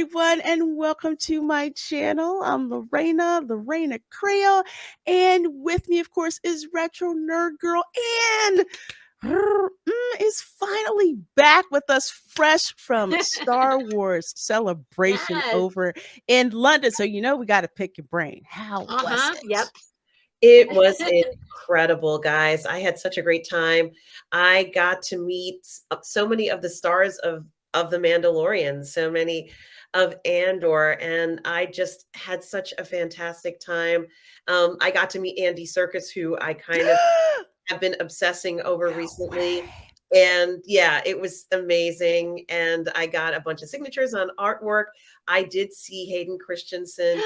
everyone, and welcome to my channel. I'm Reina Creole, and with me, of course, is Retro Nerd Girl, and is finally back with us, fresh from Star Wars Celebration Yes. over in London. So we got to pick your brain. How was Yep. it? It was incredible, guys. I had such a great time. I got to meet so many of the stars of the Mandalorian, so many of Andor, and I just had such a fantastic time. I got to meet Andy Serkis, who I kind of have been obsessing over No recently. way. And yeah, it was amazing. And I got a bunch of signatures on artwork. I did see Hayden Christensen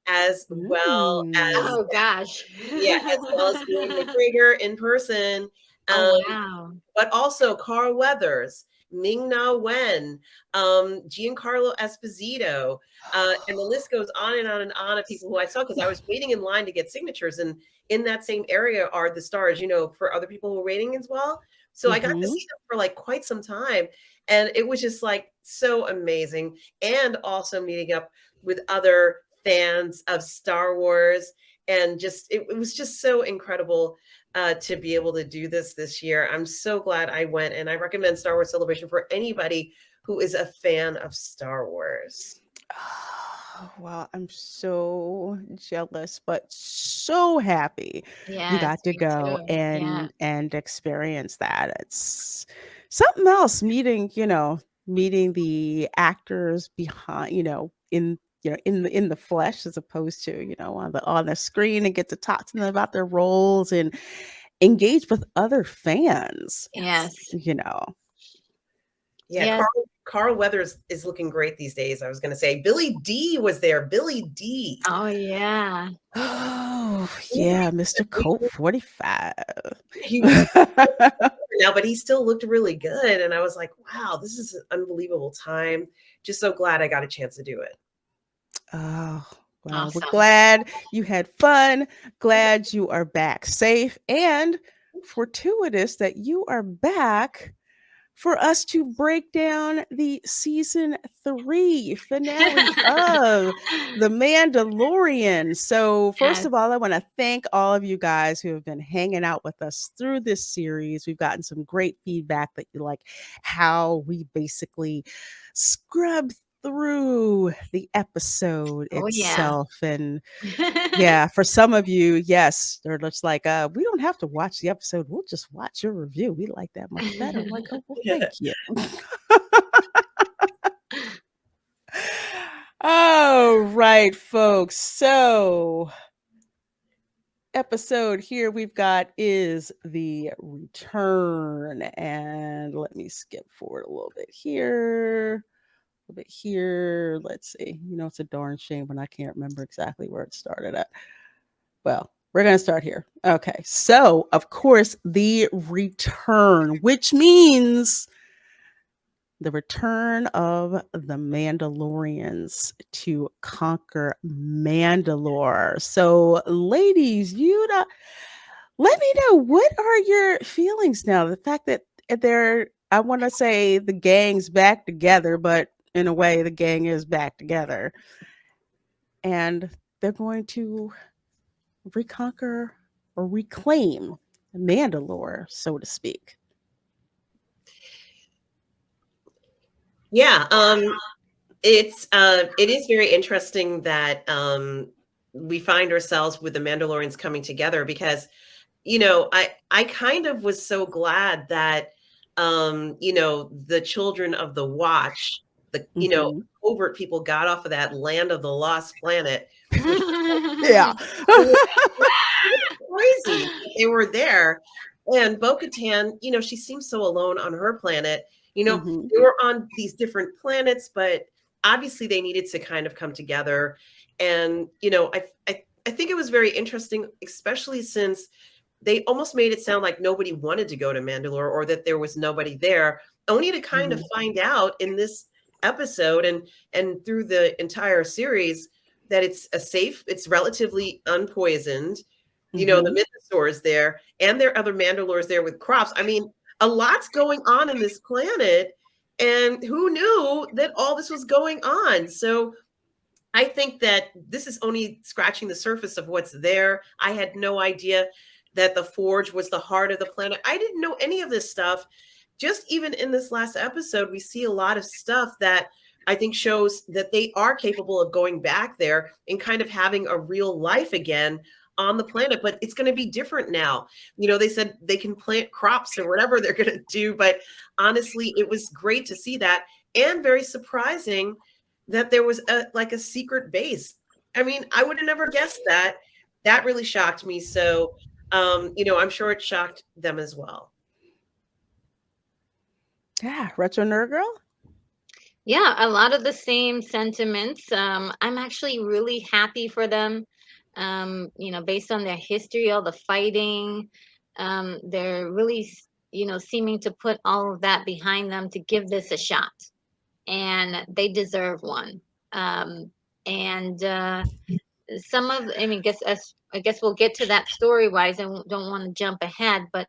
as well as Oh Mm. gosh. yeah, as well as Ian McGregor in person, Oh um, wow. but also Carl Weathers, Ming-Na Wen, Giancarlo Esposito, and the list goes on and on and on of people who I saw because I was waiting in line to get signatures, and in that same area are the stars, for other people who were waiting as well. So I got to Mhm. see them for like quite some time, and it was just like so amazing, and also meeting up with other fans of Star Wars and just it was just so incredible to be able to do this year. I'm so glad I went, and I recommend Star Wars Celebration for anybody who is a fan of Star Wars. Oh, well, I'm so jealous, but so happy you Yes, got to me go too. Yeah. and experience that. It's something else meeting the actors behind, in the flesh as opposed to, on the screen and get to talk to them about their roles and engage with other fans, Yes. you know. Yeah, Yes. Carl Weathers is looking great these days. I was going to say Billy D was there. Billy D. Oh yeah. Oh, yeah, Mr. Colt 45. He was now, but he still looked really good, and I was like, wow, this is an unbelievable time. Just so glad I got a chance to do it. Oh, well, we're Awesome. glad you had fun. Glad you are back safe and fortuitous that you are back for us to break down the season 3 finale of The Mandalorian. So, first Yes. of all, I want to thank all of you guys who have been hanging out with us through this series. We've gotten some great feedback that you like how we basically scrubbed through the episode Oh yeah. itself. And yeah, for some of you, yes, they're just like, we don't have to watch the episode. We'll just watch your review. We like that much better. I'm like, oh, well, thank you. All right, folks. So, episode here we've got is the return. And let me skip forward a little bit here. A little bit here. Let's see. It's a darn shame when I can't remember exactly where it started at. Well, we're going to start here. Okay. So, of course, the return, which means the return of the Mandalorians to conquer Mandalore. So, ladies, let me know, what are your feelings now? The fact that I want to say the gang's back together, but in a way, the gang is back together. And they're going to reconquer or reclaim Mandalore, so to speak. Yeah, it is very interesting that we find ourselves with the Mandalorians coming together because I kind of was so glad that the children of the Watch, the Mhm. covert people got off of that land of the lost planet, which Yeah. crazy. They were there. And Bo-Katan, she seems so alone on her planet. Mhm. They were on these different planets, but obviously they needed to kind of come together. And, I think it was very interesting, especially since they almost made it sound like nobody wanted to go to Mandalore or that there was nobody there, only to kind of Mhm. find out in this episode and through the entire series that it's relatively unpoisoned. Mhm. The mythosaurs there, and there are other Mandalores there with crops. I mean, a lot's going on in this planet, And who knew that all this was going on? So I think that this is only scratching the surface of what's there. I had no idea that the forge was the heart of the planet. I didn't know any of this stuff. Just even in this last episode, we see a lot of stuff that I think shows that they are capable of going back there and kind of having a real life again on the planet. But it's going to be different now. You know, they said they can plant crops or whatever they're going to do. But honestly, it was great to see that, and very surprising that there was a like a secret base. I mean, I would have never guessed that. That really shocked me. So, I'm sure it shocked them as well. Yeah, retro nerd girl. Yeah, a lot of the same sentiments. I'm actually really happy for them. Based on their history, all the fighting, they're really, seeming to put all of that behind them to give this a shot, and they deserve one. And some of, I mean, I guess we'll get to that story wise. I don't want to jump ahead, but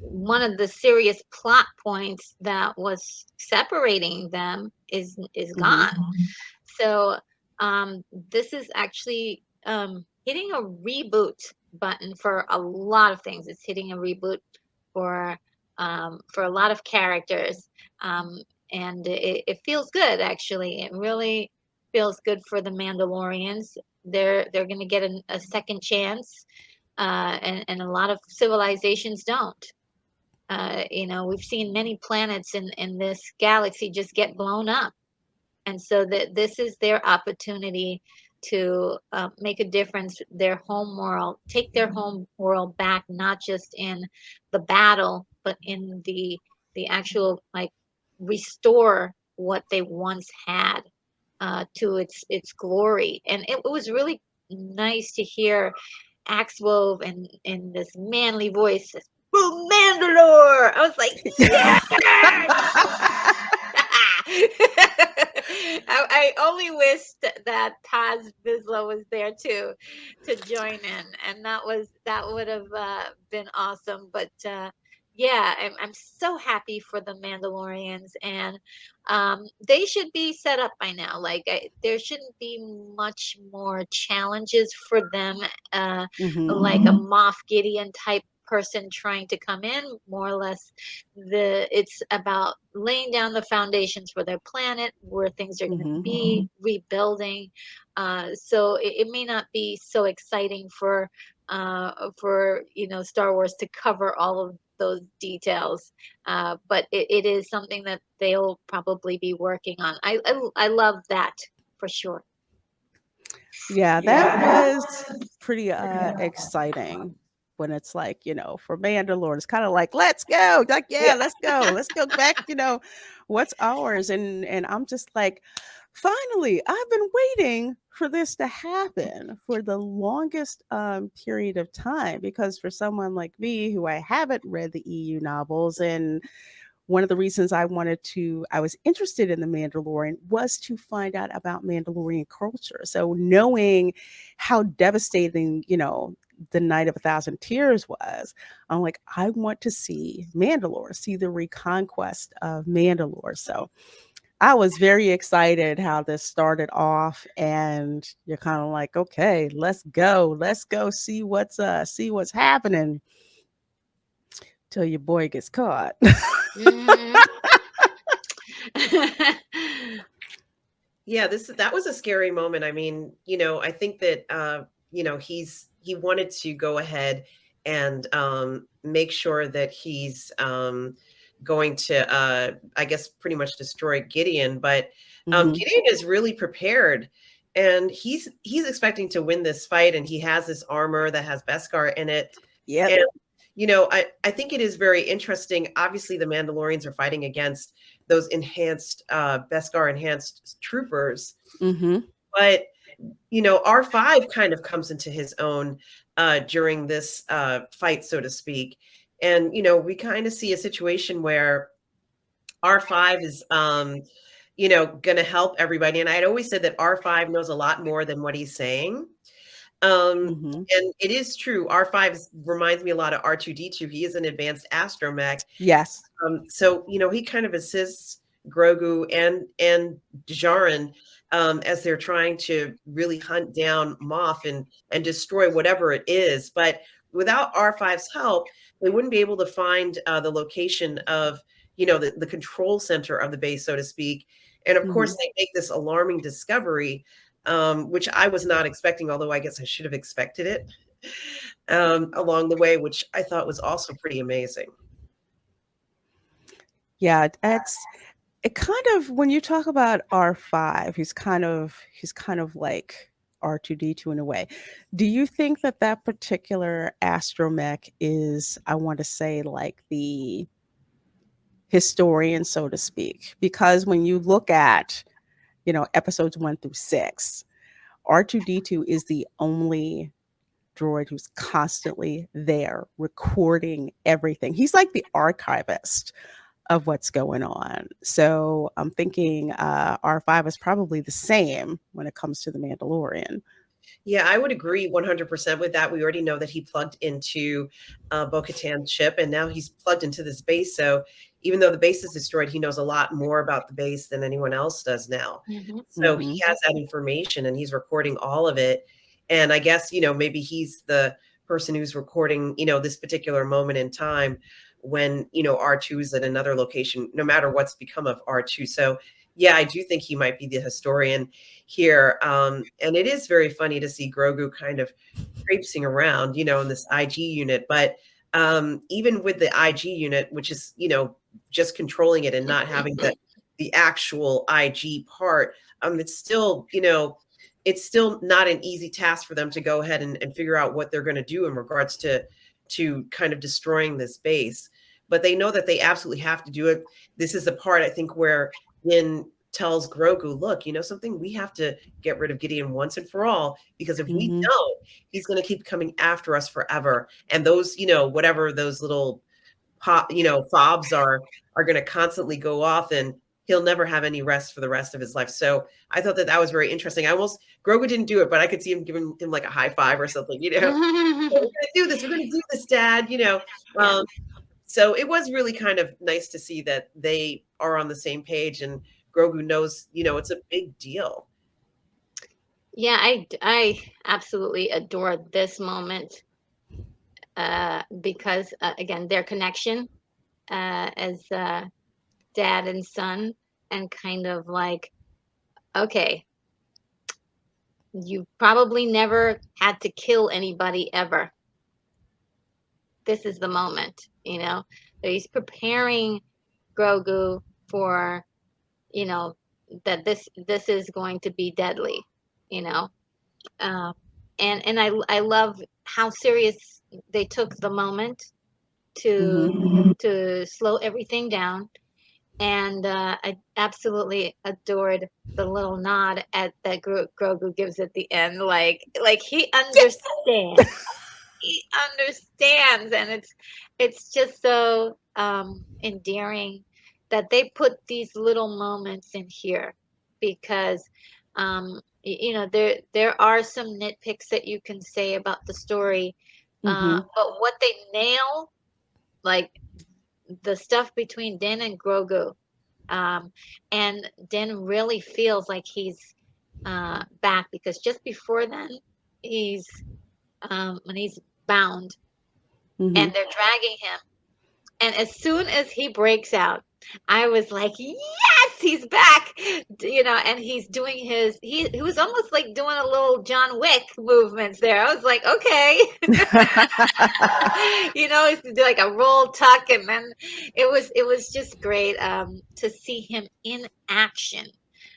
one of the serious plot points that was separating them is Mhm. gone. So this is actually hitting a reboot button for a lot of things. It's hitting a reboot for for a lot of characters, um, and it feels good. Actually, it really feels good for the Mandalorians. They're going to get a second chance, and a lot of civilizations don't. We've seen many planets in this galaxy just get blown up, and so that this is their opportunity to make a difference. Their home world, take their home world back, not just in the battle, but in the actual, like, restore what they once had to its glory. And it was really nice to hear Axwell in this manly voice, "Boom, Mandalore!" I was like, yes! I only wished that Taz Vizsla was there too, to join in, and that would have been awesome. But yeah, I'm so happy for the Mandalorians, and they should be set up by now. Like, there shouldn't be much more challenges for them, Mhm. like a Moff Gideon type person trying to come in. More or less, it's about laying down the foundations for their planet, where things are going to Mhm. be, rebuilding. So it may not be so exciting for Star Wars to cover all of those details, but it is something that they'll probably be working on. I love that for sure. Yeah, that was pretty exciting when it's like, for Mandalore, it's kind of like, let's go. Like, yeah, Yeah. let's go. Let's go back, what's ours? And I'm just like, finally, I've been waiting for this to happen for the longest period of time, because for someone like me who I haven't read the EU novels, and one of the reasons I was interested in the Mandalorian was to find out about Mandalorian culture. So knowing how devastating, the Night of a Thousand Tears was, I'm like, I want to see Mandalore, see the reconquest of Mandalore. So I was very excited how this started off, and you're kind of like, okay, let's go see what's happening till your boy gets caught. Hmm. Yeah, that was a scary moment. I mean, I think that he wanted to go ahead and make sure that he's going to I guess pretty much destroy Gideon, but Hmm. Gideon is really prepared, and he's expecting to win this fight, and he has this armor that has Beskar in it. Yep. And I think it is very interesting. Obviously, the Mandalorians are fighting against those enhanced Beskar enhanced troopers, Hmm. but R5 kind of comes into his own during this fight, so to speak. And we kind of see a situation where R5 is going to help everybody. And I'd always said that R5 knows a lot more than what he's saying. Hmm. And it is true. R5 reminds me a lot of R2D2. He is an advanced astromech. Yes. So he kind of assists Grogu and Djarin, as they're trying to really hunt down Moff and destroy whatever it is. But without R5's help, they wouldn't be able to find the location of, the control center of the base, so to speak. And of Hmm. course, they make this alarming discovery, which I was not expecting, although I guess I should have expected it along the way, which I thought was also pretty amazing. Yeah, it's it kind of when you talk about R5, he's kind of like R2D2 in a way. Do you think that that particular astromech is, I want to say, like the historian, so to speak? Because when you look at, episodes 1 through 6, R2D2 is the only droid who's constantly there recording everything. He's like the archivist of what's going on. So I'm thinking R5 is probably the same when it comes to the Mandalorian. Yeah, I would agree 100% with that. We already know that he plugged into Bo-Katan's ship, and now he's plugged into this base. So even though the base is destroyed, he knows a lot more about the base than anyone else does now. Hmm. So he Hmm. has that information, and he's recording all of it. And I guess, maybe he's the person who's recording, this particular moment in time when, R2 is at another location, no matter what's become of R2. So yeah, I do think he might be the historian here. And it is very funny to see Grogu kind of traipsing around, in this IG unit. But even with the IG unit, which is, just controlling it and not having the actual IG part, it's still, it's still not an easy task for them to go ahead and figure out what they're going to do in regards to kind of destroying this base. But they know that they absolutely have to do it. This is the part I think where Din tells Grogu, look, something, we have to get rid of Gideon once and for all, because if we Hmm. don't, he's going to keep coming after us forever. And those, whatever those little fobs are going to constantly go off, and he'll never have any rest for the rest of his life. So I thought that that was very interesting. Grogu didn't do it, but I could see him giving him like a high five or something, we're going to do this. We're going to do this, Dad. Yeah. Um, so it was really kind of nice to see that they are on the same page, and Grogu knows, it's a big deal. Yeah, I absolutely adore this moment because again, their connection as dad and son, and kind of like, okay, you probably never had to kill anybody ever. This is the moment, So he's preparing Grogu for, you know, that this is going to be deadly, you know. Uh, and I love how serious they took the moment to Hmm. to slow everything down. And I absolutely adored the little nod at that Grogu gives at the end, like he understands. He understands, and it's just so endearing that they put these little moments in here, because there are some nitpicks that you can say about the story, Hmm. but what they nail, like the stuff between Din and Grogu, um, and Din really feels like he's back, because just before then, he's when he's bound Hmm. and they're dragging him. And as soon as he breaks out, I was like, yes, he's back, and he's doing he was almost like doing a little John Wick movements there. I was like, okay, it's like a roll tuck, and then it was just great to see him in action.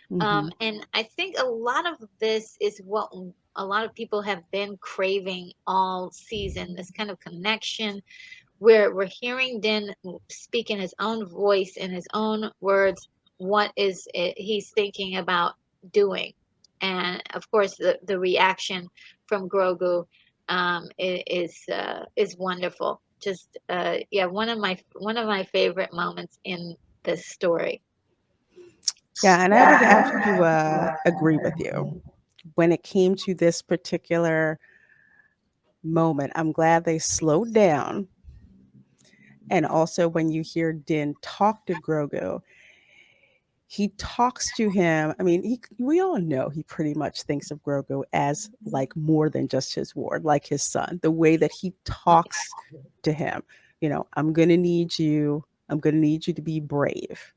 Hmm. And I think a lot of this is what a lot of people have been craving all season, this kind of connection where we're hearing Din speak in his own voice, in his own words, what is it he's thinking about doing. And of course, the reaction from Grogu is wonderful. Just yeah, one of my favorite moments in this story. Yeah, and I would have to agree with you. When it came to this particular moment, I'm glad they slowed down. And also, when you hear Din talk to Grogu, he talks to him. I mean, we all know he pretty much thinks of Grogu as like more than just his ward, like his son. The way that he Oh, talks to him, I'm going to need you. I'm going to need you to be brave.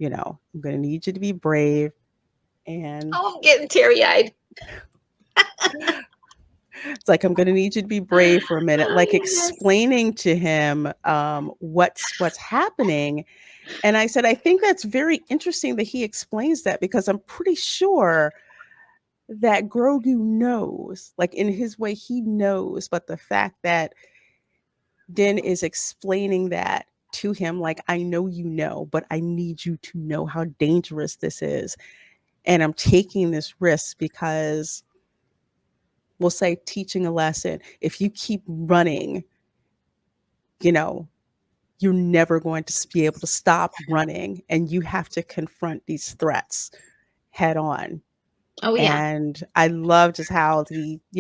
I'm going to need you to be brave. And oh, I'm getting teary eyed. it's like, I'm going to need you to be brave for a minute, Oh, like yes. explaining to him what's happening. And I said, I think that's very interesting that he explains that, because I'm pretty sure that Grogu knows, like in his way, he knows. But the fact that Din is explaining that to him, like, I know you know, but I need you to know how dangerous this is. And I'm taking this risk because, we'll say, teaching a lesson. If you keep running, you know, you're never going to be able to stop running, and you have to confront these threats head on. Oh, yeah. And I love just how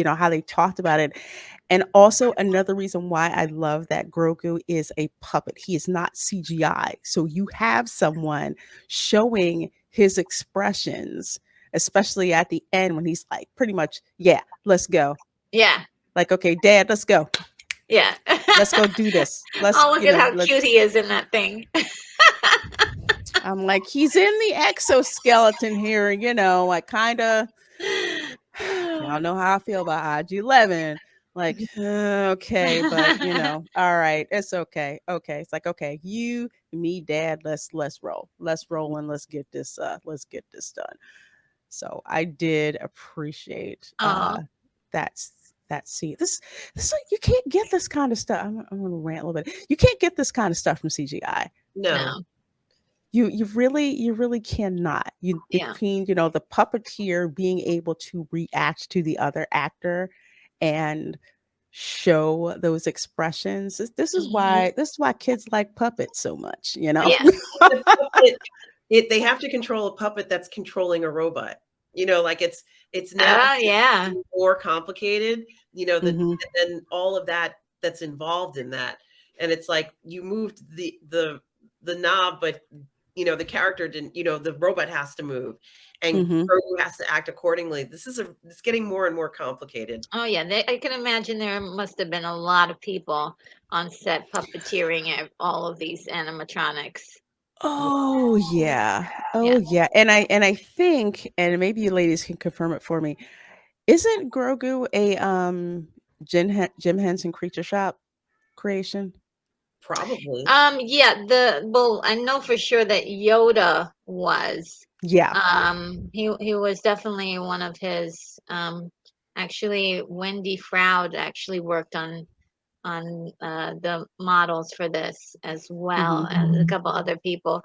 how they talked about it. And also another reason why I love that Grogu is a puppet. He is not CGI. So you have someone showing his expressions, especially at the end when he's like, pretty much, yeah, let's go. Yeah. Like, okay, Dad, let's go. Yeah. Let's go do this. Oh, look at how Let's. cute he is in that thing. I'm like, he's in the exoskeleton here, like kind of. Y'all know how I feel about IG-11. Like, okay, but all right, it's okay. Okay, it's like, okay, you, me, Dad, let's roll, and let's get this done. So I did appreciate Oh, that that scene. This like, you can't get this kind of stuff. I'm gonna rant a little bit. You can't get this kind of stuff from CGI. No. no. You really cannot. Yeah. Between the puppeteer being able to react to the other actor and show those expressions. This is Hmm. why kids like puppets so much. Yes. The puppet, they have to control a puppet that's controlling a robot. Like it's now Oh, yeah. more complicated, Hmm. and all of that's involved in that. And it's like you moved the knob, but the character didn't, the robot has to move, and Hmm. Grogu has to act accordingly. It's getting more and more complicated. Oh, yeah. I can imagine there must have been a lot of people on set puppeteering all of these animatronics. Oh yeah. Yeah. Oh yeah. And I think, and maybe you ladies can confirm it for me, isn't Grogu a Jim Henson Creature Shop creation? Probably. Yeah, well, I know for sure that Yoda was. Yeah. He was definitely one of his. Actually, Wendy Froud actually worked on the models for this as well Hmm. as a couple other people.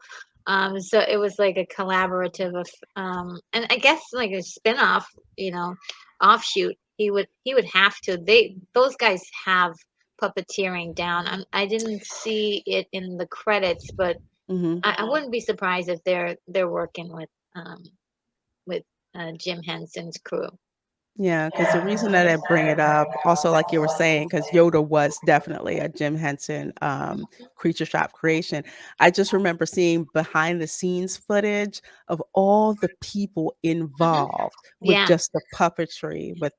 So it was like a collaborative of, and I guess like a spin-off, you know, offshoot. He would have to. Those guys have puppeteering down. I didn't see it in the credits, but Hmm. I wouldn't be surprised if they're working with Jim Henson's crew. Yeah, because the reason that I bring it up, also like you were saying, because Yoda was definitely a Jim Henson Mhm. Creature Shop creation. I just remember seeing behind the scenes footage of all the people Mhm. involved with Yeah, just the puppetry with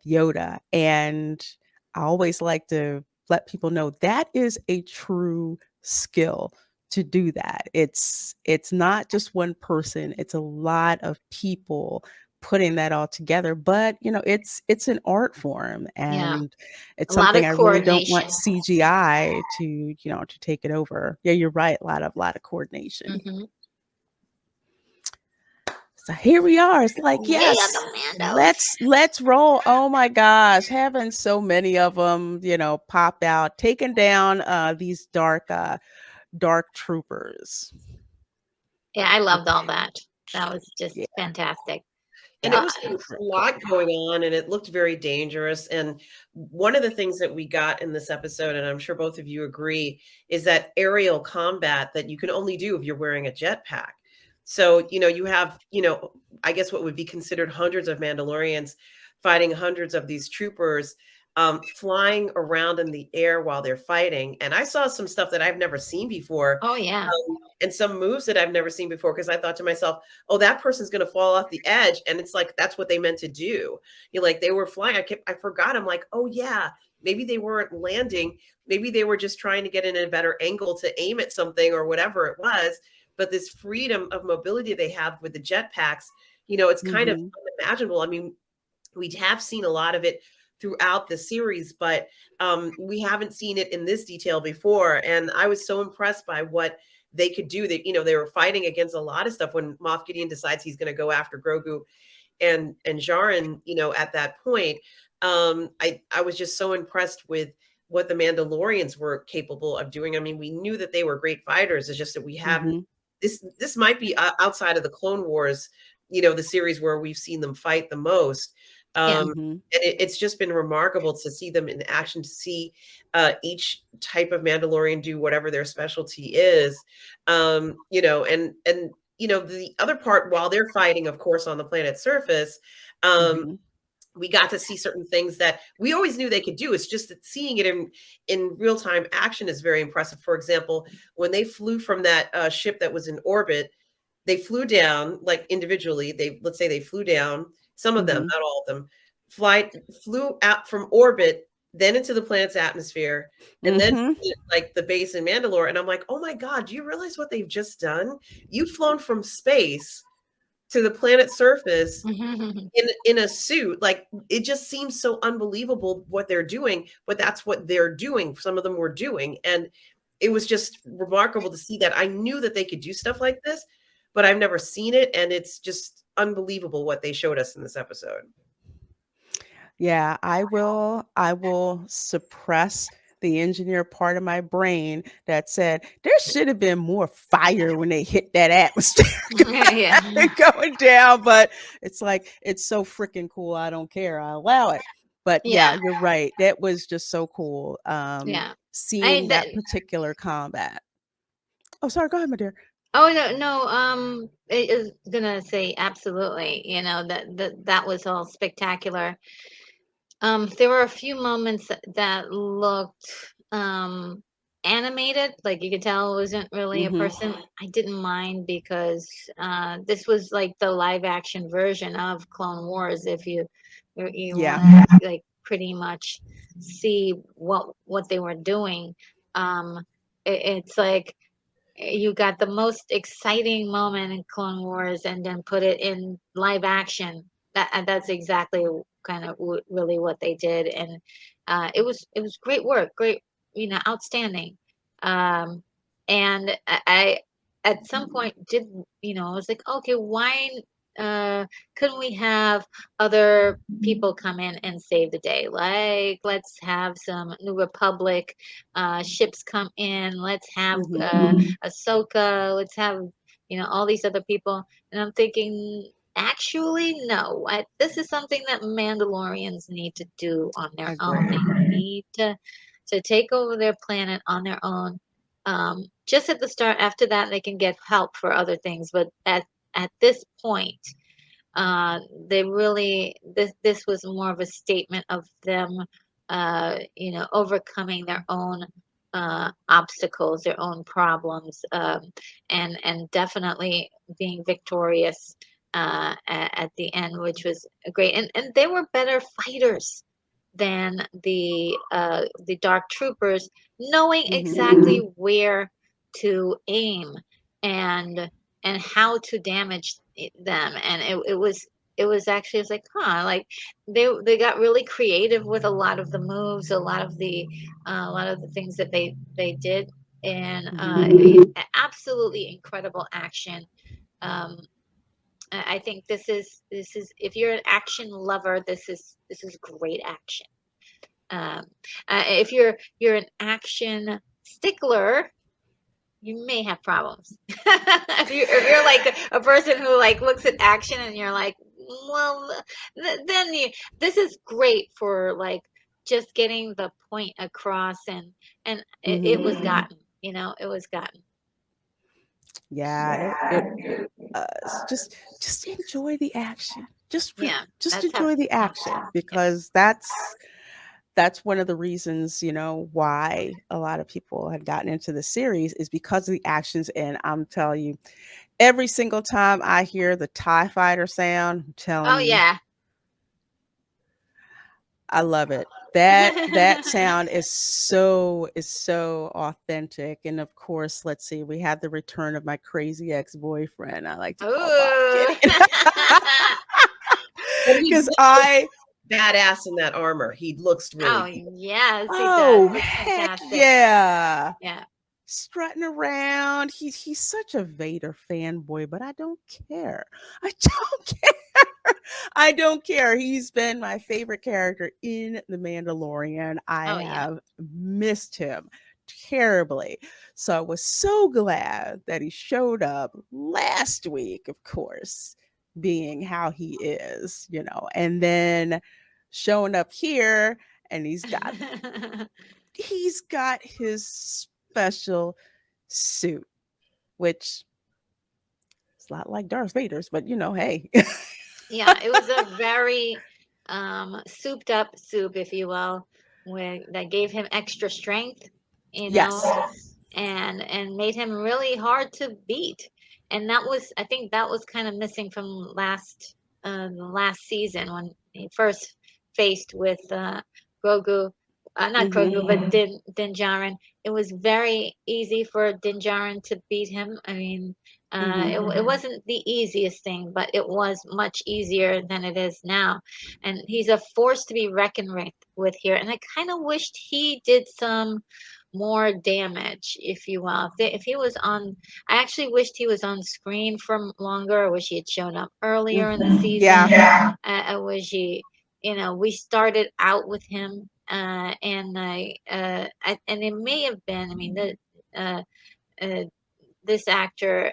Yoda. And I always like to let people know that is a true skill to do that. It's not just one person, it's a lot of people putting that all together. But it's an art form, yeah. and it's A lot something of I really don't want coordination. CGI to take it over. Yeah, you're right. A lot of coordination. Hmm. So here we are. It's like, Yeah, yes, the Mandos. let's roll. Oh my gosh, having so many of them, pop out, taking down these dark troopers. Yeah, I loved all that. That was just Yeah, fantastic. And it Uh, was a cool. lot going on, and it looked very dangerous. And one of the things that we got in this episode, and I'm sure both of you agree, is that aerial combat that you can only do if you're wearing a jetpack. So, you have, I guess what would be considered hundreds of Mandalorians fighting hundreds of these troopers. flying around in the air while they're fighting. And I saw some stuff that I've never seen before, Oh yeah. and some moves that I've never seen before, because I thought to myself, oh, that person's going to fall off the edge. And it's like, that's what they meant to do. You know, like they were flying. I forgot. I'm like, oh, yeah, maybe they weren't landing. Maybe they were just trying to get in a better angle to aim at something or whatever it was. But this freedom of mobility they have with the jetpacks, you know, it's kind of Mm-hmm. unimaginable. I mean, we have seen a lot of it throughout the series, but we haven't seen it in this detail before. And I was so impressed by what they could do. That, you know, they were fighting against a lot of stuff when Moff Gideon decides he's going to go after Grogu and Jaren. You know, at that point, I was just so impressed with what the Mandalorians were capable of doing. I mean, we knew that they were great fighters. It's just that we have Mm-hmm. this might be outside of the Clone Wars, you know, the series where we've seen them fight the most. Yeah. Mm-hmm. And it's just been remarkable to see them in action, to see each type of Mandalorian do whatever their specialty is. You know, and you know, the other part, while they're fighting, of course, on the planet's surface, um, Mm-hmm. we got to see certain things that we always knew they could do. It's just that seeing it in real time action is very impressive. For example, when they flew from that ship that was in orbit, they flew down like individually. They, let's say they flew down, some of them, Mm-hmm. not all of them, flew out from orbit, then into the planet's atmosphere, and then Mm-hmm. like the base in Mandalore. And I'm like, oh my God, do you realize what they've just done? You've flown from space to the planet's surface in a suit. Like, it just seems so unbelievable what they're doing, but that's what they're doing. Some of them were doing, and it was just remarkable to see that. I knew that they could do stuff like this, but I've never seen it, and it's just unbelievable what they showed us in this episode. Yeah, I will suppress the engineer part of my brain that said there should have been more fire when they hit that atmosphere Yeah. going down, but it's like it's so freaking cool. I don't care. I allow it. But yeah, Yeah. you're right. That was just so cool. Yeah. I Seeing that that particular combat. Oh, sorry. Go ahead, my dear. Oh no, no, it is gonna say absolutely, you know, that was all spectacular. There were a few moments that looked animated, like you could tell it wasn't really a Mm-hmm. person. I didn't mind because this was like the live action version of Clone Wars. If you Yeah. want to like pretty much see what they were doing, it's like you got the most exciting moment in Clone Wars and then put it in live action. That's exactly kind of really what they did, and it was great work, great, outstanding. Um, and I at some point did, I was like, okay, why uh couldn't we have other people come in and save the day? Like, let's have some New Republic ships come in. Let's have Mm-hmm. Ahsoka. Let's have, all these other people. And I'm thinking, actually, no. This is something that Mandalorians need to do on their own. Agree. They need to take over their planet on their own. Just at the start. After that, they can get help for other things. But at this point, they really this was more of a statement of them, overcoming their own obstacles, their own problems, and definitely being victorious at the end, which was great. And they were better fighters than the dark troopers, knowing Mm-hmm. exactly where to aim and and how to damage them. And it was actually, it's like, like they got really creative with a lot of the moves, a lot of the things that they did. And Mm-hmm. absolutely incredible action. um I think this is if you're an action lover, this is great action. um, if you're an action stickler, you may have problems. If you're like a person who like looks at action and you're like, well, then this is great for like just getting the point across, and it Mm-hmm. was gotten. It was gotten. Yeah, it just enjoy the action. Just Yeah, just that's how. enjoy the action because that's that's one of the reasons, why a lot of people had gotten into the series is because of the actions. And I'm telling you, every single time I hear the TIE fighter sound, I'm telling Oh you, yeah. I love it. That sound is so authentic. And of course, let's see, we had the return of my crazy ex-boyfriend. I like to call Bob Ooh. Kitty. But he Because looks I badass in that armor. He looks really Oh good. yes, he does. oh Looks heck fantastic. yeah. Yeah. Strutting around. He's such a Vader fanboy, but I don't care. I don't care. I don't care. He's been my favorite character in The Mandalorian. I Oh yeah. have missed him terribly. So I was so glad that he showed up last week, of course, being how he is, and then showing up here and he's got his special suit, which is a lot like Darth Vader's, but hey. Yeah, it was a very souped up soup, if you will, where that gave him extra strength, you know, Yes. and made him really hard to beat. And that was, I think that was kind of missing from the last season when he first faced with Grogu, not Hmm. Grogu, but Din Djarin. It was very easy for Din Djarin to beat him. I mean, Hmm. it wasn't the easiest thing, but it was much easier than it is now. And he's a force to be reckoned with here. And I kind of wished he did some more damage, if you will. If he was on, I actually wished he was on screen for longer. I wish he had shown up earlier in the Yeah. season. I wish we started out with him, and it may have been. I mean, uh, uh, this actor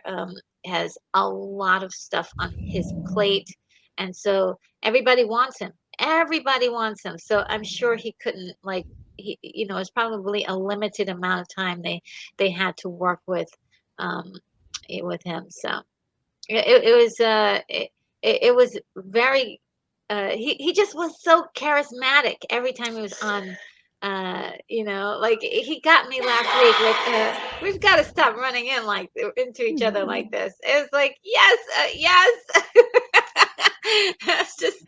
has a lot of stuff on his plate, and so everybody wants him. Everybody wants him. So I'm sure he couldn't it's probably a limited amount of time they had to work um, with him. So it was very he just was so charismatic every time he was on like he got me last week with we've got to stop running into each other like this. It was like yes, yes. It's just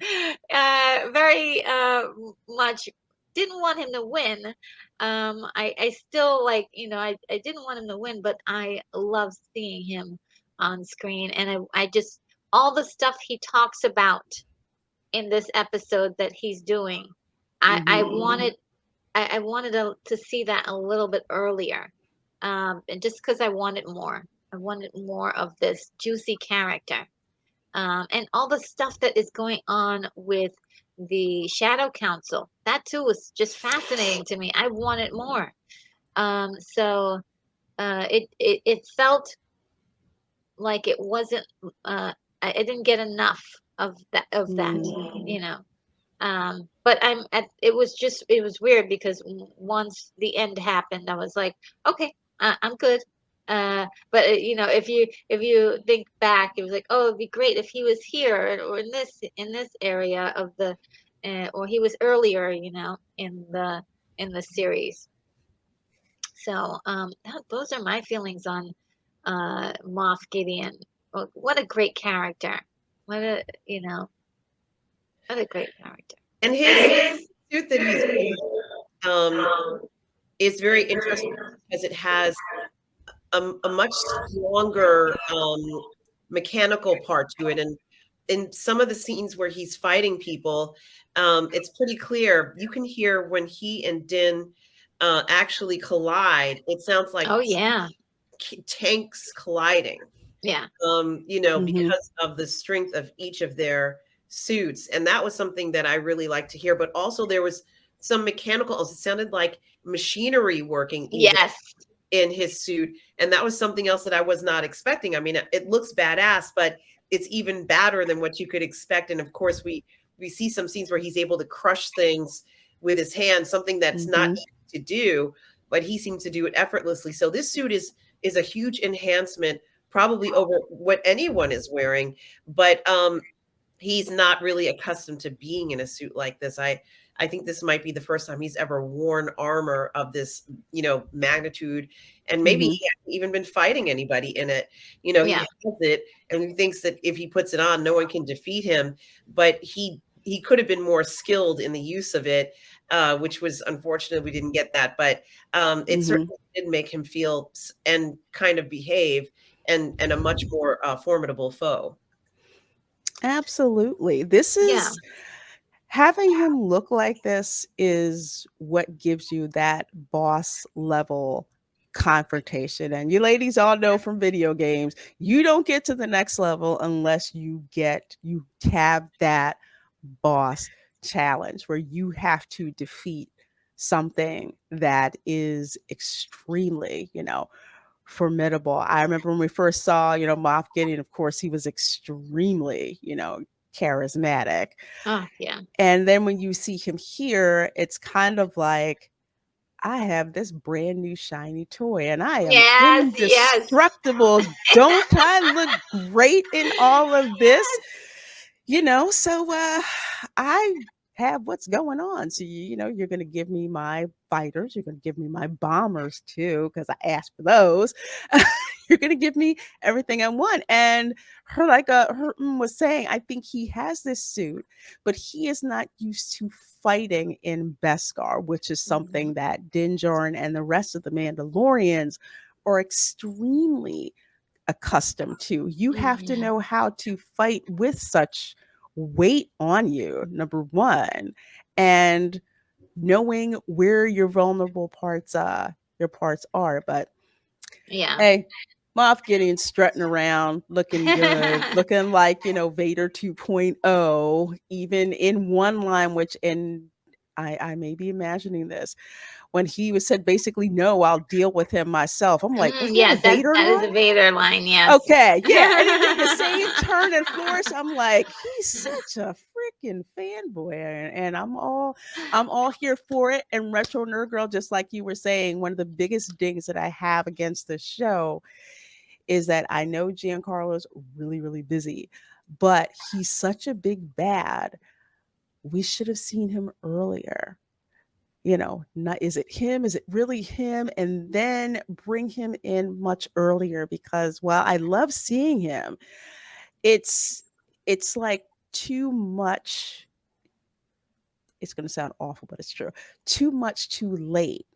very much didn't want him to win. I still I didn't want him to win, but I love seeing him on screen. And I just, all the stuff he talks about in this episode that he's doing, I Hmm. wanted, I wanted to see that a little bit earlier. And just because I wanted more of this juicy character. And all the stuff that is going on with the Shadow Council. That too was just fascinating to me. I wanted more. So it felt like it wasn't I didn't get enough of that, you know. But it was just it was weird because once the end happened, I was like, okay, I'm good. But if you think back, it was like, oh, it'd be great if he was here or in this area of the, or he was earlier, in the series. So those are my feelings on Moff Gideon. Well, what a great character! What a what a great character. And his suit that he's in is very interesting because it has a much stronger mechanical part to it. And in some of the scenes where he's fighting people, it's pretty clear. You can hear when he and Din actually collide. It sounds like Oh yeah, tanks colliding. yeah, Hmm. Because of the strength of each of their suits. And that was something that I really liked to hear. But also there was some mechanical, it sounded like machinery working even yes, in his suit. And that was something else that I was not expecting. I mean, it looks badass, but it's even badder than what you could expect. And of course, we see some scenes where he's able to crush things with his hands, something that's not Hmm. easy to do, but he seems to do it effortlessly. So this suit is a huge enhancement, probably over what anyone is wearing. But he's not really accustomed to being in a suit like this. I think this might be the first time he's ever worn armor of this, magnitude, and maybe Mhm. he hasn't even been fighting anybody in it. He Yeah. has it, and he thinks that if he puts it on, no one can defeat him. But he could have been more skilled in the use of it, which was unfortunate we didn't get that. But it Mhm. certainly did make him feel and kind of behave and a much more formidable foe. Absolutely. This Yeah. is having him look like this is what gives you that boss level confrontation. And you ladies all know from video games, you don't get to the next level unless you have that boss challenge where you have to defeat something that is extremely, formidable. I remember when we first saw, Moff Gideon, of course, he was extremely, charismatic. Oh, yeah. And then when you see him here, it's kind of like, I have this brand new shiny toy and I am Yes, yes. indestructible. Don't I look great in all of this? So I have what's going on. So you're going to give me my fighters, you're going to give me my bombers too cuz I asked for those. You're going to give me everything I want. And her was saying, I think he has this suit, but he is not used to fighting in Beskar, which is Mhm. something that Din Djarin and the rest of the Mandalorians are extremely accustomed to. You have to Mhm. know how to fight with such weight on you, number one, and knowing where your parts are. But Yeah. hey, Moff Gideon strutting around, looking good, looking like, Vader 2.0, even in one line, which in I may be imagining this when he was said basically, no, I'll deal with him myself. I'm like, was that a Yes, Vader that is a line? Vader line, yes. Okay, yeah, and he did the same turn and flourish. I'm like, he's such a freaking fanboy, and I'm all here for it. And Retro Nerd Girl, just like you were saying, one of the biggest dings that I have against the show is that I know Giancarlo's really, really busy, but he's such a big bad. We should have seen him earlier. Not is it him? Is it really him? And then bring him in much earlier because while I love seeing him, it's it's like too much. It's going to sound awful, but it's true. Too much too late.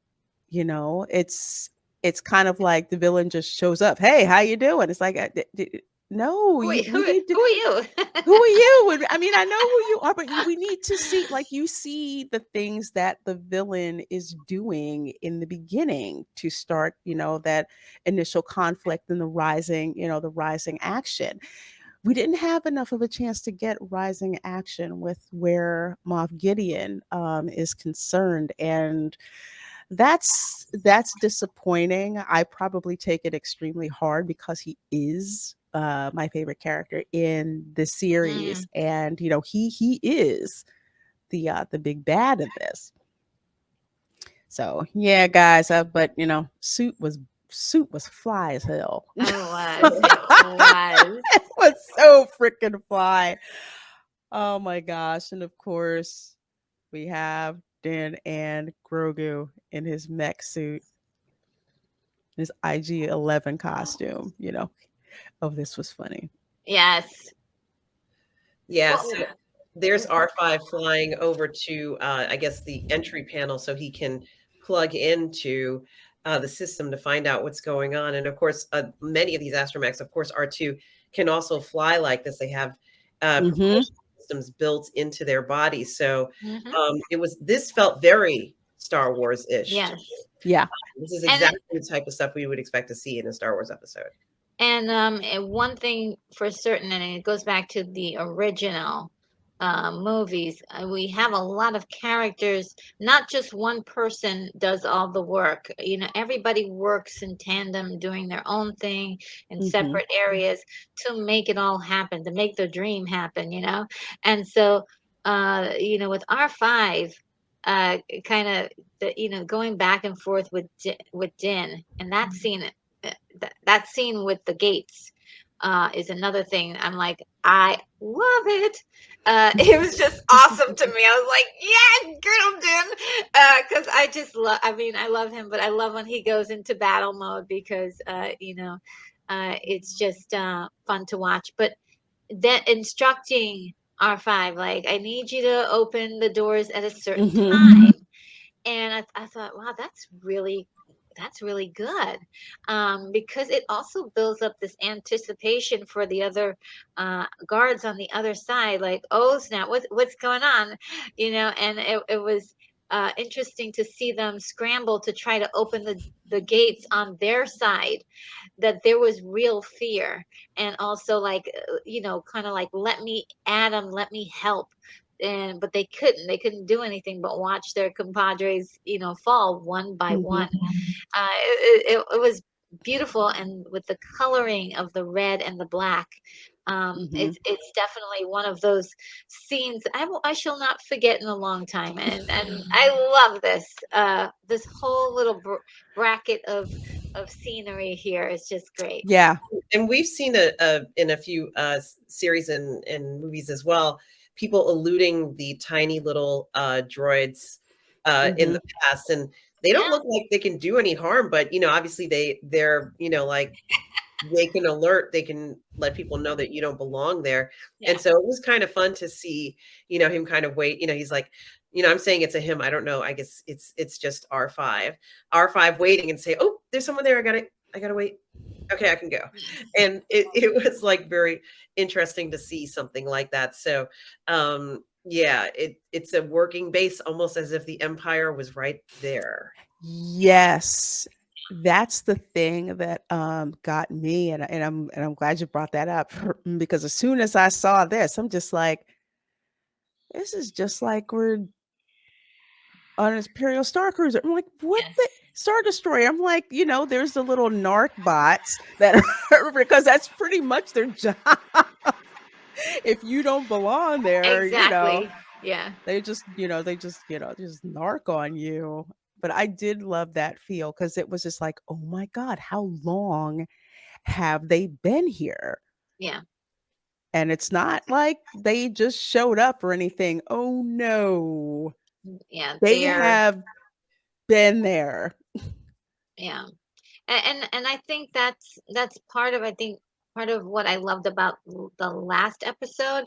It's kind of like the villain just shows up. Hey, how you doing? It's like, no, Wait, we need to. who are you? Who are you? I mean, I know who you are, but we need to see, like, you see the things that the villain is doing in the beginning to start, that initial conflict and the rising action. We didn't have enough of a chance to get rising action with where Moff Gideon is concerned, and that's disappointing. I probably take it extremely hard because he is my favorite character in the series, Mm, and he is the big bad in this. So yeah, guys, but suit was fly as hell. it was. It was. It was so freaking fly. Oh my gosh! And of course, we have Din and Grogu in his mech suit, his IG-11 costume. Oh, this was funny. Yes. Yes. Well, There's R5 flying over to, I guess, the entry panel so he can plug into the system to find out what's going on. And of course, many of these astromechs, of course, R2 can also fly like this. They have Mm-hmm. propulsion systems built into their bodies. So mhm. this felt very Star Wars-ish. Yes. Yeah. This is And exactly the type of stuff we would expect to see in a Star Wars episode. and one thing for certain, and it goes back to the original movies, we have a lot of characters. Not just one person does all the work. Everybody works in tandem, doing their own thing in Mm-hmm. separate areas to make it all happen, to make the dream happen. And so, with R5. Kind of going back and forth with Din, and that scene with the gates is another thing. I'm like, I love it. It was just awesome to me. I was like, yes, Colonel Din, because I just love. I mean, I love him, but I love when he goes into battle mode because, it's just fun to watch. But that instructing R5, like, I need you to open the doors at a certain Hmm. time, and I thought, wow, that's really good, because it also builds up this anticipation for the other guards on the other side, like, oh snap, what's going on, and it was interesting to see them scramble to try to open the gates on their side, that there was real fear, and also like, kind of like, let me Adam, let me help, and but they couldn't do anything but watch their compadres, fall one by one. Hmm. It was beautiful, and with the coloring of the red and the black, Hmm. it's definitely one of those scenes I shall not forget in a long time, and I love this whole little bracket of scenery here is just great. Yeah. And we've seen a in a few series and movies as well, people eluding the tiny little droids in Hmm. the past, and they don't Yeah, look like they can do any harm. But obviously they're like they can alert, they can let people know that you don't belong there. And yeah. so it was kind of fun to see, him kind of wait. He's like, I'm saying it's a him. I don't know. I guess it's just R5 waiting and say, oh, there's someone there. I gotta wait. Okay, I can go. Yes. And it was like very interesting to see something like that. So yeah, it's a working base almost as if the empire was right there. Yes. That's the thing that got me, and I'm glad you brought that up because as soon as I saw this, I'm just like, this is just like we're on an Imperial Star Cruiser. I'm like, what the Yes. Star Destroyer? I'm like, there's the little narc bots that are because that's pretty much their job. If you don't belong there, Exactly. Yeah. they just narc on you. But I did love that feel because it was just like, oh my God, how long have they been here? Yeah. And it's not like they just showed up or anything. Oh no. Yeah. They They're have been there. yeah. And I think that's part of what I loved about the last episode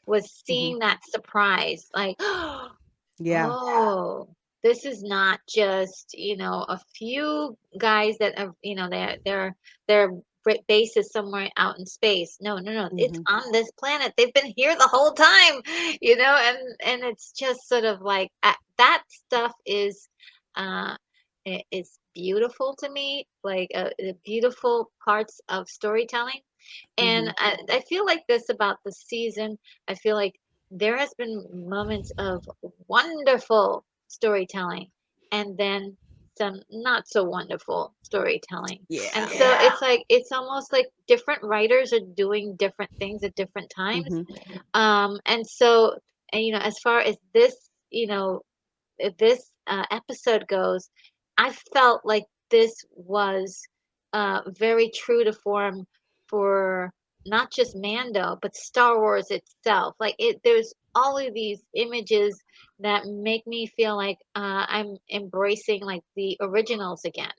was Mhm. seeing that surprise, like, Yeah. oh, this is not just, a few guys that have, their base is somewhere out in space. No, no, no, it's Mhm. on this planet. They've been here the whole time, and it's just sort of like, that stuff uh is beautiful to me, like, the beautiful parts of storytelling. And Mhm. I feel like this about the season. I feel like there has been moments of wonderful storytelling, and then some not so wonderful storytelling. And Yeah. so it's like it's almost like different writers are doing different things at different times. Mhm. And so, and, as far as this episode goes, I felt like this was very true to form for not just Mando, but Star Wars itself. Like, there's all of these images that make me feel like I'm embracing like the originals again.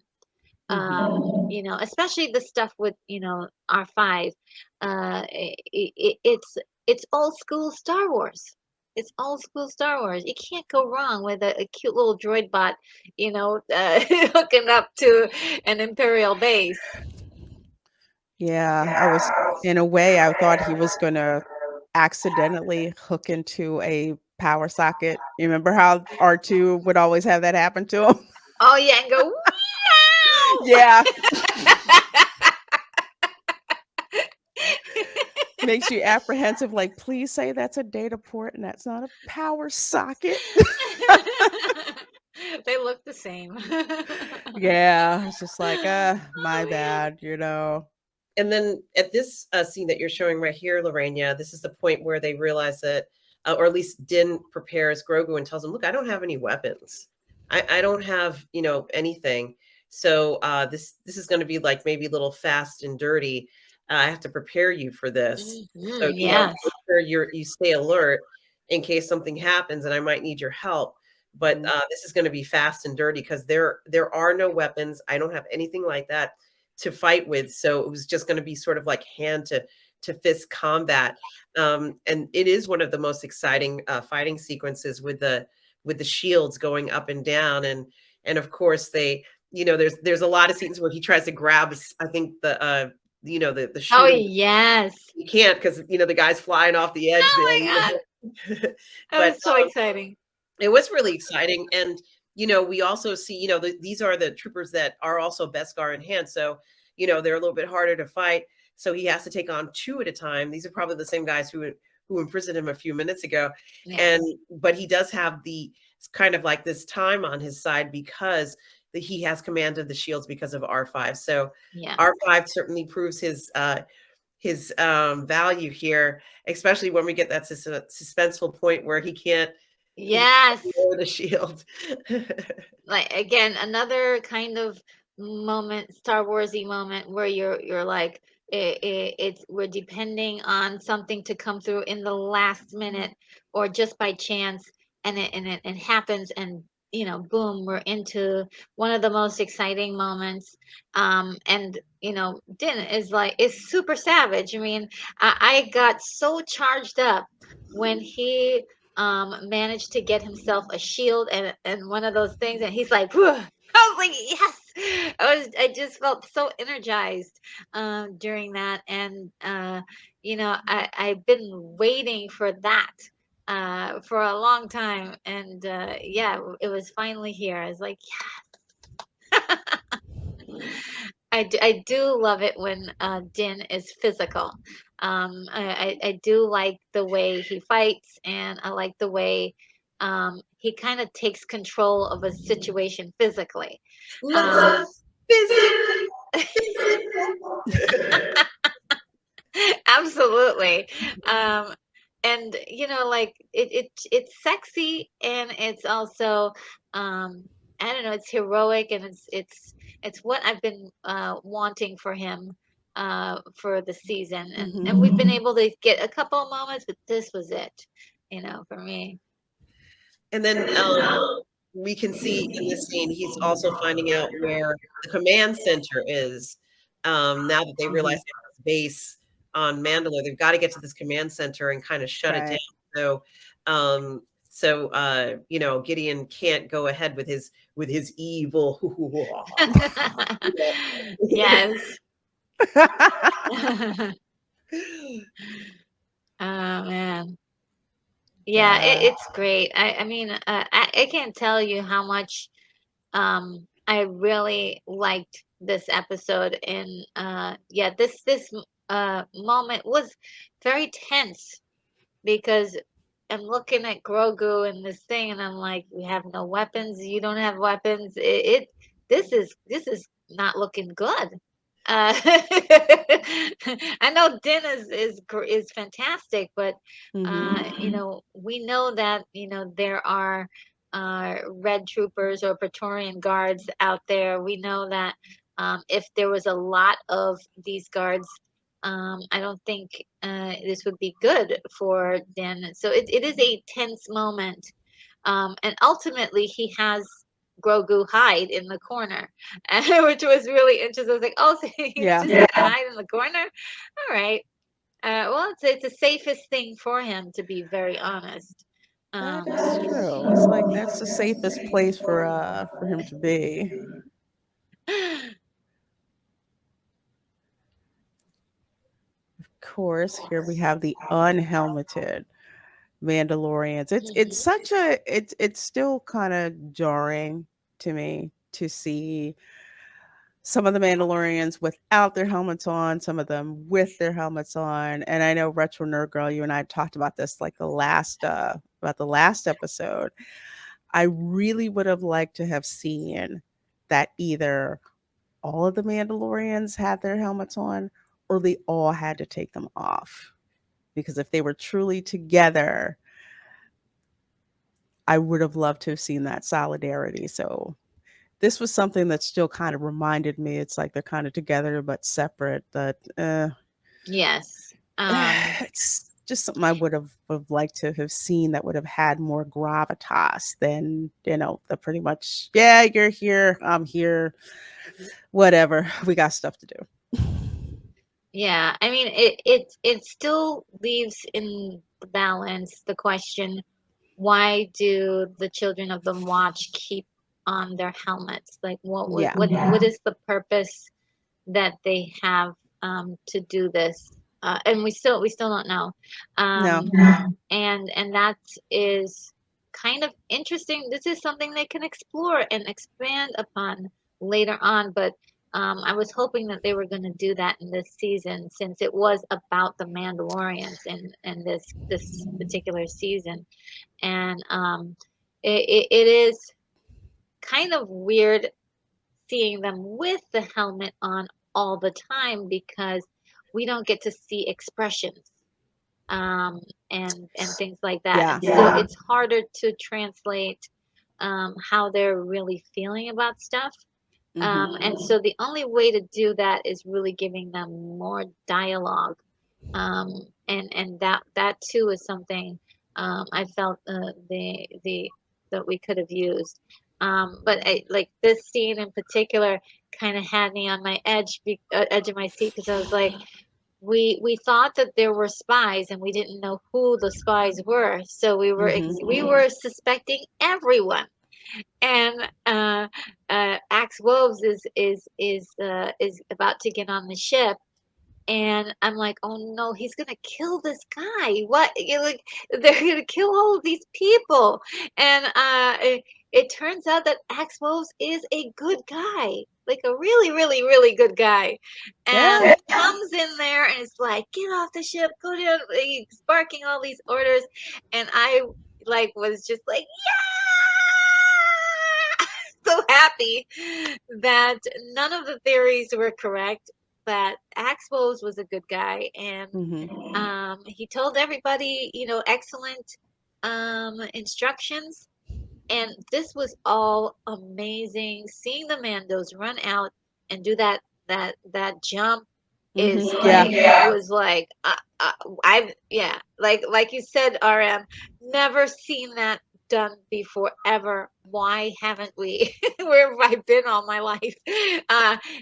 Mhm. Especially the stuff with R5. It's old school Star Wars. It's old school Star Wars. You can't go wrong with a cute little droid bot, hooking up to an Imperial base. Yeah, I was in a way, I thought he was gonna accidentally hook into a power socket. You remember how R2 would always have that happen to him? Oh yeah, and go wow. Yeah, makes you apprehensive, like, "Please say that's a data port and that's not a power socket." They look the same. Yeah, it's just like, my bad. And then at this scene that you're showing right here, Lorena, this is the point where they realize that, or at least Din prepares Grogu and tells him, "Look, I don't have any weapons. I don't have anything. So this is going to be like maybe a little fast and dirty." I have to prepare you for this. So, Yes. make sure you stay alert in case something happens and I might need your help. But Mhm. this is going to be fast and dirty because there are no weapons. I don't have anything like that to fight with. So it was just going to be sort of like hand to fist combat. And it is one of the most exciting fighting sequences with the shields going up and down, and of course they, there's a lot of scenes where he tries to grab, I think the Oh, shooting. yes. You can't because the guy's flying off the edge Oh there. my God. That But was so exciting. it was really exciting. And, we also see, these are the troopers that are also Beskar in hand. So, they're a little bit harder to fight. So he has to take on two at a time. These are probably the same guys who imprisoned him a few minutes ago. Yes. And, but he does have the kind of like this time on his side because he has command of the shields because of R5. So Yes. R5 certainly proves his value here, especially when we get that suspenseful point where he Yes. lower the shield. Like again, another kind of moment, Star Warsy moment where you're like it's we're depending on something to come through in the last minute or just by chance, and it happens, and boom, we're into one of the most exciting moments. And Din is super savage. I mean, I got so charged up when he managed to get himself a shield and one of those things, and he's like, "Whew." I was like, yes. I just felt so energized during that, and I've been waiting for that for a long time, and yeah, it was finally here. I was like, I do love it when Din is physical. I do like the way he fights, and I like the way he kind of takes control of a situation physically. Let's Um, physical, physical. Absolutely. Um, and like it's sexy, and it's also I don't know, it's heroic, and it's what I've been wanting for him for the season, and Mhm. we've been able to get a couple of moments, but this was it, for me. And then we can see in this scene, he's also finding out where the command center is. Now that they realize Mhm. they have this base on Mandalore, they've got to get to this command center and kind of shut it down. Right. So Gideon can't go ahead with his evil. Yes. Oh man. Yeah, Yeah. it's great. I mean, I can't tell you how much I really liked this episode, and yeah, this moment was very tense because I'm looking at Grogu and this thing, and I'm like, we have no weapons. You don't have weapons. This is not looking good. I know Din is fantastic, but Mhm. we know that there are red troopers or Praetorian guards out there. We know that if there was a lot of these guards, I don't think this would be good for Dan. So it is a tense moment. And ultimately, he has Grogu hide in the corner, which was really interesting. I was like, oh, so he's Yeah. just going to hide in the corner? All right. Well, it's the safest thing for him, to be very honest. That Um, is true. It's like that's the safest place for him to be. Of course, here we have the unhelmeted Mandalorians. It's mhm. such a it's still kind of jarring to me to see some of the Mandalorians without their helmets on, some of them with their helmets on. And I know Retro Nerd Girl, you and I talked about this like the last episode. I really would have liked to have seen that either all of the Mandalorians had their helmets on or they all had to take them off. Because if they were truly together, I would have loved to have seen that solidarity. So this was something that still kind of reminded me it's like they're kind of together but separate. But Yes. It's just something I would have liked to have seen that would have had more gravitas than, the pretty much, yeah, you're here, I'm here, whatever. We got stuff to do. Yeah, I mean it still leaves in the balance the question, why do the children of the watch keep on their helmets? Like Yeah. what is the purpose that they have to do this? And we still don't know. No. And that is kind of interesting. This is something they can explore and expand upon later on, but I was hoping that they were going to do that in this season, since it was about the Mandalorians in this particular season. And it is kind of weird seeing them with the helmet on all the time, because we don't get to see expressions, um, and things like that. Yeah. And so it's harder to translate how they're really feeling about stuff. Hmm. And so the only way to do that is really giving them more dialogue. And that too is something I felt the that we could have used. But like this scene in particular kind of had me on my edge of my seat, because I was like, we thought that there were spies and we didn't know who the spies were, so Hmm. we were suspecting everyone. And Axe Woves is about to get on the ship, and I'm like, oh no, he's gonna kill this guy. What? Like, they're gonna kill all of these people. And it turns out that Axe Woves is a good guy, like a really, really, really good guy. And Yeah. comes in there and is like, get off the ship, go down. He's barking all these orders, and I like was just like, yeah, so happy that none of the theories were correct, that Axwos was a good guy, and Hmm. he told everybody, excellent instructions. And this was all amazing. Seeing the Mandos run out and do that jump Hmm. is Yeah. like, was like, I've, yeah, like you said, RM, never seen that done before ever. Why haven't we? Where have I been all my life?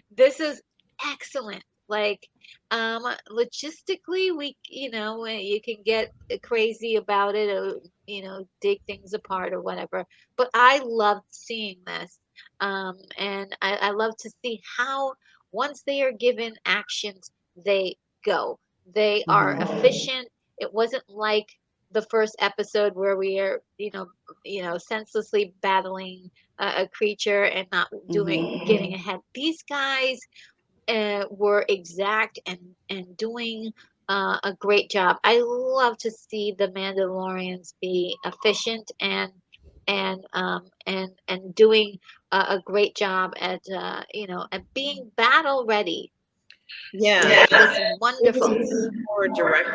This is excellent. Like, logistically, you can get crazy about it, or dig things apart or whatever. But I loved seeing this, and I love to see how, once they are given actions, they go. They are Hmm. efficient. It wasn't like the first episode where we are, senselessly battling a creature and not Hmm. getting ahead. These guys were exact and doing a great job. I love to see the Mandalorians be efficient and doing a great job at being battle ready. Yeah, It was it was wonderful. a more direct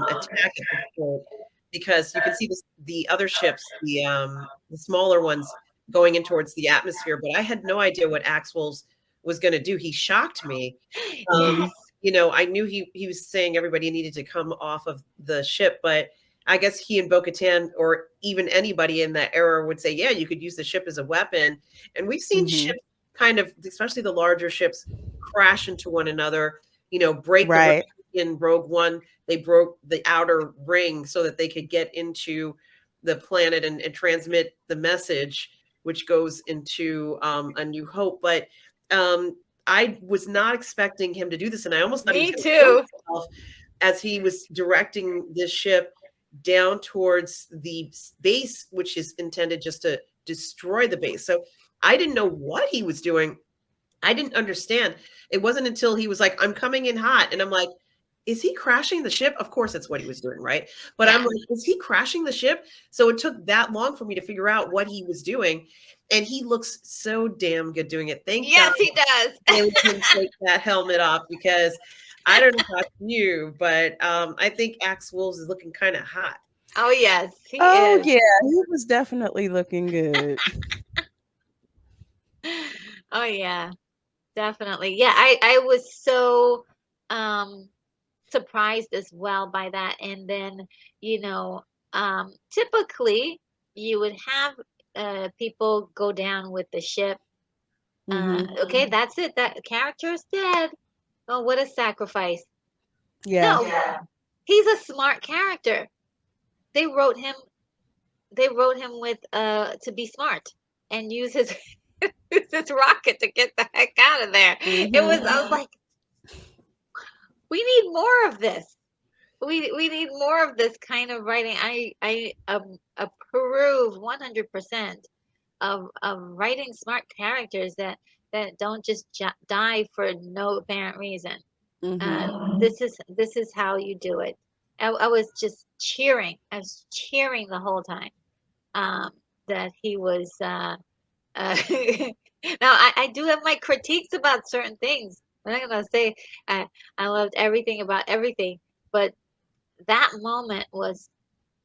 attack at this point, because you can see the other ships, the smaller ones, going in towards the atmosphere. But I had no idea what Axwell's was going to do. He shocked me. Um, Yes. I knew he was saying everybody needed to come off of the ship, but I guess he and Bo-Katan, or even anybody in that era, would say, yeah, you could use the ship as a weapon. And we've seen Hmm. ships kind of, especially the larger ships, crash into one another, break the Right. in Rogue One. They broke the outer ring so that they could get into the planet and transmit the message, which goes into A New Hope. But I was not expecting him to do this, and I almost thought he was Me going to kill too. himself as he was directing this ship down towards the base, which is intended just to destroy the base. So I didn't know what he was doing. I didn't understand. It wasn't until he was like, I'm coming in hot. And I'm like, is he crashing the ship? Of course, that's what he was doing, right? But I'm Yeah. like, is he crashing the ship? So it took that long for me to figure out what he was doing. And he looks so damn good doing it. Thank God Yes, he does. they let him take that helmet off, because I don't know about you, but I think Axe Wolves is looking kind of hot. Oh yes, he Oh is. yeah, he was definitely looking good. Oh yeah. Definitely. Yeah, I was so um surprised as well by that. And then, you know, typically you would have people go down with the ship. Mm-hmm. Okay, that's it. That character is dead. Oh, what a sacrifice. Yeah. No, he's a smart character. They wrote him they wrote him with to be smart and use his use his rocket to get the heck out of there. Mm-hmm. I was like, we need more of this. We need more of this kind of writing. I approve 100% of writing smart characters that don't just die for no apparent reason. Mm-hmm. This is how you do it. I was just cheering. I was cheering the whole time. Um, that he was. Now I do have my critiques about certain things. I'm not gonna say I I loved everything about everything, but that moment was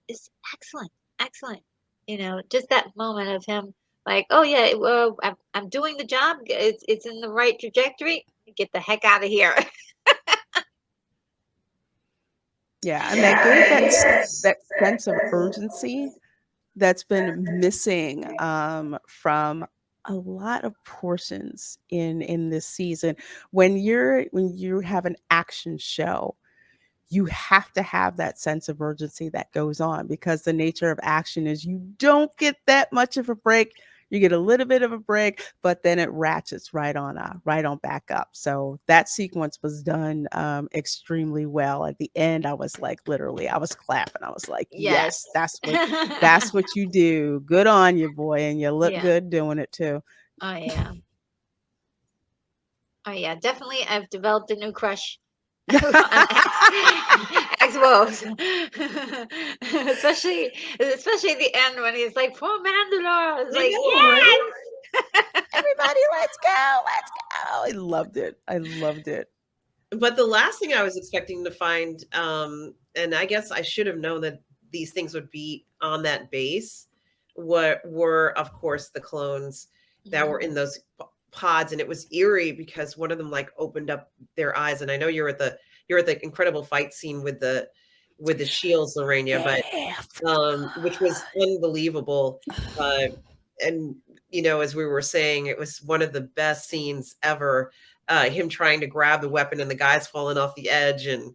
is excellent, excellent. You know, just that moment of him, like, oh yeah, well, I'm doing the job. It's in the right trajectory. Get the heck out of here. Yeah, and that gave that sense of urgency that's been missing from a lot of portions in this season. When you have an action show, you have to have that sense of urgency that goes on, because the nature of action is you don't get that much of a break. You get a little bit of a break, but then it ratchets right on back up. So that sequence was done extremely well. At the end, I was like, literally, I was clapping. I was like, Yes. yes, that's what you do. Good on you, boy, and you look Yeah. good doing it too. Oh yeah. Oh yeah. Definitely, I've developed a new crush on X woes, especially the end when he's like, "For Mandalore," it's I like, know, right? yes. Everybody, let's go, let's go. I loved it. I loved it. But the last thing I was expecting to find, and I guess I should have known that these things would be on that base, were of course the clones that were in those pods, and it was eerie because one of them like opened up their eyes, and I know you're at the incredible fight scene with the shields, Lorena, but Yeah. which was unbelievable. Uh, and you know, as we were saying, it was one of the best scenes ever. Him trying to grab the weapon and the guy's falling off the edge, and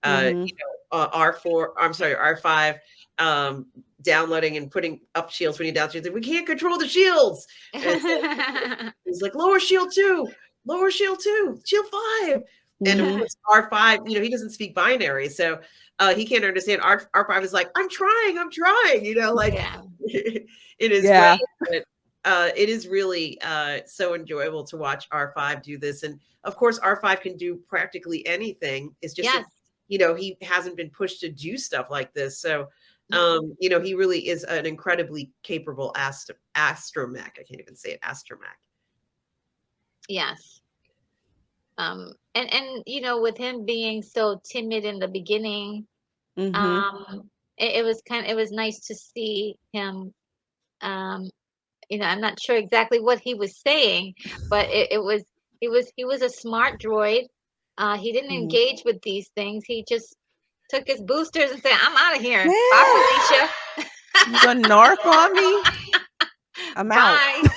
Mm-hmm. you know, R4, I'm sorry, R5, um, downloading and putting up shields when you down shields. We can't control the shields. And it's like, he's like, lower shield two, lower shield two, shield five. And of Mm-hmm. course, R5, you know, he doesn't speak binary. So he can't understand. R5 is like, I'm trying, you know, like Yeah. it is great. Yeah. But it is really so enjoyable to watch R5 do this. And of course, R5 can do practically anything. It's just that, Yes. you know, he hasn't been pushed to do stuff like this. So, you know, he really is an incredibly capable astromech. I can't even say it, astromech. Yes. And you know, with him being so timid in the beginning, Mm-hmm. it was nice to see him. Um, you know, I'm not sure exactly what he was saying, but he was a smart droid. He didn't Mm-hmm. engage with these things. He just took his boosters and said, "I'm out of here. Bye, Yeah. Felicia. You gonna narc on me? I'm out. Bye."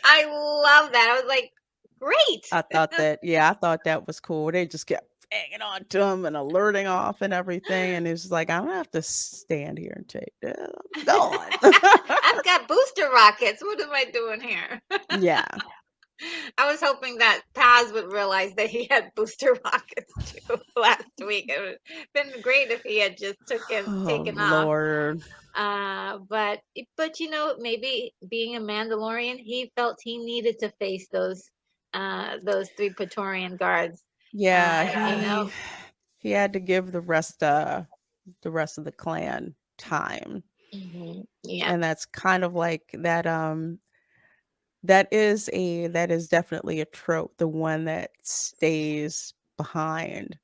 I love that. I was like, great. I thought that was cool. They just kept hanging on to him and alerting off and everything. And it's like, I don't have to stand here and take this. I'm gone. I've got booster rockets. What am I doing here? Yeah. I was hoping that Paz would realize that he had booster rockets too last week. It would have been great if he had just Oh taken off. Lord. But you know, maybe being a Mandalorian, he felt he needed to face those three Praetorian guards. Yeah, You know, he had to give the rest of the clan time. yeah, And that's kind of like that that is definitely a trope, the one that stays behind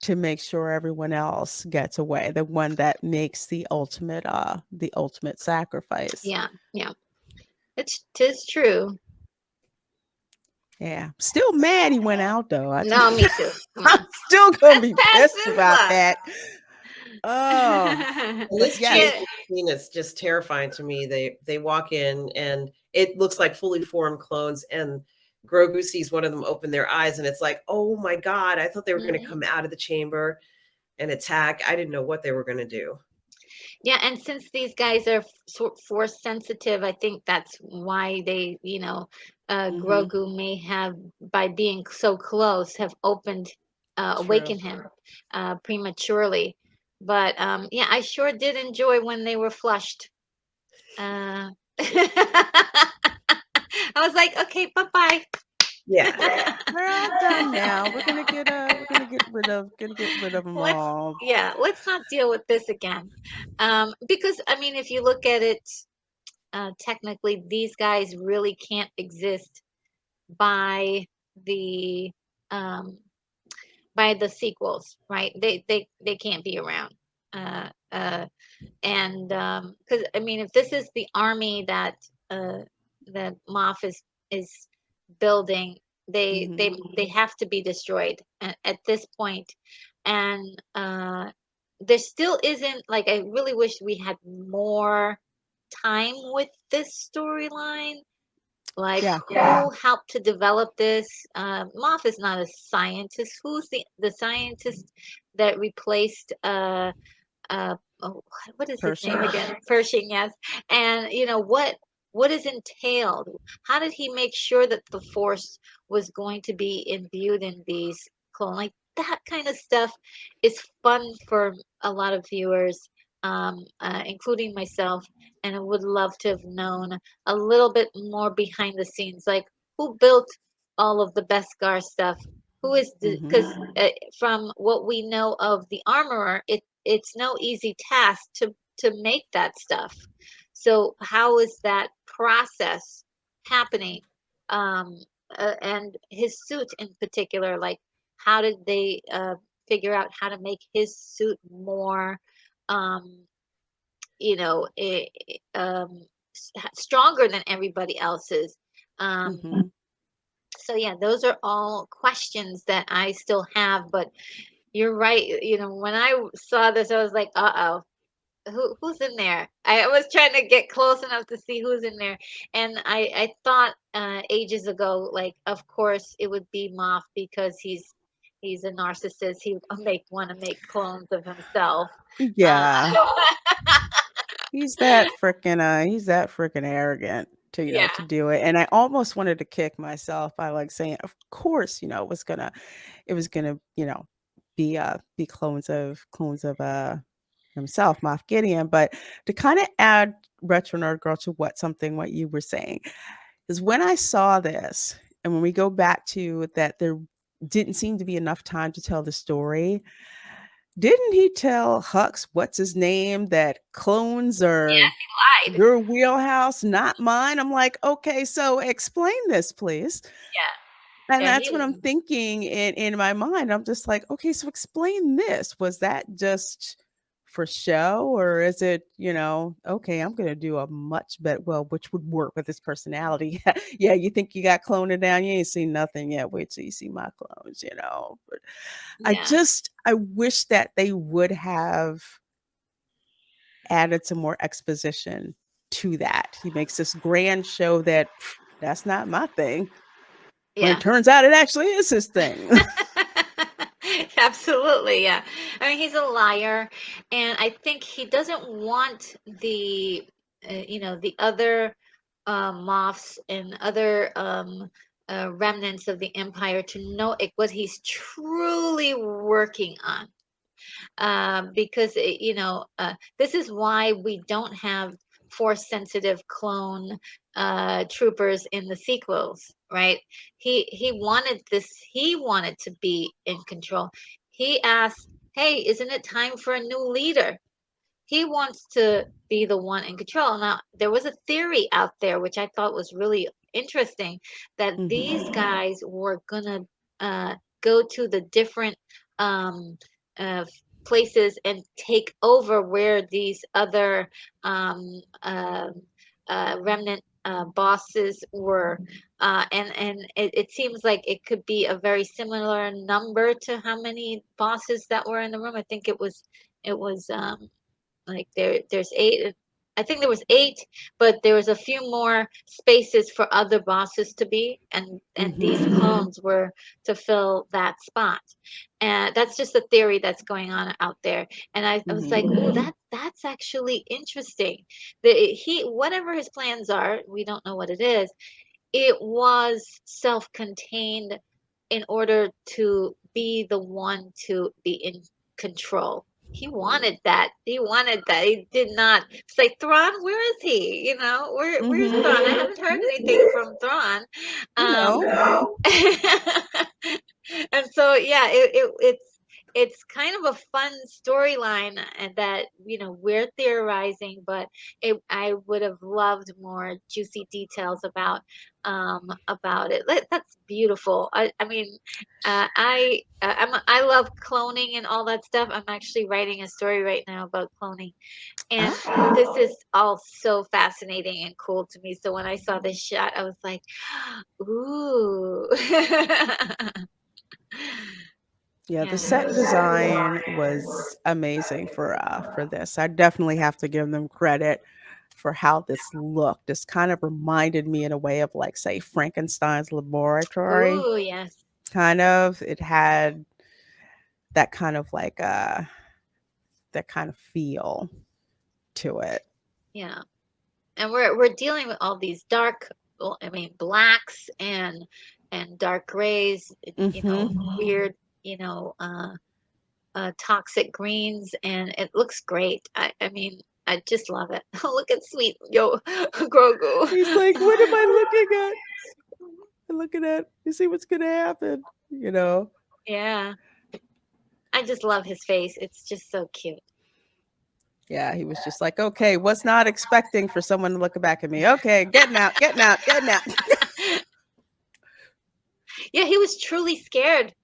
to make sure everyone else gets away, the one that makes the ultimate sacrifice. yeah, yeah. It's tis true. Yeah. Still mad he went out though. I just No, me too. Come I'm on. still gonna That's be past pissed about that. Oh, Vizsla. And but this yes. Yeah. changing scene is just terrifying to me. They walk in and it looks like fully formed clones, and Grogu sees one of them open their eyes, and it's like, oh my god! I thought they were going to Mhm. come out of the chamber and attack. I didn't know what they were going to do. Yeah, and since these guys are force sensitive, I think that's why they, Mhm. Grogu may have, by being so close, have True. awakened him prematurely. But yeah, I sure did enjoy when they were flushed. Uh, I was like, okay, bye bye. Yeah, We're all done now. We're gonna get rid of them Let's all. Yeah, let's not deal with this again. Because I mean, if you look at it technically, these guys really can't exist by the um, sequels, right? They can't be around. Uh, uh, and because I mean, if this is the army uh, that Moff is building, Mhm. they have to be destroyed at this point. And there still isn't, like, I really wish we had more time with this storyline. Like, Yeah. who helped to develop this? Moff is not a scientist. Who's the scientist that replaced oh, what is his name Pershing. again? Pershing, yes. And what is entailed? How did he make sure that the Force was going to be imbued in these clone? Like, that kind of stuff is fun for a lot of viewers, including myself. And I would love to have known a little bit more behind the scenes, like who built all of the Beskar stuff. Who is the Mhm. because from what we know of the armorer, it's no easy task to make that stuff. So how is that process happening? Um, and his suit in particular, like, how did they figure out how to make his suit more, um, you know, stronger than everybody else's? Um, Mhm. so yeah, those are all questions that I still have, but you're right. When I saw this, I was like, uh-oh, who's in there? I was trying to get close enough to see who's in there. And I thought ages ago, like, of course it would be Moff because he's a narcissist. He would make want to make clones of himself. Uh, Yeah. He's that freaking arrogant to, to yeah, do it. And I almost wanted to kick myself by like saying, of course, it was gonna, be clones of himself, Moff Gideon. But to kind of add retro nerd girl to what you were saying is when I saw this, and when we go back to that, there didn't seem to be enough time to tell the story. Didn't he tell Hux, what's his name, that clones are he lied. your wheelhouse, not mine? I'm like, okay, so explain this, please. And Yeah, yeah, that's what I'm thinking in my mind. I'm just like, okay, so explain this. Was that just for show, or is it, okay, I'm going to do a much better, well, which would work with his personality. Yeah, you think you got cloned down, you ain't seen nothing yet. Wait till you see my clones. But yeah, I wish that they would have added some more exposition to that. He makes this grand show that that's not my thing. When it yeah. turns out it actually is his thing. Absolutely, yeah. I mean, he's a liar, and I think he doesn't want the other moths and other remnants of the empire to know what he's truly working on. Because this is why we don't have force sensitive clone troopers in the sequels, right? He wanted to be in control. He asked, hey, isn't it time for a new leader? He wants to be the one in control. Now, there was a theory out there which I thought was really interesting, that Mhm. these guys were gonna uh, go to the different um, uh, places and take over where these other um, uh, remnant bosses were, and it seems like it could be a very similar number to how many bosses that were in the room. I think it was like there's eight. I think there was eight, but there was a few more spaces for other bosses to be, and these Mhm. clones were to fill that spot. And that's just a theory that's going on out there. And I was Mhm. like, oh, that's actually interesting. The he whatever his plans are, we don't know what it is. It was self-contained in order to be the one to be in control. He wanted that. He wanted that. He did not say, Thrawn, where is he? Where's Mhm. Thrawn? I haven't heard anything from Thrawn. You Um, know. and so yeah, it's kind of a fun storyline, and that we're theorizing, but I would have loved more juicy details about it. That's beautiful. I mean, I love cloning and all that stuff. I'm actually writing a story right now about cloning, and Ah. this is all so fascinating and cool to me. So when I saw this shot, I was like, ooh. Yeah, the Yeah. set design was amazing for this. I definitely have to give them credit for how this looked. This kind of reminded me in a way of like say Frankenstein's laboratory. Ooh, yes. Kind of. It had that kind of like that kind of feel to it. Yeah. And we're dealing with all these dark, well, I mean, blacks and dark grays, Mhm. weird, toxic greens, and it looks great. I mean, I just love it. Look at sweet yo Grogu. He's like, "What am I looking at? I'm looking at. You see what's going to happen, you know?" Yeah. I just love his face. It's just so cute. Yeah, he was just like, "Okay, was not expecting for someone to look back at me. Okay, getting out, getting out, getting out." Yeah, he was truly scared,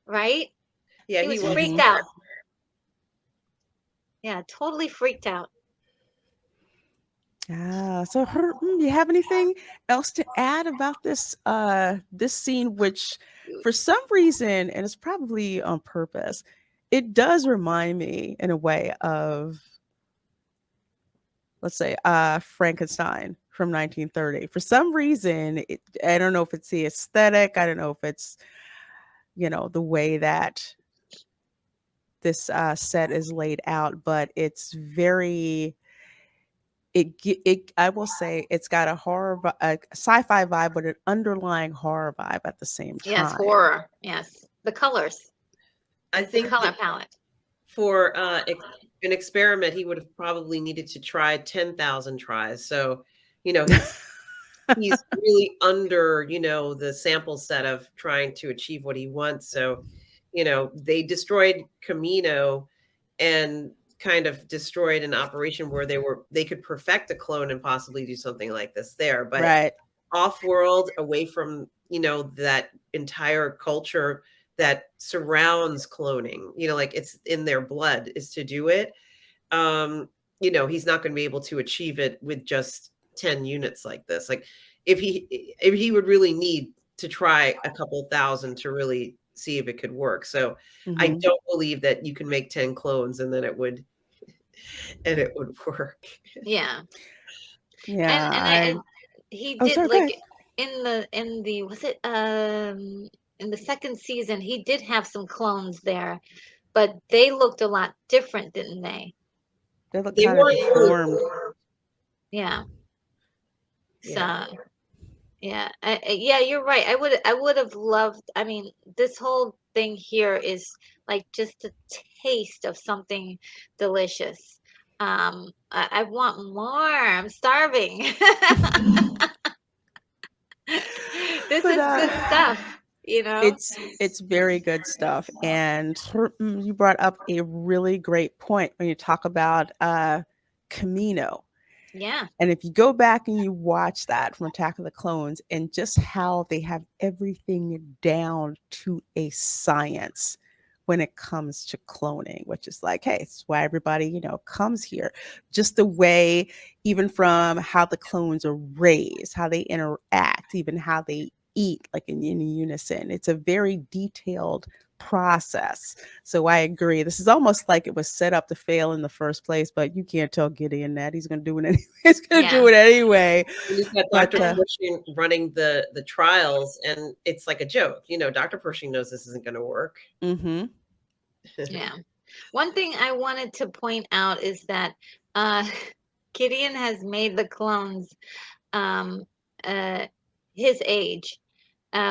right? Yeah, He he was was freaked Mhm. scared. out. Yeah, totally freaked out. Ah, so you have anything else to add about this scene, which Cute. for some reason, and it's probably on purpose, it does remind me in a way of, let's say, Frankenstein from 1930. For some reason, I don't know if it's the aesthetic, I don't know if it's, the way that this set is laid out, but it's very I will say it's got a sci-fi vibe, but an underlying horror vibe at the same Yes, time. horror. Yes. The colors, I the think color that palette. for an experiment, he would have probably needed to try 10,000 tries. So, you know, he's really under, the sample set of trying to achieve what he wants. So, they destroyed Camino and kind of destroyed an operation where they could perfect a clone and possibly do something like this there. But Right. off world, away from, that entire culture that surrounds cloning, like it's in their blood is to do it. Um, he's not going to be able to achieve it with just 10 units like this. Like if he would really need to try a couple thousand to really see if it could work. So I Mhm. don't believe that you can make 10 clones and then it would work. Yeah. Yeah, And he Oh, did sorry, go like ahead. in the was it in the second season he did have some clones there, but they looked a lot different, didn't they? They look They kind of weren't fully deformed. Yeah. yeah. So yeah, yeah, you're right. I would have loved. I mean, this whole thing here is like just a taste of something delicious. I want more. I'm starving. This But is good stuff, you know? it's very good stuff, and you brought up a really great point when you talk about Camino. Yeah. And if you go back and you watch that from Attack of the Clones and just how they have everything down to a science when it comes to cloning, which is like, hey, it's why everybody, comes here. Just the way, even from how the clones are raised, how they interact, even how they eat, like in unison. It's a very detailed process. So I agree. This is almost like it was set up to fail in the first place, but you can't tell Gideon that. He's going to do it anyway. He's going to Yeah. do it anyway. And you've got But Dr. Pershing running the trials, and it's like a joke. Dr. Pershing knows this isn't going to work. mm-hmm. Yeah. One thing I wanted to point out is that uh, Gideon has made the clones um, uh, his age,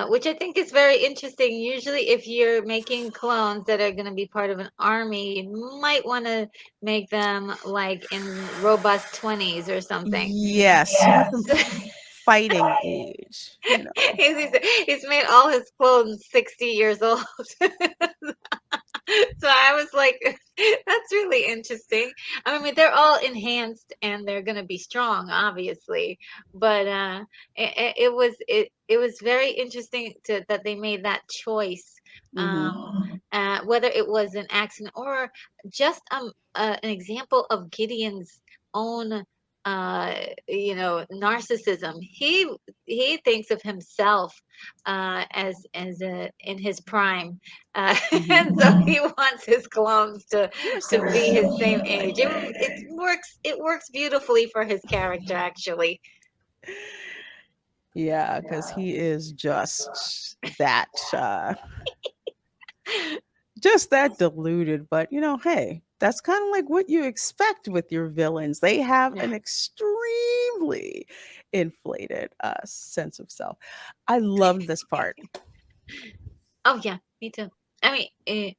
which I think is very interesting. Usually, if you're making clones that are going to be part of an army, you might want to make them like in robust 20s or something. Yes, you want them fighting age. He's made all his clones 60 years old. So I was like, that's really interesting. I mean, they're all enhanced and they're going to be strong, obviously. But it was very interesting that they made that choice. Mm-hmm. Whether it was an accident or just an example of Gideon's own narcissism. He thinks of himself as in his prime, Mm-hmm. and so he wants his clones to You're to so be his same sweet. age. It works beautifully for his character, actually. Yeah, because he is just that deluded. But hey, that's kind of like what you expect with your villains. They have Yeah. an extremely inflated sense of self. I love this part. Oh yeah, me too. I mean,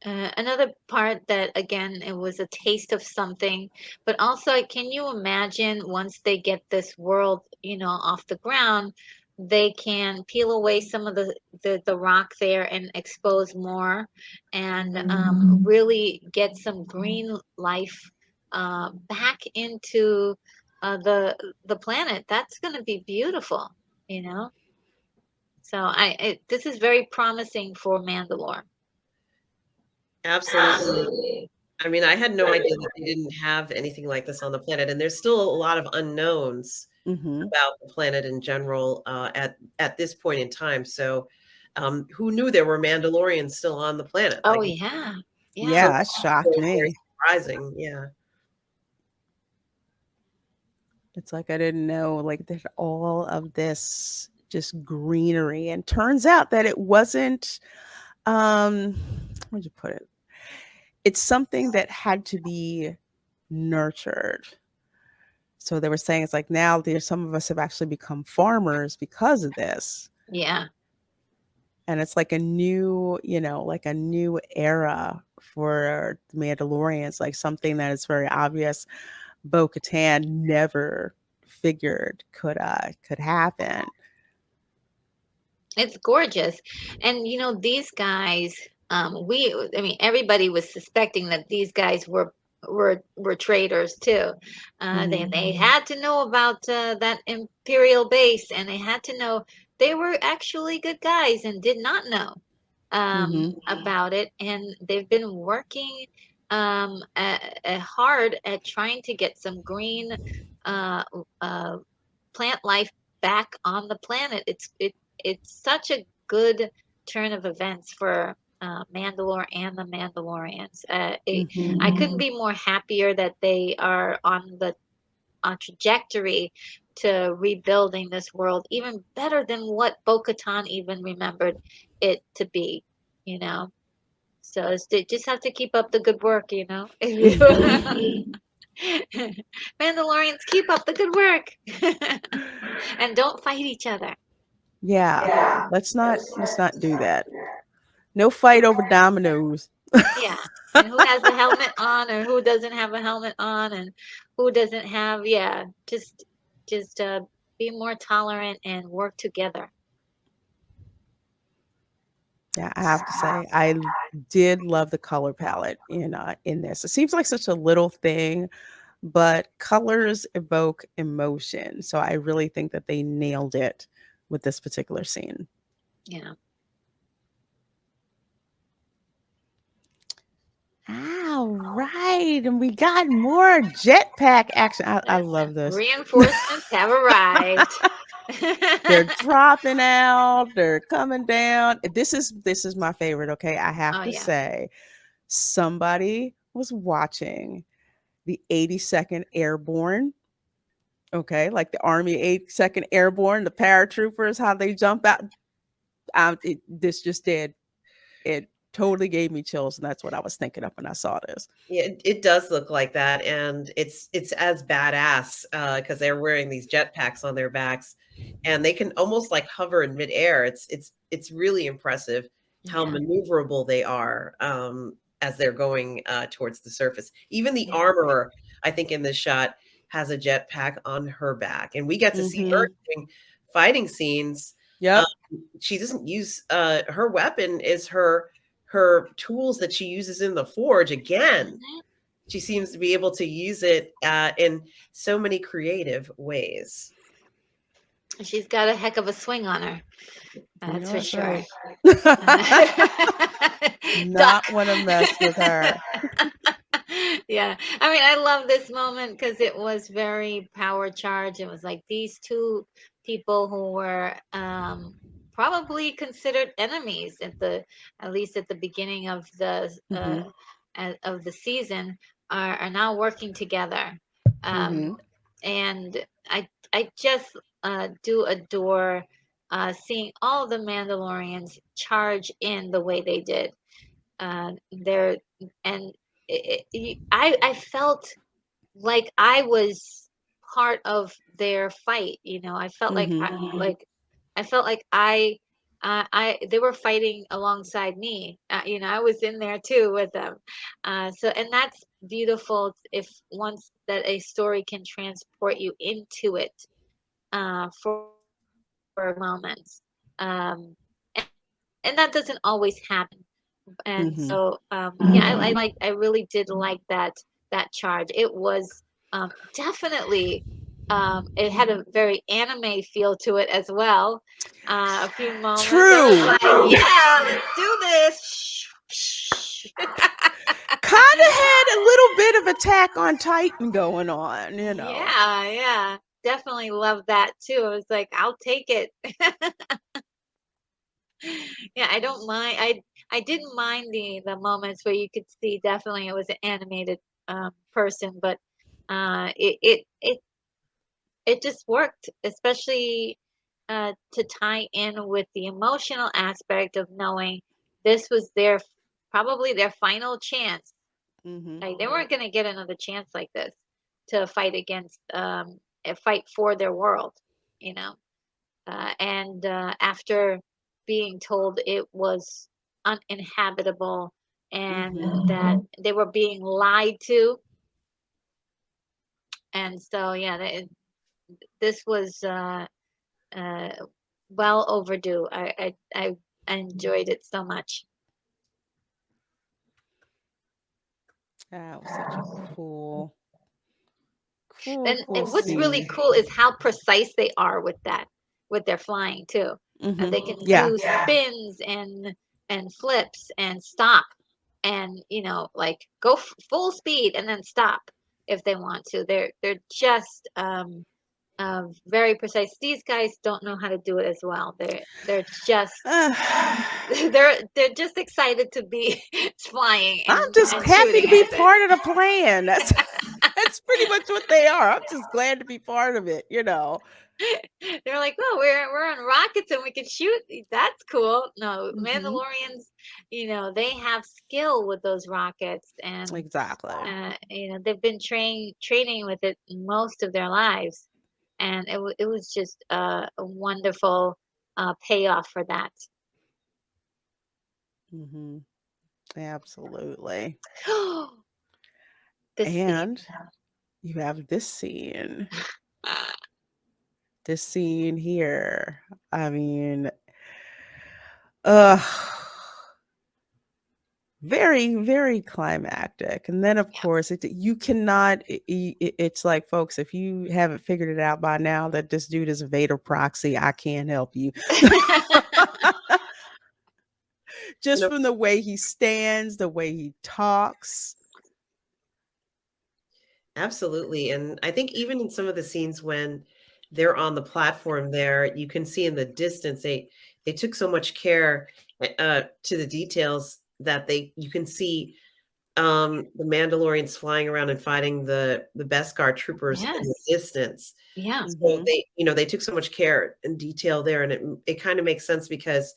another part that again it was a taste of something, but also can you imagine once they get this world off the ground, they can peel away some of the rock there and expose more, and really get some green life back into the planet. That's going to be beautiful, you know. So this is very promising for Mandalore. Absolutely. I mean, I had no idea that they didn't have anything like this on the planet, and there's still a lot of unknowns Mm-hmm. about the planet in general at this point in time. So, who knew there were Mandalorians still on the planet? Oh Like, yeah, yeah. so Yeah, it shocked very, very me. surprising. Yeah, It's like I didn't know like there's all of this just greenery, and turns out that it wasn't um where'd you put it? It's something that had to be nurtured. So they were saying it's like now there's some of us have actually become farmers because of this. Yeah, And it's like like a new era for the Mandalorians, like something that is very obvious Bo Katan never figured could happen. it's gorgeous. And these guys, I mean, everybody was suspecting that these guys were traitors too. They had to know about that Imperial base, and they had to know they were actually good guys and did not know Mhm. about it. And they've been working hard at trying to get some green uh, uh, plant life back on the planet. It's such a good turn of events for Mandalore and the Mandalorians. I couldn't Mhm. be more happier that they are on trajectory to rebuilding this world even better than what Bo-Katan even remembered it to be. You know, so they just have to keep up the good work. Mhm. Mandalorians, keep up the good work. And don't fight each other. Yeah. Let's not do that. No fight over dominoes. Yeah. And who has the helmet on or who doesn't have a helmet on and who doesn't have, yeah, just be more tolerant and work together. Yeah, I have to say I did love the color palette in this. It seems like such a little thing, but colors evoke emotion. So I really think that they nailed it with this particular scene. Yeah. All right, and we got more jetpack action. I love this. Reinforcements have arrived. They're dropping out, they're coming down. This is my favorite, okay? I have Oh to yeah. say, somebody was watching the 82nd Airborne, okay? Like the Army 82nd Airborne, the paratroopers, how they jump out. This just did. It totally gave me chills, and that's what I was thinking of when I saw this. Yeah, it does look like that, and it's as badass because they're wearing these jetpacks on their backs, and they can almost like hover in midair. It's really impressive how Yeah. maneuverable they are as they're going towards the surface. Even the Yeah. armorer, I think, in this shot has a jetpack on her back, and we get to see her Mhm. doing fighting scenes. Um, Yep. she doesn't use her weapon is her tools that she uses in the forge again. Mhm. She seems to be able to use it in so many creative ways. She's got a heck of a swing on her. You That's know for that's sure. right. Duck. Not wanna mess with her. Yeah. I mean, I love this moment because it was very power charged. It was like these two people who were probably considered enemies at least at the beginning Mhm. of the season are now working together. Um, Mhm. and I just do adore seeing all the Mandalorians charge in the way they did. There and I felt like I was part of their fight. I felt like Mhm. I felt like I they were fighting alongside me. I was in there too with them. So and that's beautiful if once that a story can transport you into it for moments. And that doesn't always happen. And so Mhm. yeah, I really did like that charge. It was definitely it had a very anime feel to it as well. A few moments I was True. like, yeah, let's do this. Kinda had a little bit of Attack on Titan going on. Yeah, yeah, definitely love that too. I was like, I'll take it. Yeah, I don't mind. I didn't mind the moments where you could see definitely it was an animated person, but it just worked, especially to tie in with the emotional aspect of knowing this was probably their final chance. Mhm. Like they weren't going to get another chance like this to fight against fight for their world, you know. And after being told it was uninhabitable and Mhm. that they were being lied to, and so yeah, this was uh, well overdue. I enjoyed it so much. That was such a cool, cool And what's really scene. cool is how precise they are with that, with their flying too. Mhm. They can Yeah. do spins and flips and stop, and like go full speed and then stop if they want to. They're just very precise. These guys don't know how to do it as well. They're just they're just excited to be flying I'm and just happy to shooting be with it. part of the plan. That's pretty much what they are. I'm just glad to be part of it. They're like, "Oh, we're on rockets and we can shoot. That's cool." No, Mhm. Mandalorians, they have skill with those rockets, and Exactly. they've been training with it most of their lives, and it was just a wonderful payoff for that. Mhm. Absolutely. This scene. And you have this scene. Ah, This scene here. I mean, uh very, very climactic. And then, of yeah. course, you cannot. It's like, folks, if you haven't figured it out by now that this dude is a Vader proxy, I can't help you. Just No, from the way he stands, the way he talks. absolutely. And I think even in some of the scenes when they're on the platform there, you can see in the distance they took so much care to the details that they you can see the Mandalorians flying around and fighting the Beskar troopers in the Yes. distance. Yeah. So Mhm. they took so much care and detail there, and it kind of makes sense because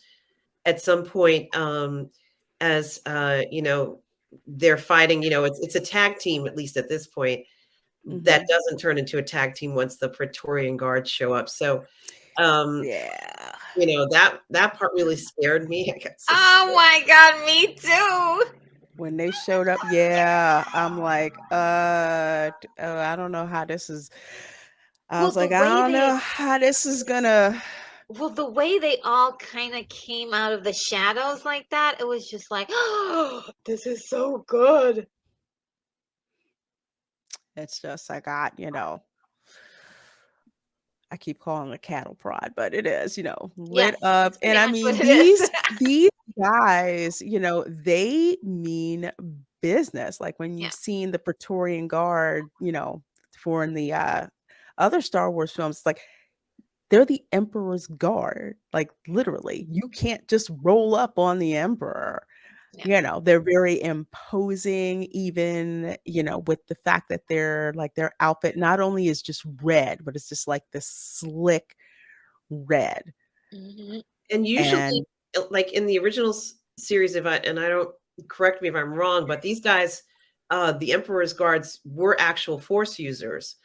at some point, as they're fighting, it's a tag team, at least at this point, that Mhm. doesn't turn into a tag team once the Praetorian Guards show up. So, um, Yeah. that part really scared me. I got so Oh scared. my God, me too. When they showed up, yeah, I'm like, I don't know how this is. I Well, was the like, I way don't know they how this is gonna. well, the way they all kind of came out of the shadows like that, it was just like, oh, this is so good. It's just I got, I keep calling it cattle prod, but it is, lit Yes, up. it's And pretty I much what mean, it is. these guys, they mean business. Like when Yeah. you've seen the Praetorian Guard, for in the other Star Wars films, like they're the Emperor's guard. Like literally, you can't just roll up on the Emperor. Yeah. They're very imposing, even, with the fact that like their outfit not only is just red, but it's just like this slick red. Hmm. And usually, And like in the original series, if I and I don't correct me if I'm wrong, but these guys, the Emperor's guards were actual Force users,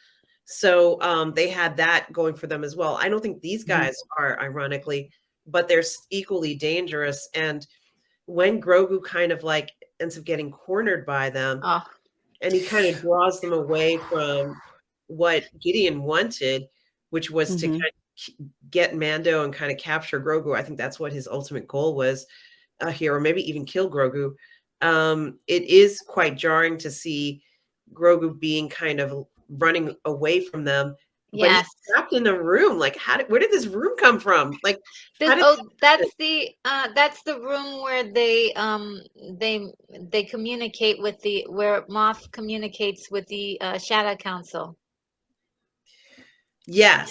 so they had that going for them as well. I don't think these mhm, guys are, ironically, but they're equally dangerous. And when Grogu kind of like ends up getting cornered by them, Oh, and he kind of draws them away from what Gideon wanted, which was to mhm, kind of get Mando and kind of capture Grogu. I think that's what his ultimate goal was here, or maybe even kill Grogu. It is quite jarring to see Grogu being kind of running away from them, but he's yes. trapped in a room. Like, where did this room come from? Like, how This did oh that's the room where they communicate with the where Moff communicates with the Shadow Council. yes.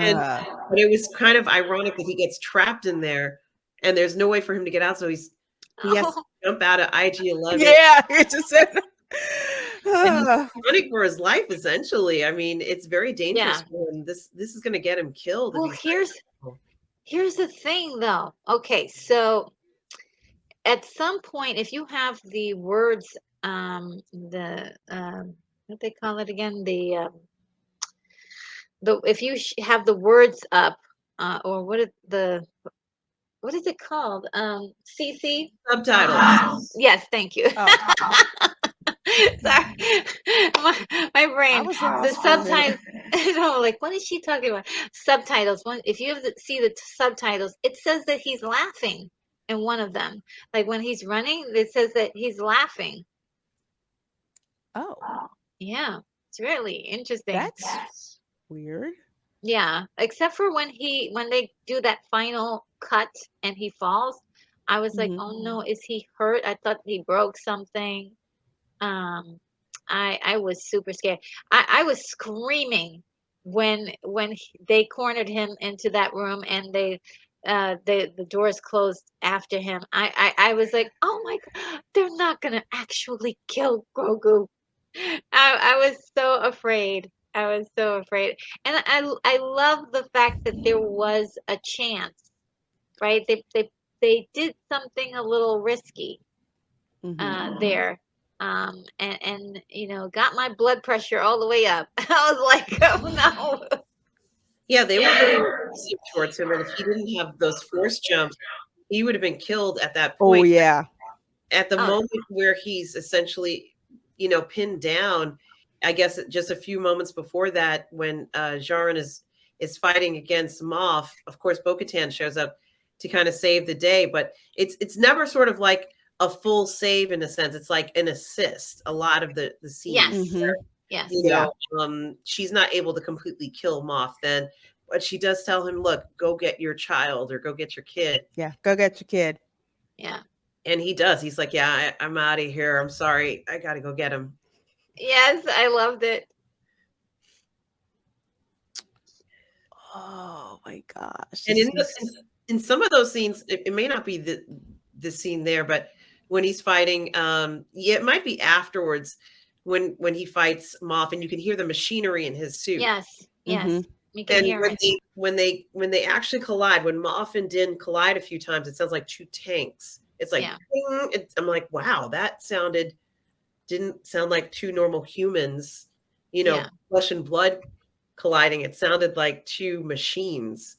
And ah, but it was kind of ironic that he gets trapped in there and there's no way for him to get out. So he has to Oh, jump out of IG-11 yeah, it just said, and he's ah, running for his life essentially. I mean, it's very yeah. dangerous for him. This is gonna get him killed if Well, he's here's the thing though. Okay, so at some point, if you have the words, the what they call it again, the if you have the words up, or what is it called? CC. subtitles. Yes, thank you. oh, Sorry, my I brain. was The lost for a minute. subtitles. No, like what is she talking about? Subtitles. One, if you see the subtitles, it says that he's laughing in one of them. Like when he's running, it says that he's laughing. Oh, Yeah, it's really interesting. that's weird. Yeah, except for when they do that final cut and he falls, I was like, Mhm, oh no, is he hurt? I thought he broke something. Um, I was super scared. I was screaming when they cornered him into that room and the doors closed after him. I was like, oh my God, they're not gonna actually kill Grogu. I was so afraid. I was so afraid. And I love the fact that there was a chance, right? They did something a little risky mhm. there. And got my blood pressure all the way up. I was like, oh no. Yeah, they were very aggressive towards him, and if he didn't have those force jumps, he would have been killed at that Oh, point. yeah. At the Oh, moment where he's essentially, pinned down, I guess just a few moments before that, when Jaren is fighting against Moff, of course, Bo-Katan shows up to kind of save the day, but it's never sort of like a full save in a sense. It's like an assist. A lot of the scenes, yes. Mhm. you Yes. Yeah, know, she's not able to completely kill Moff then, but she does tell him, "Look, go get your child or go get your kid." yeah. Go get your kid. Yeah. And he does. He's like, yeah, I'm out of here. I'm sorry. I got to go get him. Yes, I loved it. Oh my gosh, And this is in some of those scenes, it may not be the scene there, but when he's fighting, yeah, it might be afterwards when he fights Moff, and you can hear the machinery in his suit. Yes, Mhm. yes, we can And hear it. when they actually collide, when Moff and Din collide a few times, it sounds like two tanks. It's like Yeah, ding. I'm like, wow, that didn't sound like two normal humans, yeah, flesh and blood colliding. It sounded like two machines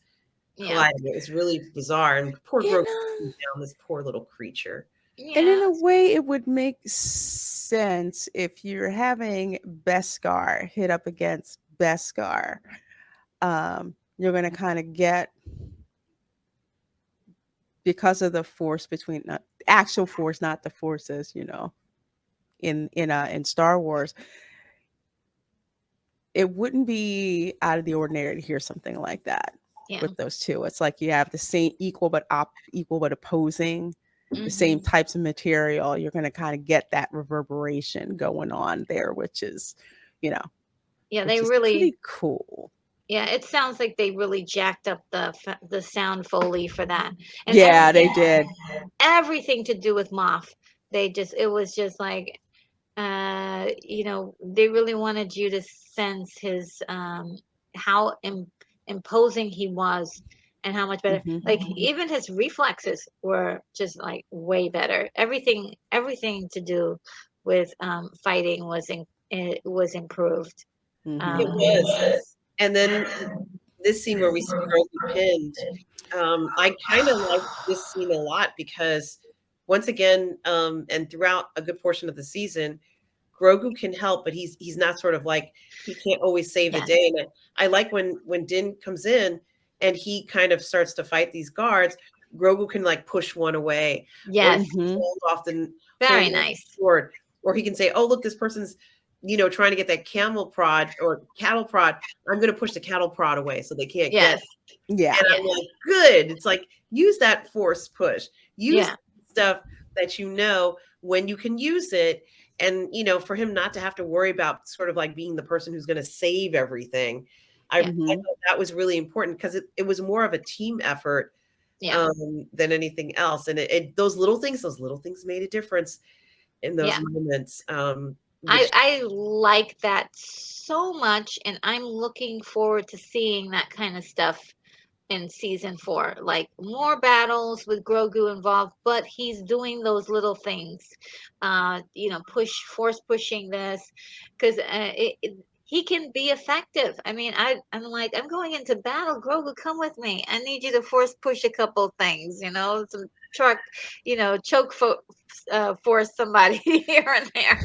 yeah, colliding. It was really bizarre. And poor you Grogu know, down, this poor little creature. and in a yes, way, it would make sense if you're having Beskar hit up against Beskar. You're going to kind of get, because of the force between actual force, not the forces, in Star Wars, it wouldn't be out of the ordinary to hear something like that yeah. with those two. It's like you have the same equal but opposing, the same Hmm. types of material. You're going to kind of get that reverberation going on there, you know, Yeah, which they is really, pretty cool. yeah, it sounds like they really jacked up the sound foley for that, and Yeah, they did. everything to do with Moff. It was just like, they really wanted you to sense his how imposing he was, and how much better. Hmm. Like even his reflexes were just like way better. Everything to do with fighting it was improved. It Hmm. was. And then this scene where we see Grogu pinned, I kind of like this scene a lot because once again, and throughout a good portion of the season, Grogu can help, but he's not sort of like he can't always save the Yes, day. And I like when Din comes in and he kind of starts to fight these guards. Grogu can like push one away, or he yes, can Hmm. hold very on to the nice. sword, or he can say, "Oh, look, this person's trying to get that camel prod or cattle prod. I'm going to push the cattle prod away so they can't get." Yes, Yeah. And I'm yes, like, good. It's like use that force push. Use yeah, stuff that when you can use it. And for him not to have to worry about sort of like being the person who's going to save everything. I yeah, Hmm. thought that was really important because it was more of a team effort yeah, than anything else. And those little things made a difference in those yeah. moments. I Which I like that so much, and I'm looking forward to seeing that kind of stuff in season 4. Like more battles with Grogu involved, but he's doing those little things. Force pushing this, because he can be effective. I mean, I'm like, I'm going into battle. Grogu, come with me. I need you to force push a couple things. Some truck, force somebody here and there.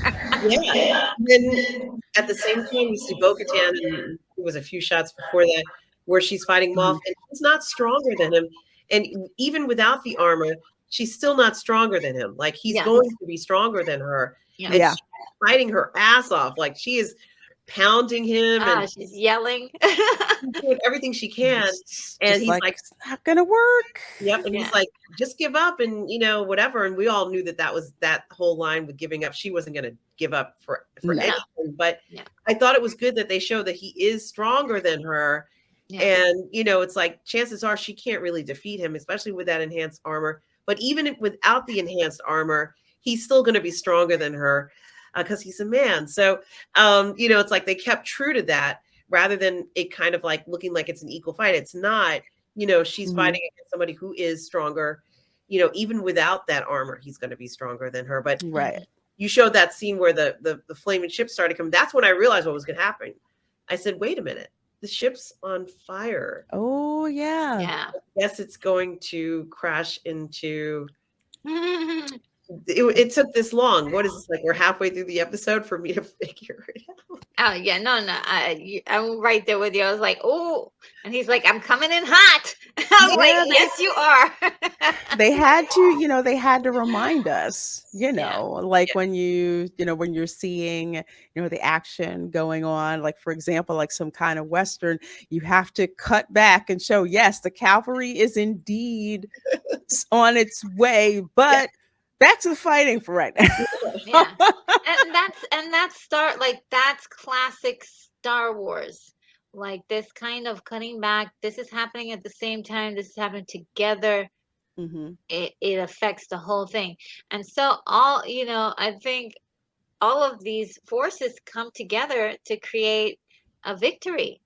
yeah. And then at the same time, we see Bo-Katan, and it was a few shots before that where she's fighting Moff, Hmm. and she's not stronger than him. And even without the armor, she's still not stronger than him. Like he's Yeah, going to be stronger than her, yeah. and Yeah. she's fighting her ass off. Like she is pounding him and She's yelling. doing everything she can. It's And just he's like like, it's not gonna work. yep. And he's Yeah, like, just give up and, whatever. And we all knew that was that whole line with giving up. She wasn't going to give up for No. no, anything. But yeah, I thought it was good that they show that he is stronger than her. yeah, And, it's like chances are she can't really defeat him, especially with that enhanced armor. But even without the enhanced armor, he's still going to be stronger than her because he's a man. So, it's like they kept true to that rather than it kind of like looking like it's an equal fight. It's not. She's Hmm. fighting against somebody who is stronger. Even without that armor, he's going to be stronger than her. But Right. mhm, you showed that scene where the flaming ship started coming. That's when I realized what was going to happen. I said, wait a minute, the ship's on fire. Oh yeah. yeah. Yes, it's going to crash into. It took this long. What is this like? We're halfway through the episode for me to figure it out. Oh yeah, no, no, I'm right there with you. I was like, oh, and he's like, I'm coming in hot. I'm like, Yeah, yes, you are. they had to, they had to remind us, Yeah. like Yeah. when when you're seeing, the action going on, like for example, like some kind of Western, you have to cut back and show, yes, the cavalry is indeed on its way, Yeah. but back to the fighting for right now. Yeah. And that's start like that's classic Star Wars. Like this kind of cutting back, this is happening at the same time, this is happening together. Hmm. It affects the whole thing. And so I think all of these forces come together to create a victory,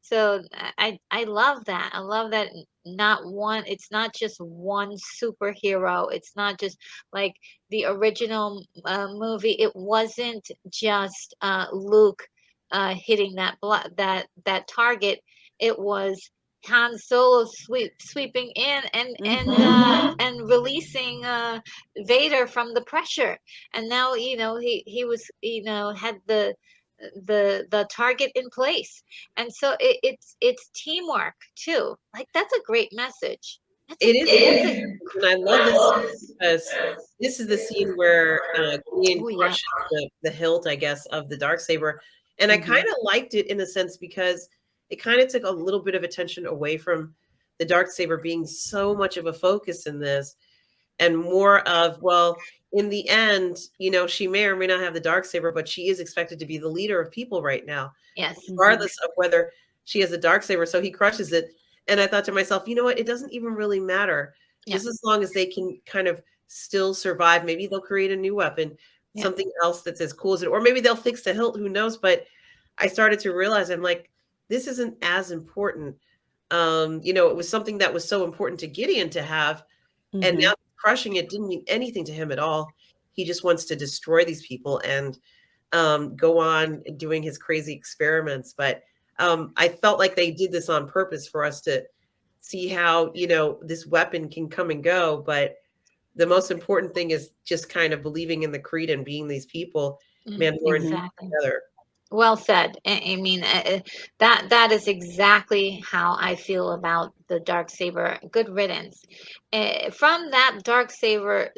so I love that. I love that. Not one It's not just one superhero. It's not just like the original movie. It wasn't just Luke hitting that target. It was Han Solo sweeping in and releasing Vader from the pressure. And now he was had the target in place. And so it's teamwork too. Like that's a great message. That's a It is a that's great a message, and I love this scene because this is the scene where Gideon oh yeah. crushes the hilt, I guess, of the dark saber, and I kind Hmm. of liked it in a sense because it kind of took a little bit of attention away from the dark saber being so much of a focus in this, and more of, well, in the end, she may or may not have the dark saber, but she is expected to be the leader of people right now, Yes. Hmm. regardless of whether she has a dark saber. So he crushes it. And I thought to myself, you know what? It doesn't even really matter. Yeah. Just as long as they can kind of still survive, maybe they'll create a new weapon, Yeah. something else that's as cool as it, or maybe they'll fix the hilt, who knows? But I started to realize, I'm like, this isn't as important. It was something that was so important to Gideon to have, and Hmm. now crushing it didn't mean anything to him at all. He just wants to destroy these people and go on doing his crazy experiments. But I felt like they did this on purpose for us to see how, this weapon can come and go. But the most important thing is just kind of believing in the creed and being these people, Mandalorian Hmm. people Exactly. together. Well said. I mean, that is exactly how I feel about the dark saber. Good riddance. From that dark saber,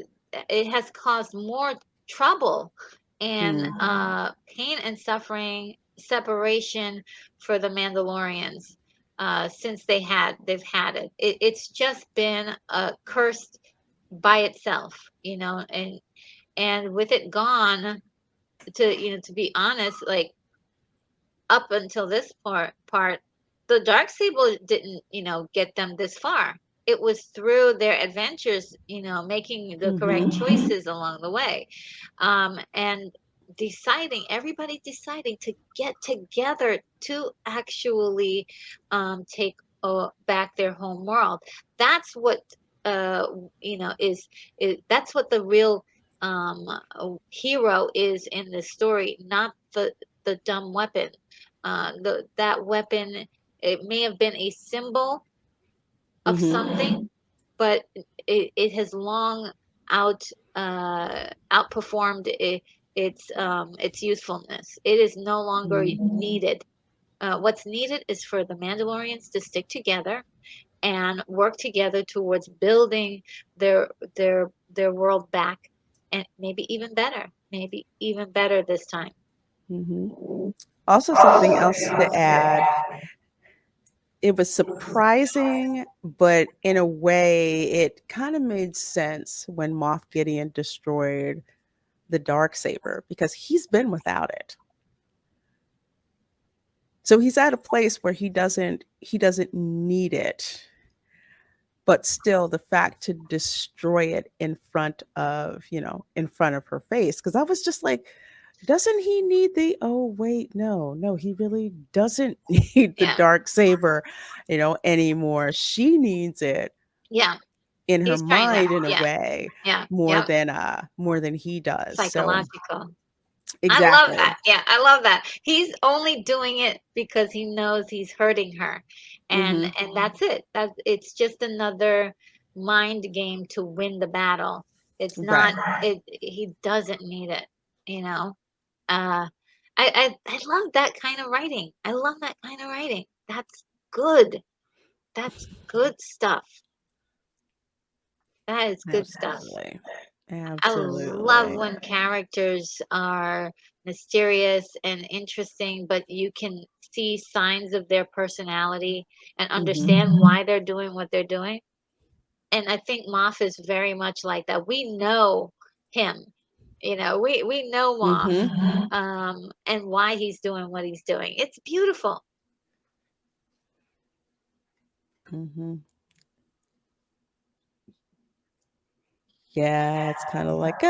it has caused more trouble and Hmm. pain and suffering, separation for the Mandalorians since they've had it. It's just been cursed by itself, and with it gone. To be honest, like up until this part, the dark sable didn't, get them this far. It was through their adventures, making the correct Hmm. choices along the way, and everybody deciding to get together to actually take back their home world. That's what uh that's what the real hero is in this story, not the dumb weapon. That weapon, it may have been a symbol of Hmm. something, but it has long out outperformed its usefulness. It is no longer Hmm. needed. What's needed is for the Mandalorians to stick together and work together towards building their their world back, and maybe even better this time. Hmm. Also, something else to add, it was surprising, but in a way, it kind of made sense when Moff Gideon destroyed the dark saber because he's been without it. So he's at a place where he doesn't need it, but still the fact to destroy it in front of her face, because I was just like, doesn't he need the, oh wait, no, he really doesn't need the Yeah, dark saber, anymore. She needs it yeah. in her He's trying to, mind in a yeah, way yeah, more yeah. than he does. So Psychological. I love exactly. that. Yeah, I love that. He's only doing it because he knows he's hurting her. And Hmm. that's it. It's just another mind game to win the battle. It's not Right. he doesn't need it, you know. Uh I love that kind of writing. I love that kind of writing. That's good. That's good stuff. That is good stuff. Absolutely. I love Absolutely. when characters are mysterious and interesting, but you can see signs of their personality and Mhm. understand why they're doing what they're doing. And I think Moff is very much like that. We know him. We know Moff, Mhm. and why he's doing what he's doing. It's beautiful. Mhm. Yeah, it's kind of like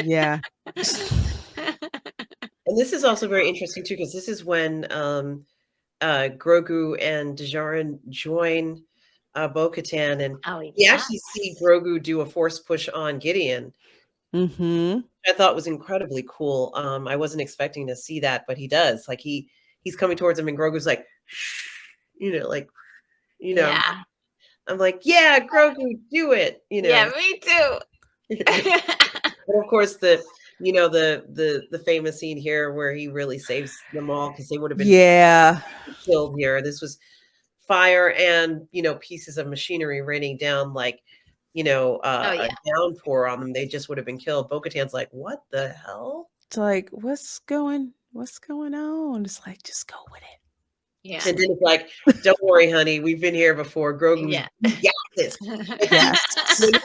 yeah. And this is also very interesting too, because this is when Grogu and Djarin join Bo-Katan, and Oh, we actually see yes. Grogu do a force push on Gideon. Mhm. I thought was incredibly cool. I wasn't expecting to see that, but he does. Like he's coming towards him, and Grogu's like, shh, like you know. Yeah. I'm like, yeah, Grogu, do it. Yeah, me too. But of course, the famous scene here where he really saves them all because they would have been Yeah. killed here. This was fire and pieces of machinery raining down like Oh, a yeah. downpour on them. They just would have been killed. Bo-Katan's like, what the hell? It's like, what's going on? It's like, just go with it. Yeah. And then it's like, don't worry, honey, we've been here before. Grogu's Yeah. we got this. Yes.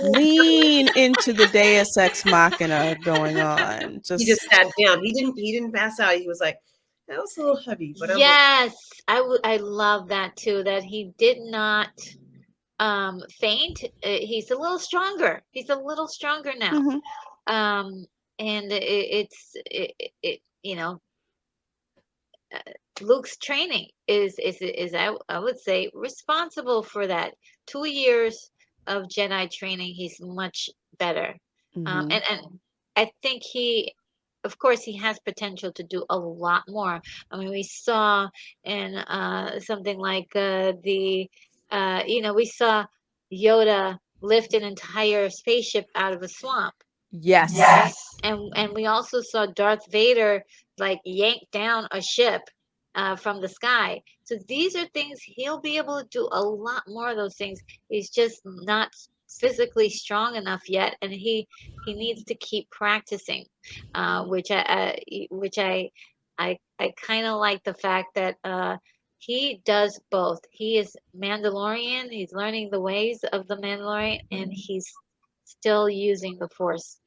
Lean into the Deus Ex Machina going on. He just Just sat down. He didn't pass out. He was like, that was a little heavy, but I'm okay. Yes, I love that too, that he did not faint. He's a little stronger. He's a little stronger now. mhm. And it Luke's training is I would say responsible for that. 2 years of Jedi training, he's much better. Mhm. And I think of course, he has potential to do a lot more. I mean, we saw in something like we saw Yoda lift an entire spaceship out of a swamp, right? Yes. And we also saw Darth Vader like yank down a ship from the sky. So these are things he'll be able to do a lot more of those things. He's just not physically strong enough yet, and he needs to keep practicing, which I kind of like the fact that he does both. He is Mandalorian. He's learning the ways of the Mandalorian, and he's still using the Force,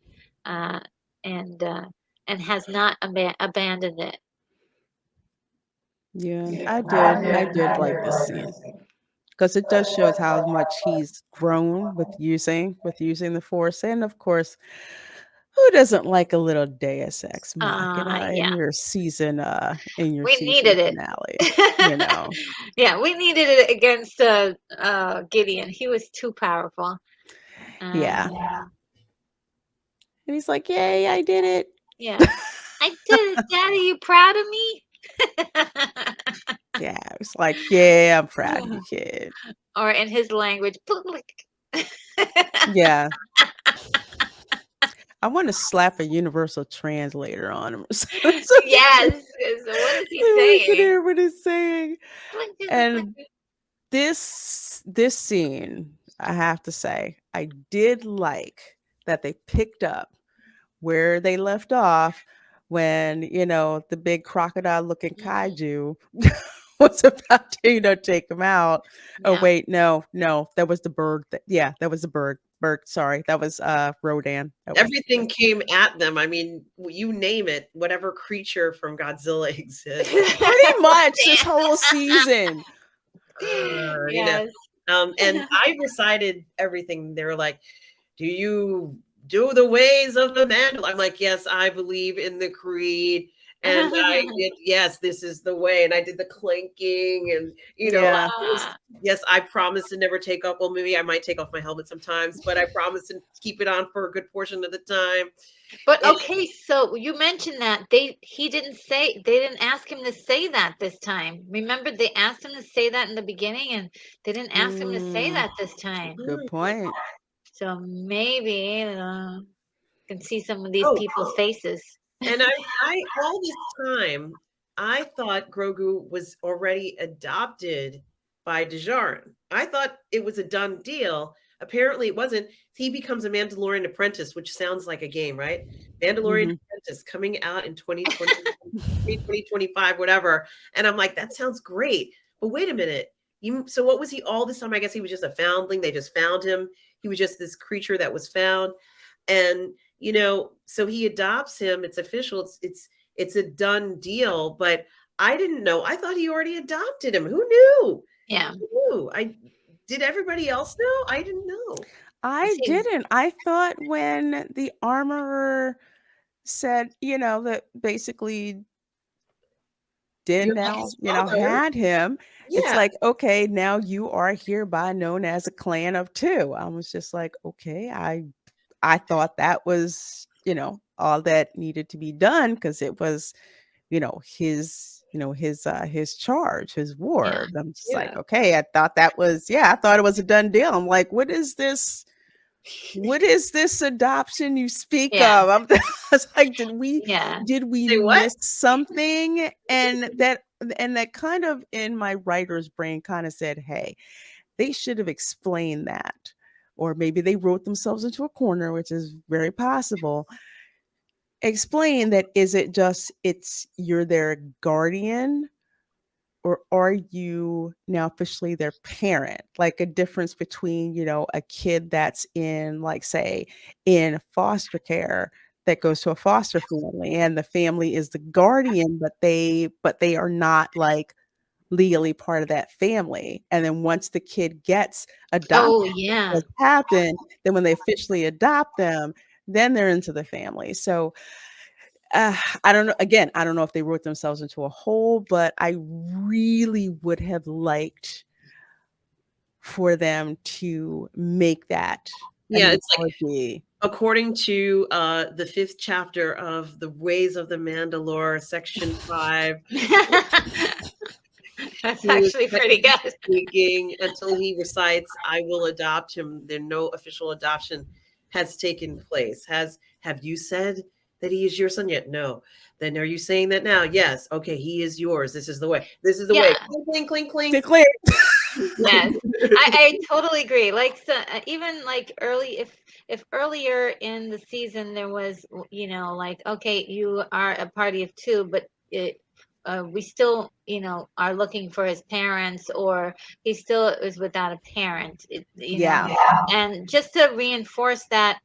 uh, and uh, and has not abandoned it. Yeah, I did. I did like this scene because it does show us how much he's grown with using the Force, and of course, who doesn't like a little Deus Ex Machina Yeah, in your we season needed it. finale? You know, Yeah, we needed it against Gideon. He was too powerful. yeah. Um, And he's like, "Yay, I did it." yeah, I did it, Daddy. You proud of me? Yeah, it's like, "Yeah, I'm proud of you, kid." Or in his language, "Plick." Yeah. I wanna slap a universal translator on him or something so Yes. So what is he we can saying? hear what he's saying. Plick, plick, plick. And this scene, I have to say, I did like that they picked up where they left off when, the big crocodile looking Mhm. kaiju was about to, take him out. Oh Yeah. wait, no, that was the bird. Yeah, that was the bird. Bird, sorry. That was Rodan. That was Everything came at them. I mean, you name it, whatever creature from Godzilla exists. pretty much this whole season. Uh, you know, Yes. and I recited everything. They were like, "Do you do the ways of the Mandal?" I'm like, "Yes, I believe in the creed." And I did, yes, this is the way. And I did the clinking and, Yeah. it was, yes, I promise to never take off. Well, maybe I might take off my helmet sometimes, but I promise to keep it on for a good portion of the time. But And okay, so you mentioned that they didn't ask him to say that this time. Remember, they asked him to say that in the beginning, and they didn't ask him to say Mm, that this time. good point. So maybe can see some of these oh, people's faces. And I all this time, I thought Grogu was already adopted by Djarin. I thought it was a done deal. Apparently, it wasn't. He becomes a Mandalorian apprentice, which sounds like a game, right? Mandalorian Mhm. apprentice coming out in 2020, 2025, whatever. And I'm like, that sounds great. But wait a minute. So what was he all this time? I guess he was just a foundling. They just found him. He was just this creature that was found. And so he adopts him. It's official. It's a done deal. But I didn't know. I thought he already adopted him. Who knew? Yeah. Who knew? I did. Everybody else know? I didn't know. I See, didn't. I thought when the armorer said, that basically did You're like now, his father. had him, it's Yeah. like, okay, now you are hereby known as a clan of two. I was just like, okay, I thought that was, all that needed to be done because it was, his charge, his yeah, ward. I'm just like, Yeah. okay, I thought that was, yeah, I thought it was a done deal. I'm like, what is this adoption you speak yeah, of? I was like, yeah, did we Say what? miss something? And that kind of in my writer's brain kind of said, hey, they should have explained that. Or maybe they wrote themselves into a corner, which is very possible. Explain that, is it just you're their guardian, or are you now officially their parent? Like a difference between, a kid that's in, like, say, in foster care, that goes to a foster family and the family is the guardian, but they are not, like, legally part of that family. And then once the kid gets adopted, oh yeah, has happened, then when they officially adopt them, then they're into the family. So I don't know. Again, I don't know if they wrote themselves into a hole, but I really would have liked for them to make that Yeah. It's like analogy. according to the fifth chapter of the Ways of the Mandalore, section 5. that's He was actually pretty technically good. speaking until he recites, "I will adopt him." There, no official adoption has taken place. Have you said that he is your son yet? No. Then are you saying that now? Yes. Okay, he is yours. This is the way. This is the way. Yeah, Clink, clink, clink, Declare. yes, clink. I totally agree. Like, so, even like if earlier in the season there was, like, okay, you are a party of two, but we still, are looking for his parents, or he still is without a parent, Yeah. and just to reinforce that,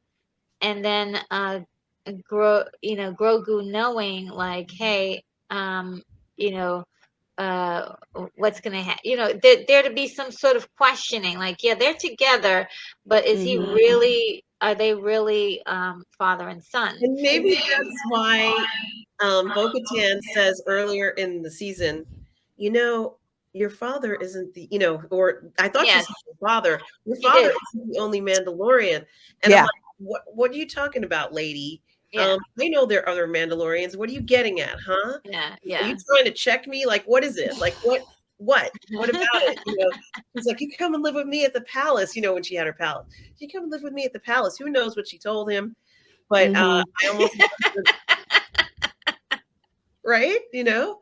and then Grogu knowing, like, hey, you know what's gonna happen, there to be some sort of questioning, like, yeah, they're together, but Hmm. are they really father and son? And maybe that's why Bo-Katan says earlier in the season, you know, your father isn't or I thought she Yes, said your father. Your she father did. isn't the only Mandalorian. And I'm Yeah. like, what are you talking about, lady? Yeah, I know there are other Mandalorians. What are you getting at, huh? yeah, Are you yeah. trying to check me? Like, what is it? Like, what? What about it? He's like, you come and live with me at the palace, when she had her palace. You come and live with me at the palace. Who knows what she told him? But Hmm. I almost right? Yeah,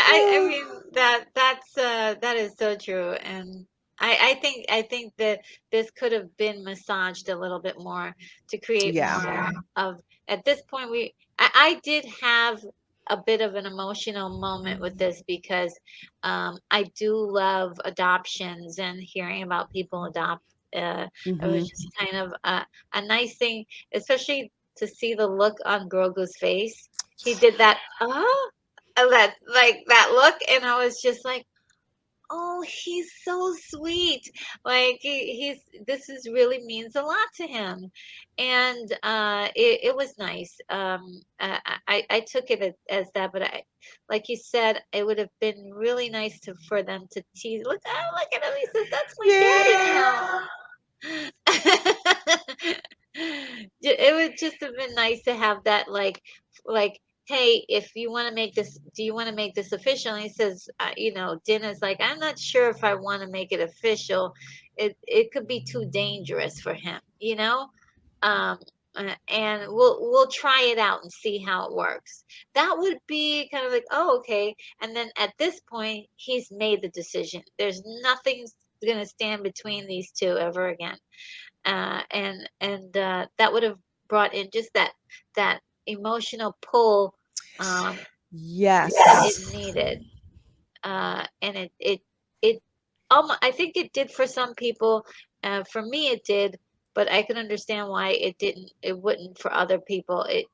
I mean, that is so true, and I think that this could have been massaged a little bit more to create Yeah. more of. At this point, I did have a bit of an emotional moment with this, because I do love adoptions and hearing about people adopt. It was Hmm. just kind of a nice thing, especially to see the look on Grogu's face. He did that, that, like, that look, and I was just like, oh, he's so sweet. Like, this is really means a lot to him, and it was nice. I took it as that, but like you said, it would have been really nice for them to tease. Look at him. He says, "That's my daddy Yeah. now." It would just have been nice to have that, like, hey, if you want to make this, do you want to make this official? And he says, Din is like, I'm not sure if I want to make it official. It could be too dangerous for him. Um, and we'll try it out and see how it works. That would be kind of like, oh, okay. And then at this point, he's made the decision. There's nothing going to stand between these two ever again. And that would have brought in just that emotional pull that it Yes. needed. And it I think it did for some people. For me, it did, but I can understand why it didn't. It wouldn't for other people. It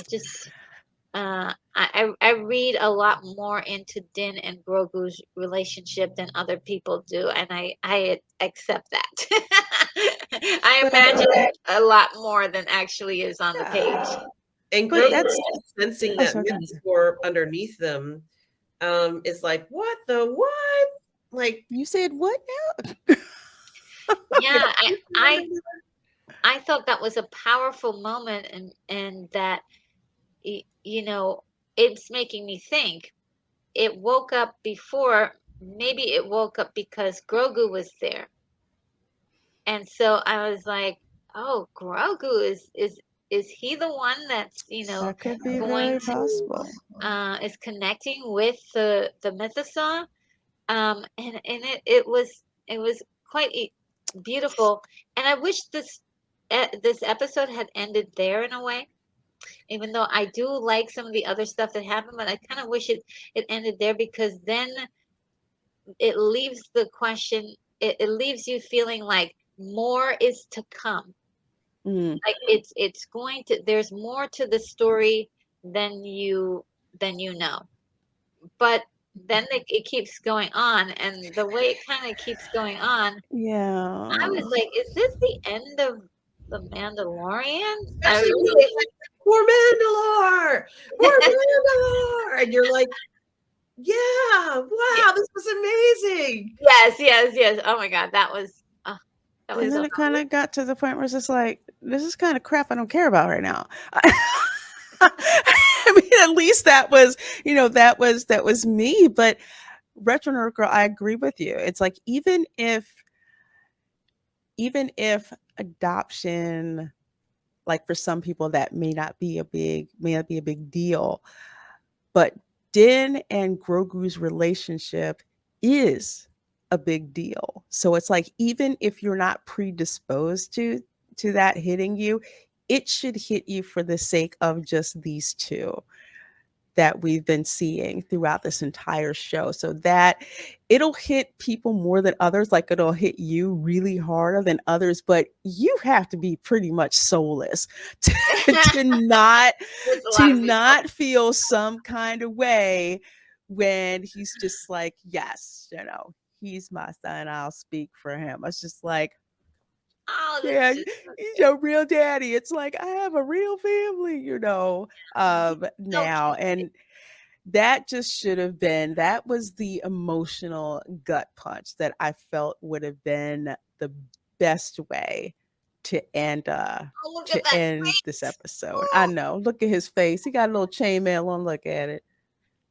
just. I read a lot more into Din and Grogu's relationship than other people do, and I accept that. I But imagine a lot more than actually is on the page. yeah. And But Grogu that's sensing oh, that sorry, go ahead. metaphor underneath them is like, what the what? Like, You said what now? yeah, Yeah, you remember that? I thought that was a powerful moment, and that you know it's making me think. It woke up before. Maybe it woke up because Grogu was there. And so I was like, "Oh, Grogu is he the one that's That could be going very to possible. is connecting with the mythosaur?" And it was quite beautiful. And I wish this episode had ended there in a way. Even though I do like some of the other stuff that happened, but I kind of wish it ended there, because then it leaves the question. It leaves you feeling like more is to come, Mm, like it's going to there's more to the story than you know. But then it keeps going on, and the way it kind of keeps going on, I was yeah. like, is this the end of the Mandalorian? I Especially when really. it's like, poor Mandalore, poor Mandalore, and you're like, yeah, wow, this was amazing. Yes, yes, yes. Oh my God, that And was His then so. it kind of got to the point where it's just like, this is kind of crap I don't care about right now. I mean, at least that was, that was me. But Retro Nerd Girl, I agree with you. It's like even if adoption, like for some people, that may not be a big deal, but Din and Grogu's relationship is a big deal. So it's like, even if you're not predisposed to that hitting you, it should hit you for the sake of just these two that we've been seeing throughout this entire show. So that it'll hit people more than others, like it'll hit you really harder than others, but you have to be pretty much soulless to not There's a lot to of people. not feel some kind of way when he's just like, yes, he's my son, I'll speak for him. It's just like, Oh, yeah, that's just so he's cute. your real daddy. It's like, I have a real family, He's so now. cute. And that was the emotional gut punch that I felt would have been the best way to end Oh, look at to that end this face. episode. I Oh, know. Look at his face. He got a little chainmail on. Look at it.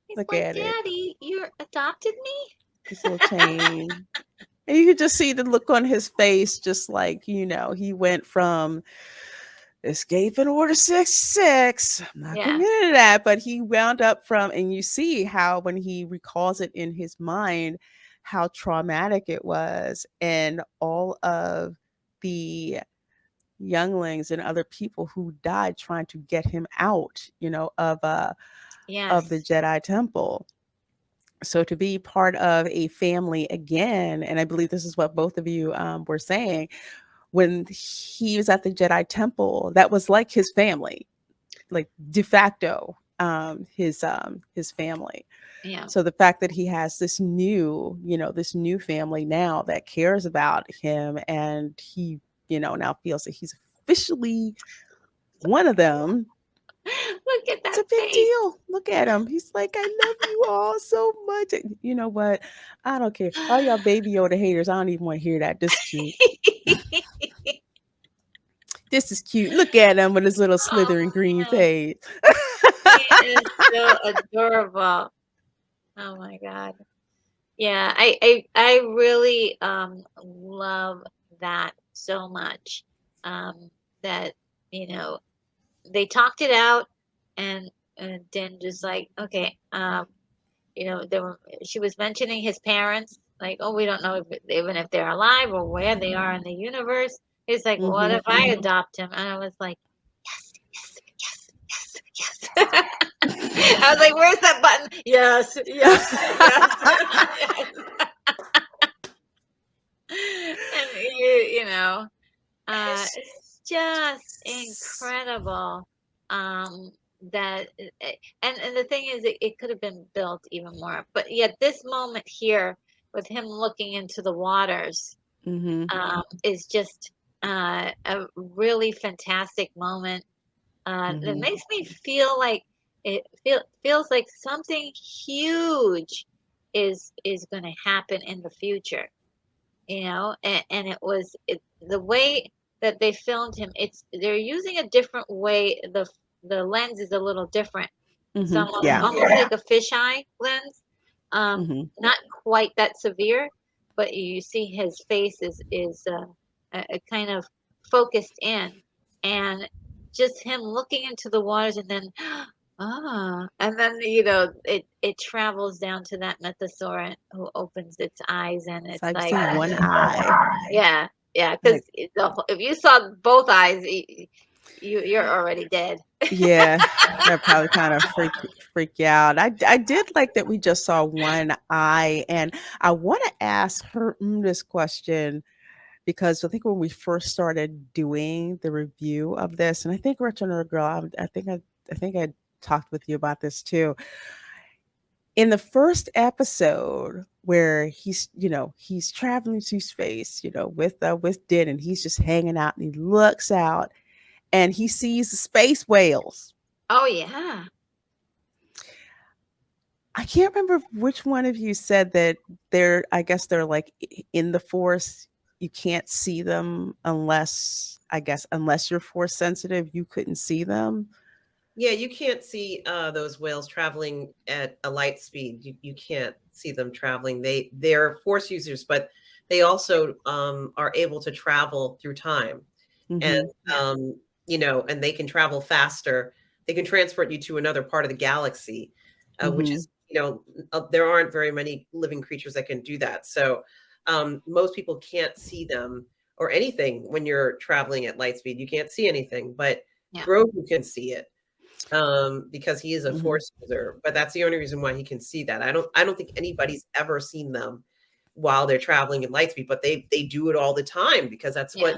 he's Look like, at it. Daddy, you adopted His little me? chain. And you could just see the look on his face, just like, he went from escaping Order 66. I'm not going Yeah, to get into that, but he wound up and you see how, when he recalls it in his mind, how traumatic it was, and all of the younglings and other people who died trying to get him out, of the yes, Jedi Temple. So to be part of a family again, and I believe this is what both of you were saying, when he was at the Jedi Temple, that was like his family, like de facto, his family. yeah. So the fact that he has this new family now that cares about him, and he, now feels that he's officially one of them. Look at It's that a big face. deal. Look at him. He's like, I love you all so much. And you know what? I don't care. All y'all Baby Yoda haters, I don't even want to hear that. This is cute. This is cute. Look at him with his little Oh slithering green man, face. he is so adorable. Oh my God. Yeah, I really love that so much. That you know, they talked it out, and then just like, okay, there were, she was mentioning his parents, like, oh, we don't know if, even if they're alive or where they are in the universe. It's like, what Mhm. if I adopt him? And I was like, yes, yes, yes, yes, yes. I was like, where's that button? Yes, yes, yes, yes. And it's just incredible. Um, that and the thing is, it could have been built even more, but yet this moment here with him looking into the waters, Mhm. is just a really fantastic moment. That Mhm. makes me feel like feels like something huge is going to happen in the future, and the way that they filmed him, they're using a different way. The lens is a little different. It's Mhm. almost, Yeah. almost like a fisheye lens. Mhm. Not quite that severe, but you see his face is a kind of focused in, and just him looking into the waters, and then and then it travels down to that mythosaur who opens its eyes, and So it's I like, see one eye. yeah, yeah, because Like, if you saw both eyes, you're already dead. yeah, that probably kind of freak you out. I did like that we just saw one eye, and I want to ask her this question because I think when we first started doing the review of this, and I think Return of the Girl, I think I talked with you about this too. In the first episode where he's traveling to space, with Din, and he's just hanging out, and he looks out and he sees the space whales. Oh yeah. I can't remember which one of you said that I guess they're like in the force. You can't see them unless you're force sensitive, you couldn't see them. Yeah, you can't see those whales traveling at a light speed. You can't see them traveling. They're force users, but they also are able to travel through time, and Hmm. Yeah. and they can travel faster. They can transport you to another part of the galaxy, which Hmm. is there aren't very many living creatures that can do that. So most people can't see them or anything when you're traveling at light speed. You can't see anything, but Yeah. Grogu can see it because he is a Hmm. force user. But that's the only reason why he can see that. I don't think anybody's ever seen them while they're traveling in light speed, but they do it all the time because that's Yeah. what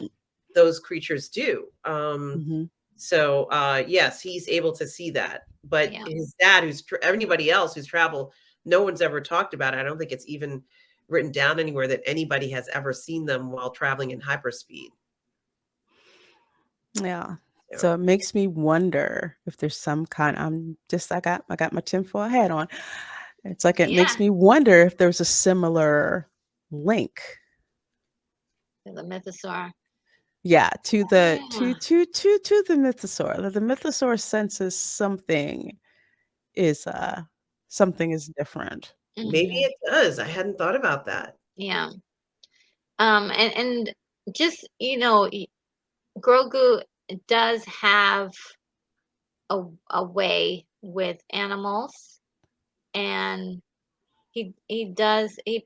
those creatures do. Hmm. So yes, he's able to see that. But Yeah. his dad, anybody else who's traveled, no one's ever talked about it. I don't think it's even written down anywhere that anybody has ever seen them while traveling in hyperspeed. Yeah. So So it makes me wonder if there's some kind. I got my tinfoil hat on. It's like it Yeah. makes me wonder if there's a similar link. The mythosaur. Yeah, to the Yeah. to the mythosaur. The mythosaur senses is something is different. maybe Hmm. it does. I hadn't thought about that. Yeah. And just Grogu does have a way with animals, and he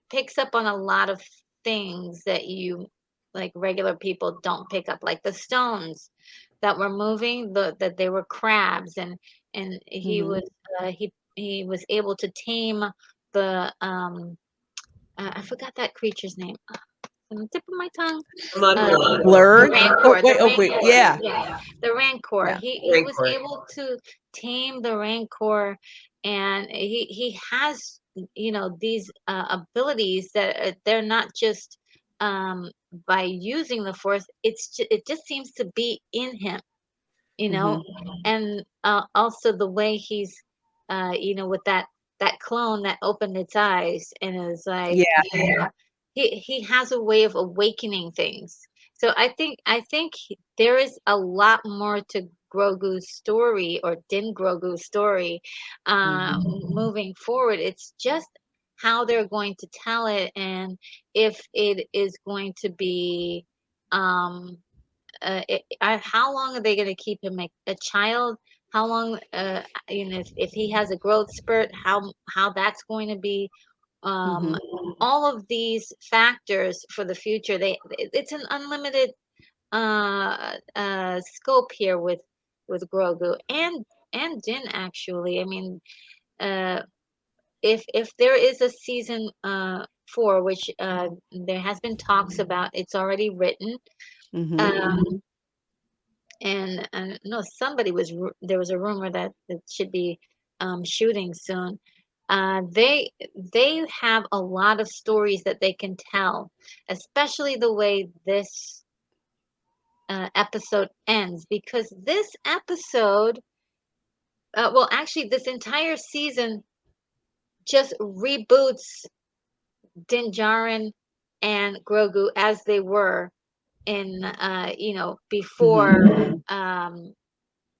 picks up on a lot of things that you, like, regular people don't pick up, like the stones that were moving, that they were crabs, and Mhm. he was able to tame the I forgot that creature's name, on the tip of my tongue. I'm not Uh, going. the Blurg? Oh, Rancor, wait, oh, wait, yeah, yeah, the Rancor. yeah. He was Rancor. able to tame the Rancor, and he has these abilities that they're not just by using the Force. It just seems to be in him, you know, Mhm. and also the way he's with that clone that opened its eyes and is like, Yeah. he has a way of awakening things. So I think there is a lot more to Grogu's story, or Din Grogu's story, Mhm. moving forward. It's just how they're going to tell it, and if it is going to be um how long are they going to keep him a child? How long, if he has a growth spurt, how that's going to be? Um, Mhm. all of these factors for the future, it's an unlimited scope here with Grogu and Din actually. I mean, uh, if there is a season 4, which there has been talks about, it's already written. Mhm. Um, and no, there was a rumor that it should be shooting soon. They have a lot of stories that they can tell, especially the way this episode ends, because this episode, well, actually, this entire season just reboots Din Djarin and Grogu as they were in, Mhm. before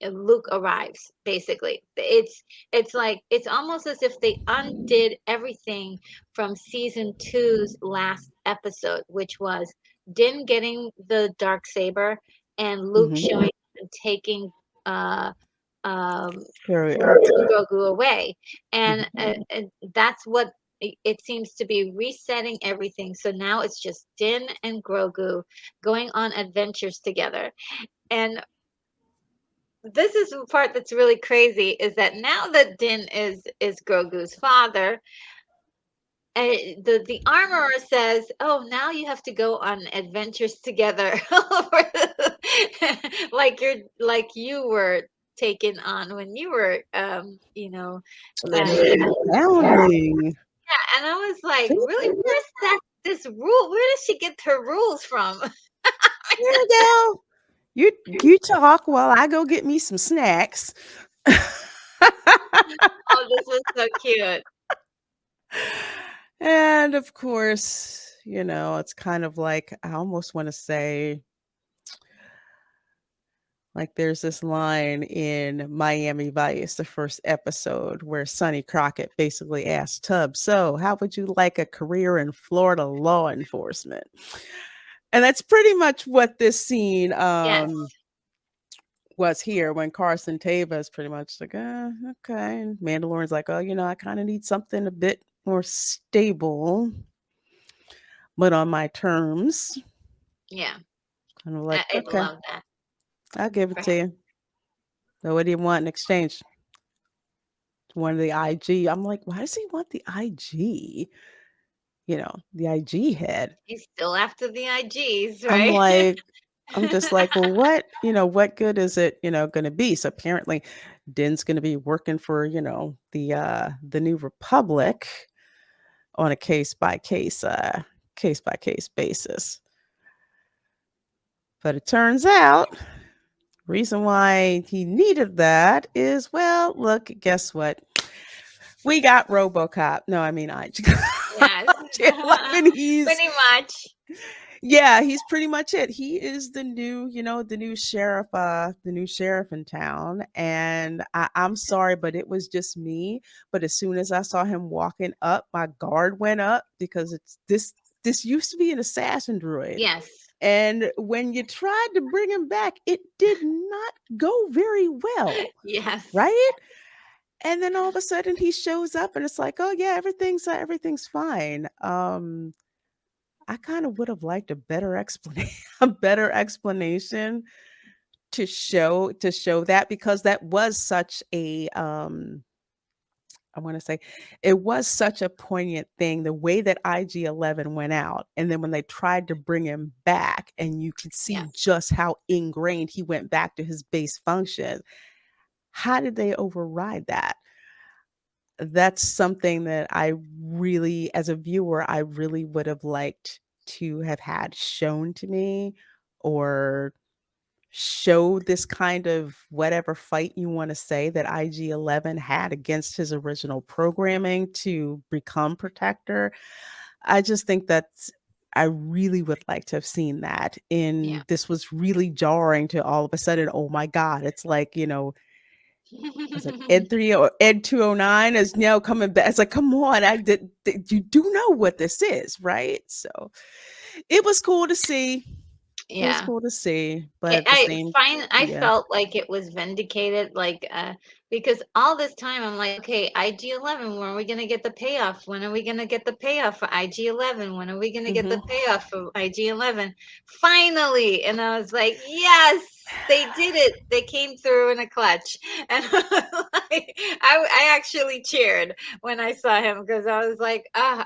Luke arrives. Basically, it's like it's almost as if they undid everything from season two's last episode, which was Din getting the dark saber and Luke Mhm. showing and taking uh um Carry on. Grogu away, Mhm. and that's what it seems to be, resetting everything. So now it's just Din and Grogu going on adventures together. And this is the part that's really crazy, is that now that Din is Grogu's father, the armorer says, "Oh, now you have to go on adventures together, like you were taken on when you were, Literally. Founding. yeah." And I was like, See? "Really? Where's this rule? Where does she get her rules from?" There you go. You talk while I go get me some snacks. Oh, this was so cute. And of course, it's kind of like I almost want to say, like, there's this line in Miami Vice, the first episode, where Sonny Crockett basically asked Tubbs, "So, how would you like a career in Florida law enforcement?" And that's pretty much what this scene Yes, was here, when Carson Teva is pretty much like, okay. And Mandalorian's like, "Oh, I kind of need something a bit more stable, but on my terms." yeah, Kind of like, I okay, love that I'll give it for to him. you. So what do you want in exchange? One of the IG. I'm like, why does he want the IG? The IG head. He's still after the IGs, I'm right? like, I'm just like, well, what good is it, going to be? So apparently Din's going to be working for, the New Republic on a case by case basis. But it turns out reason why he needed that is, well, look, guess what? We got RoboCop. No, I mean IG. Yes, 11, pretty much. yeah, he's pretty much it. He is the new sheriff in town. And I'm sorry, but it was just me. But as soon as I saw him walking up, my guard went up, because it's this used to be an assassin droid. Yes, And when you tried to bring him back, it did not go very well, yes. right? And then all of a sudden he shows up and it's like, "Oh yeah, everything's fine." I kind of would have liked a better explanation, a better explanation to show that, because that was such a I want to say, it was such a poignant thing, the way that IG-11 went out, and then when they tried to bring him back, and you could see Yes. just how ingrained he went back to his base function. How did they override that? That's something that I really, as a viewer, I really would have liked to have had shown to me, or show this kind of whatever fight you want to say that IG-11 had against his original programming to become Protector. I just think that's I really would like to have seen that. Yeah. And this was really jarring to all of a sudden, oh my God, it's like, was it Ed 3 or Ed 209 is now coming back. It's like, come on, you do know what this is, right? So it was cool to see. It was Yeah. cool to see, but at the same I yeah. felt like it was vindicated, like, because all this time I'm like, okay, IG-11, when are we gonna get the payoff? When are we gonna get the payoff for IG-11? When are we gonna get the Mhm. payoff for IG-11? Finally, and I was like, yes, they did it. They came through in a clutch, and like, I actually cheered when I saw him because I was like, ah,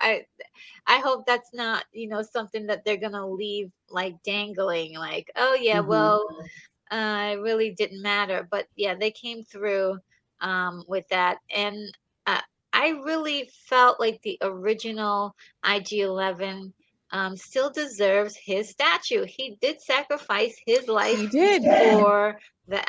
I hope that's not, something that they're gonna leave like dangling, like, oh yeah, Mhm. well, it really didn't matter. But yeah, they came through with that, and uh, I really felt like the original IG-11 still deserves his statue. He did sacrifice his life He did. for the.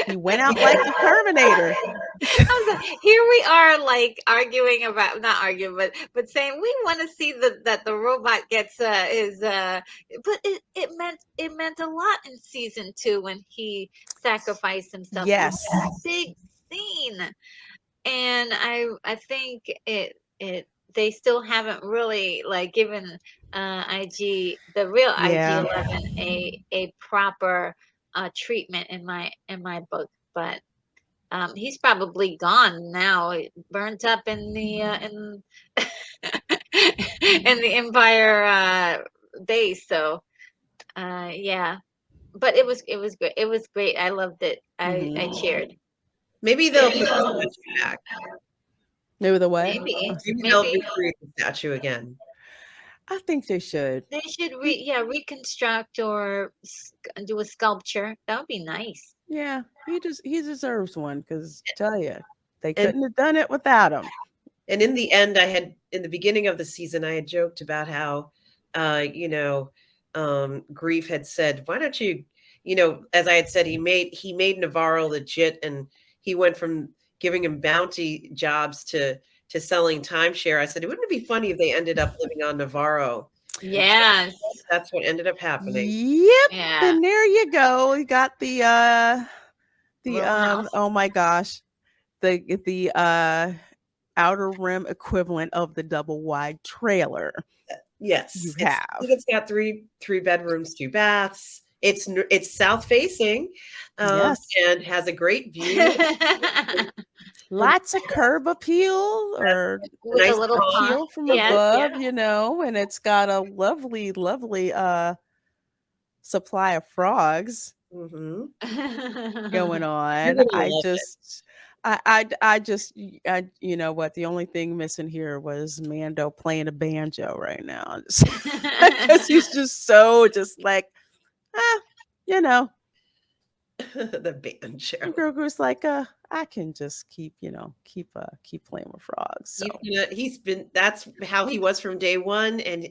He went out like the Terminator. I was like, here we are, like arguing about, not arguing, but saying we want to see that the robot gets is but it meant a lot in season 2 when he sacrificed himself. It was a Yes. big scene, and I think it they still haven't really like given IG the real Yeah. IG-11 a proper treatment in my book, but. He's probably gone now, burnt up in the in the Empire base. So, yeah, but it was great. It was great. I loved it. I Mhm. cheered. Maybe they'll put the statue back. Maybe the what? Maybe, Maybe they'll maybe recreate the statue again. I think they should. they should He yeah, reconstruct or do a sculpture. That would be nice. yeah, he deserves one because tell you, they And couldn't have done it without him. in the end, I had in the beginning of the season, I had joked about how, uh, you know, Grief had said, "Why don't you?" As I had said, he made Navarro legit, and he went from giving him bounty jobs to selling timeshare. I said, "Wouldn't it be funny if they ended up living on Navarro?" And sure, Yes. that's what ended up happening. Yep, Yeah. and there you go. You got the Little house. oh my gosh, the outer rim equivalent of the double wide trailer you Yes, I have. think it's got three bedrooms, 2 baths. It's south facing, Yes. and has a great view from Lots of curb appeal has or a With a nice little pond. pond. appeal from Yes, yeah. above, and it's got a lovely, lovely supply of frogs Mhm. going You're on. gonna love it. I just, you know what? The only thing missing here was Mando playing a banjo right now, because he's just so just like, ah, you know. The banjo. And Grogu's like, I can just keep playing with frogs. So He's been that's how he was from day one, and,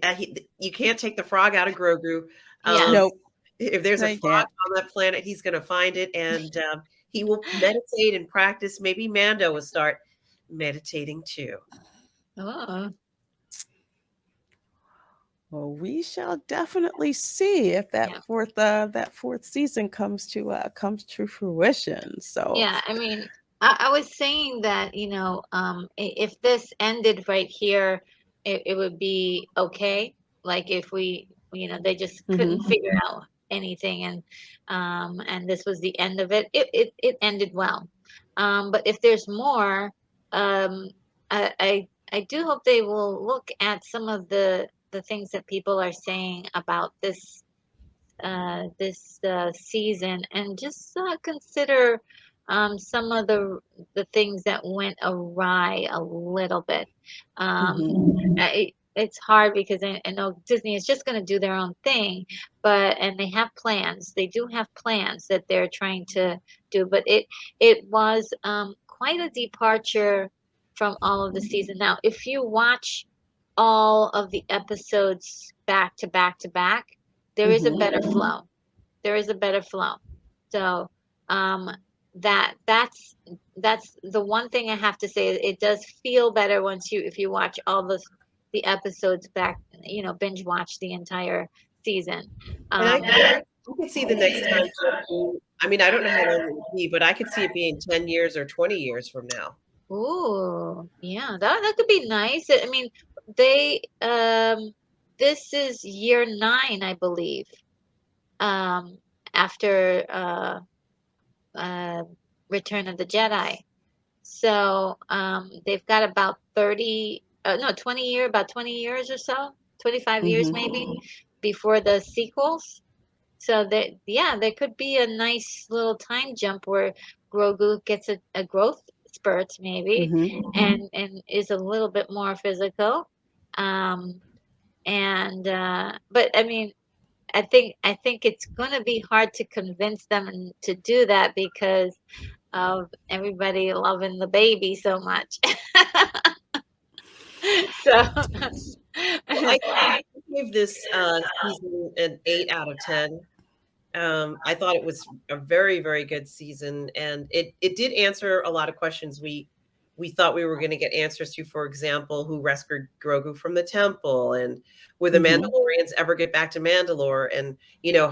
you can't take the frog out of Grogu. Um, Yes. nope, if there's no, a you frog can't. on that planet, he's gonna find it, and, he will meditate and practice. Maybe Mando will start meditating too. Oh, Well, we shall definitely see if yeah. that fourth season comes to fruition. So, Yeah, I mean, I was saying that, if this ended right here, it would be okay. Like if they just couldn't mhm, figure out anything, and this was the end of it. It ended well. But if there's more, um, I do hope they will look at some of the things that people are saying about this season, and just consider some of the things that went awry a little bit. mhm, It's hard because I know Disney is just going to do their own thing, and they have plans. They do have plans that they're trying to do, but it was quite a departure from all of the season. Now, if you watch all of the episodes back to back to back, there is a mhm. better flow. There is a better flow. So um, that's the one thing I have to say. It does feel better once if you watch all the episodes back. Binge watch the entire season. And Um, I could see the next time being, I mean, I don't know how long it would be, but I could see it being 10 years or 20 years from now. ooh, yeah, that could be nice. I mean, they this is year 9, I believe. um, after uh, Return of the Jedi. So they've got about 30, no, 20 years or so, 25 years Mhm. maybe before the sequels. So that, yeah, there could be a nice little time jump where Grogu gets a growth spurt maybe, Mhm. and is a little bit more physical. Um, and but I mean, I think it's gonna be hard to convince them to do that because of everybody loving the baby so much. So Well, I gave this season an 8 out of 10. I thought it was a very, very good season, and it did answer a lot of questions we thought we were going to get answers to. For example, who rescued Grogu from the temple, and will the Mhm. Mandalorians ever get back to Mandalore, and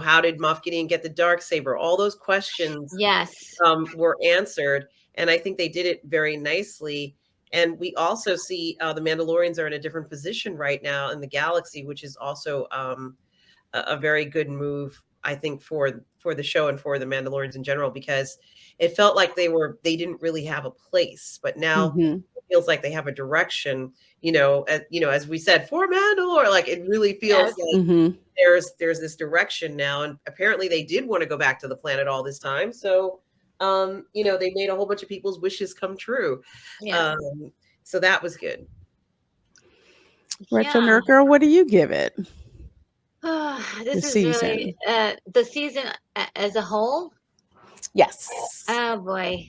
how did Moff Gideon get the dark saber? All those questions yes. were answered, and I think they did it very nicely. And we also see the Mandalorians are in a different position right now in the galaxy, which is also a very good move, I think, for the show and for the Mandalorians in general, because it felt like they didn't really have a place, but now Mhm. it feels like they have a direction. As we said, for Mandalore, like it really feels Yes. like Mhm. there's this direction now, and apparently they did want to go back to the planet all this time. So, they made a whole bunch of people's wishes come true. Yeah. Um, so that was good. Retro Yeah. Nerd Girl, what do you give it This this is really season? the season as a whole. Yes. Oh boy.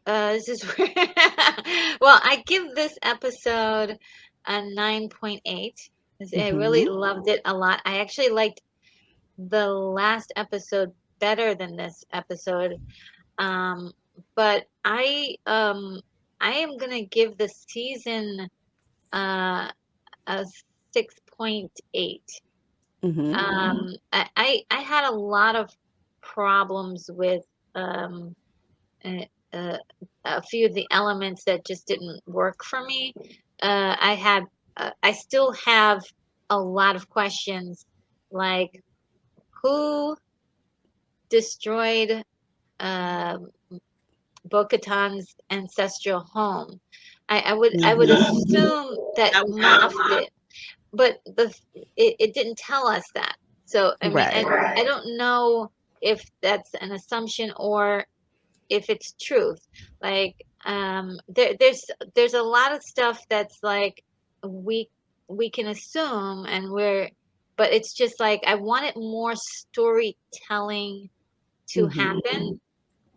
This is well, I give this episode a 9.8. 'Cause I really Mhm. loved it a lot. I actually liked the last episode better than this episode. Um, but I am gonna give the season uh a 6.8. Mhm. I had a lot of problems with um uh, uh, a few of the elements that just didn't work for me. I still have a lot of questions, like who destroyed um Bo-Katan's ancestral home. I would Mhm. assume that That was Moff did, but it didn't tell us that. So I mean, Right. I don't know if that's an assumption or if it's truth. Like there's a lot of stuff that's like we we can assume, and but it's just like I wanted more storytelling to Mhm. happen.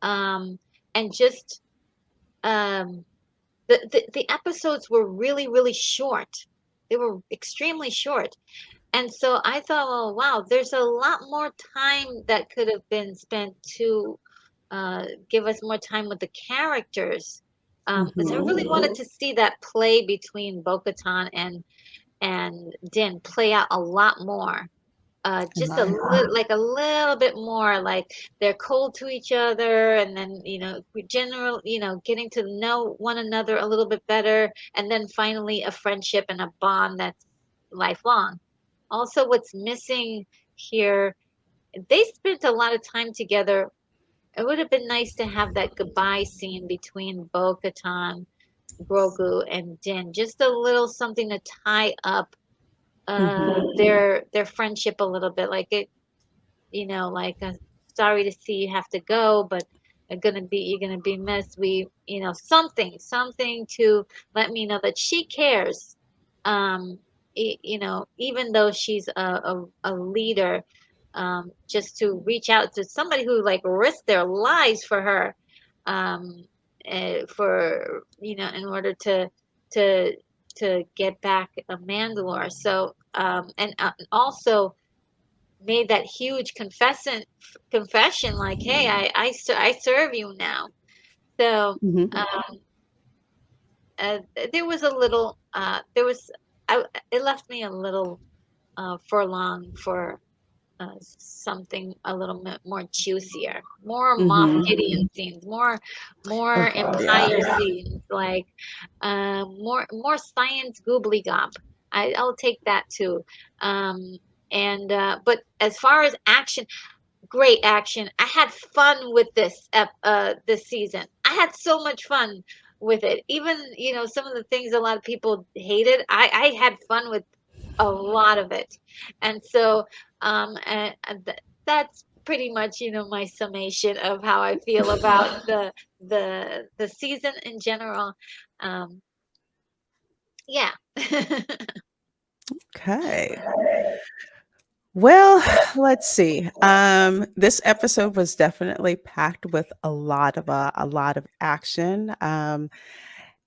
Um, and just um the episodes were really, really short. They were extremely short. And so I thought, well, wow, there's a lot more time that could have been spent to give us more time with the characters. Because I Mhm. really wanted to see that play between Bo-Katan and Din play out a lot more. Just like a little bit more, like they're cold to each other, and then we general getting to know one another a little bit better, and then finally a friendship and a bond that's lifelong. Also, what's missing here, they spent a lot of time together. It would have been nice to have that goodbye scene between Bo-Katan, Grogu, and Din. Just a little something to tie up Mhm. their friendship a little bit. Like it, like sorry to see you have to go, but you're gonna be missed. Something to let me know that she cares. Um, even though she's a leader, just to reach out to somebody who like risked their lives for her, um, for in order to to get back a Mandalore. So and also made that huge confession, like, hey, I serve you now. So Mhm. um there was a little there was it left me a little forlong for something a little bit more juicier, more Moff Mhm. Gideon scenes, Oh more God, yeah. Empire scenes, like more science goobly gob. I'll take that too. Um, And but as far as action, great action. I had fun with this season. I had so much fun with it. Even, some of the things a lot of people hated, I had fun with a lot of it. And so that's pretty much, my summation of how I feel about the season in general. Um, yeah. Okay. Well, let's see. This episode was definitely packed with a lot of action.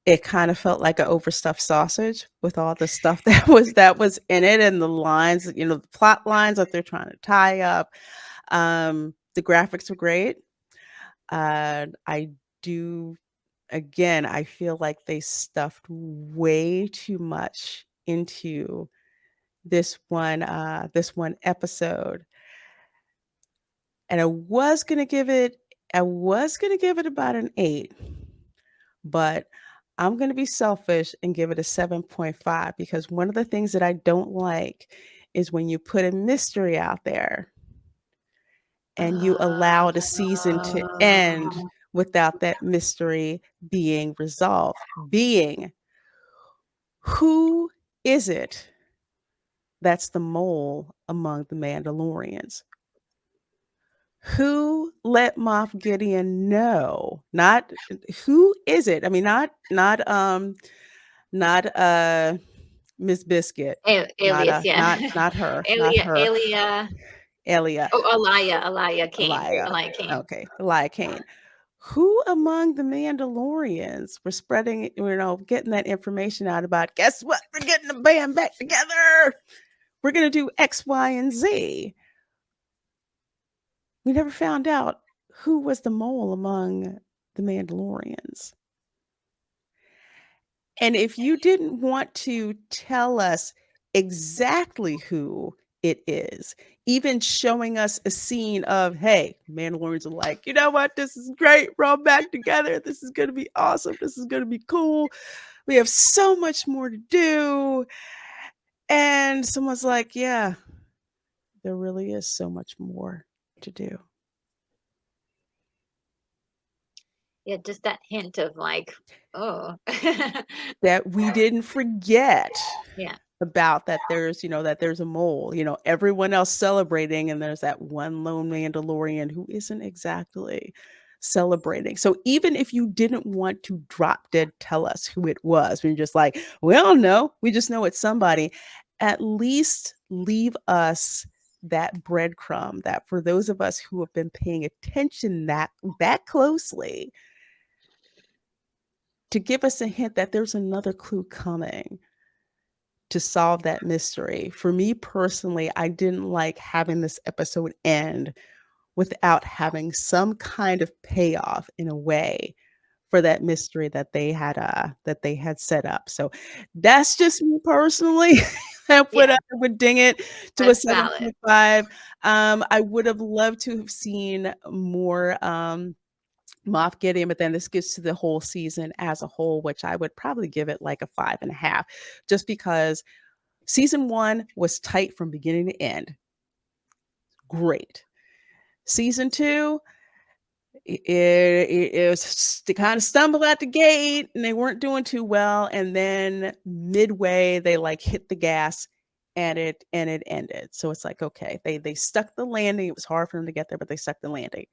It kind of felt like an overstuffed sausage with all the stuff that was in it and the lines, the plot lines that they're trying to tie up. The graphics were great. I do again, I feel like they stuffed way too much into this one episode. And I was gonna give it about an 8, but I'm gonna be selfish and give it a 7.5 because one of the things that I don't like is when you put a mystery out there and you allow the season to end without that mystery being resolved. Being, who is it that's the mole among the Mandalorians? Who let Moff Gideon know? Not who is it? I mean, not Miss Biscuit. Alias, yeah. Not her. Not Alia, her. Alia, Elia. oh, Elia Kane, Elia. Elia Kane. Okay. Elia Kane. Who among the Mandalorians were spreading, getting that information out about, guess what? We're getting the band back together. We're gonna do X, Y, and Z. We never found out who was the mole among the Mandalorians. And if you didn't want to tell us exactly who it is, even showing us a scene of, hey, Mandalorians are like, you know what? This is great. We're all back together. This is going to be awesome. This is going to be cool. We have so much more to do. And someone's like, yeah, there really is so much more to do. Yeah, just that hint of like, oh. That we didn't forget Yeah. about that there's a mole, everyone else celebrating, and there's that one lone Mandalorian who isn't exactly celebrating. So even if you didn't want to drop dead tell us who it was, we're just like, we don't know. We just know it's somebody. At least leave us that breadcrumb that for those of us who have been paying attention that closely to give us a hint that there's another clue coming to solve that mystery. For me personally, I didn't like having this episode end without having some kind of payoff in a way for that mystery that they had set up. So that's just me personally. I Yeah, would ding it to a that's valid. 7.5. I would have loved to have seen more Moff Gideon, but then this gets to the whole season as a whole, which I would probably give it like a 5.5, just because season 1 was tight from beginning to end. Great. Season 2, it was to kind of stumble at the gate and they weren't doing too well. And then midway, they like hit the gas and it ended. So it's like, okay, they stuck the landing. It was hard for them to get there, but they stuck the landing.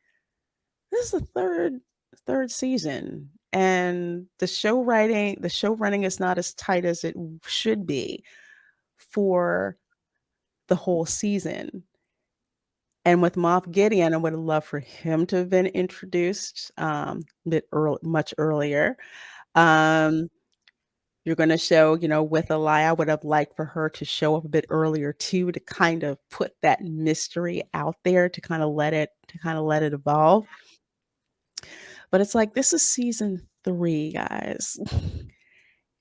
This is the third season. And the show running is not as tight as it should be for the whole season. And with Moff Gideon, I would have loved for him to have been introduced much earlier. Um, you're going to show, with Elia, I would have liked for her to show up a bit earlier too, to kind of put that mystery out there, to kind of let it evolve. But it's like, this is season 3, guys.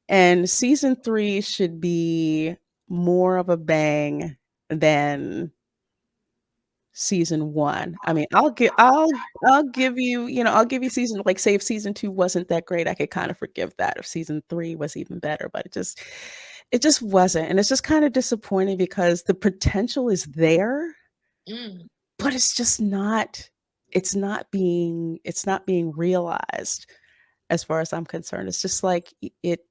And season 3 should be more of a bang than season 1. I mean, I'll give you, I'll give you season, like, say if season 2 wasn't that great, I could kind of forgive that if season 3 was even better, but it just wasn't, and it's just kind of disappointing because the potential is there, Mm. but it's not being realized as far as I'm concerned. It's just like it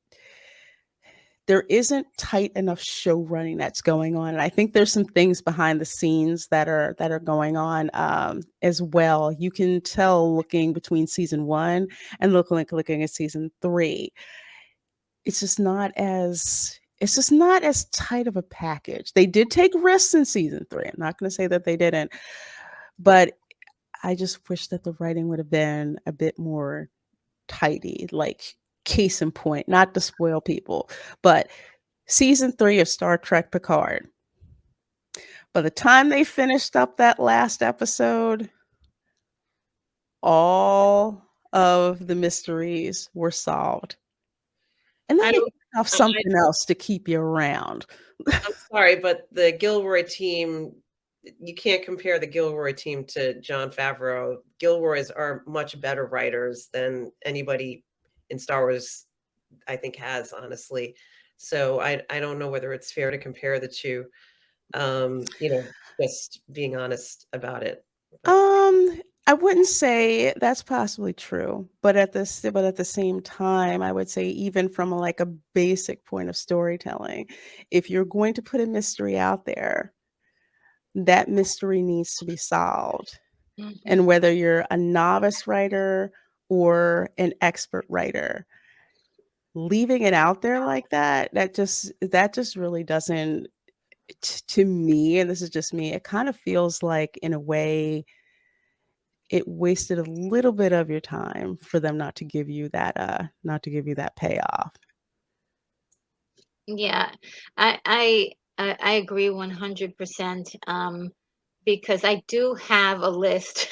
there isn't tight enough show running that's going on, and I think there's some things behind the scenes that are going on as well. You can tell looking between season one and looking at season three. It's just not as tight of a package. They did take risks in season three. I'm not going to say that they didn't, but I just wish that the writing would have been a bit more tidy. Like, case in point, not to spoil people, but season three of Star Trek Picard. By the time they finished up that last episode, all of the mysteries were solved. And then I they don't. kicked off I, something else to keep you around. I'm sorry, but the Gilroy team, you can't compare the Gilroy team to Jon Favreau. Gilroys are much better writers than anybody in Star Wars, I think, has, honestly. So I don't know whether it's fair to compare the two. Just being honest about it. But I wouldn't say that's possibly true, but at the same time, I would say even from like a basic point of storytelling, if you're going to put a mystery out there, that mystery needs to be solved. Hmm. And whether you're a novice writer or an expert writer, leaving it out there like that, that just really doesn't to me, and this is just me, it kind of feels like in a way it wasted a little bit of your time for them not to give you that payoff. Yeah, I agree 100%. Because I do have a list.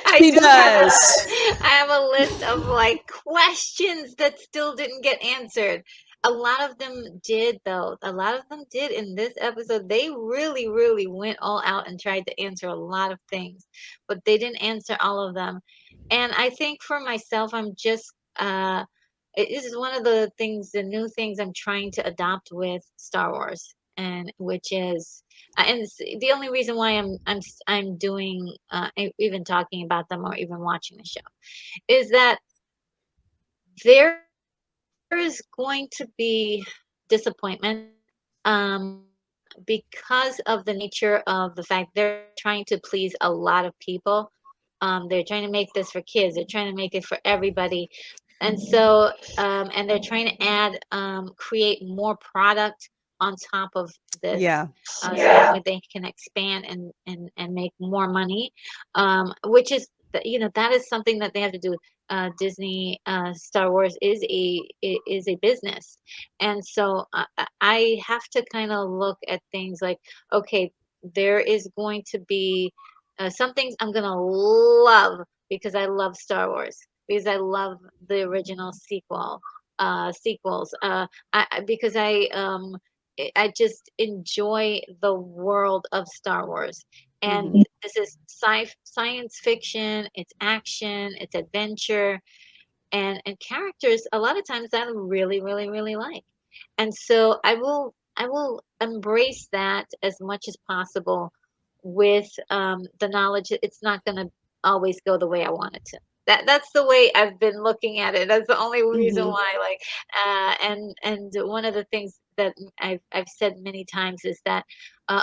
I She do have a does. I have a list of like questions that still didn't get answered. A lot of them did though. A lot of them did in this episode. They really, really went all out and tried to answer a lot of things, but they didn't answer all of them. And I think for myself, I'm just this is one of the things, the new things I'm trying to adopt with Star Wars, and which is and the only reason why I'm doing even talking about them or even watching the show is that there is going to be disappointment because of the nature of the fact they're trying to please a lot of people. They're trying to make this for kids. They're trying to make it for everybody, and so and they're trying to add create more product on top of this, Yeah. so that way they can expand and make more money, which is that is something that they have to do. Disney, Star Wars is a business, and so I have to kind of look at things like, okay, there is going to be some things I'm gonna love because I love Star Wars, because I love the original sequels. Because I just enjoy the world of Star Wars. And Mhm. this is science fiction, it's action, it's adventure, and characters a lot of times that I really, really, really like. And so I will embrace that as much as possible with the knowledge that it's not going to always go the way I want it to. That's the way I've been looking at it. That's the only reason Mhm. why, like, and one of the things that I've said many times is that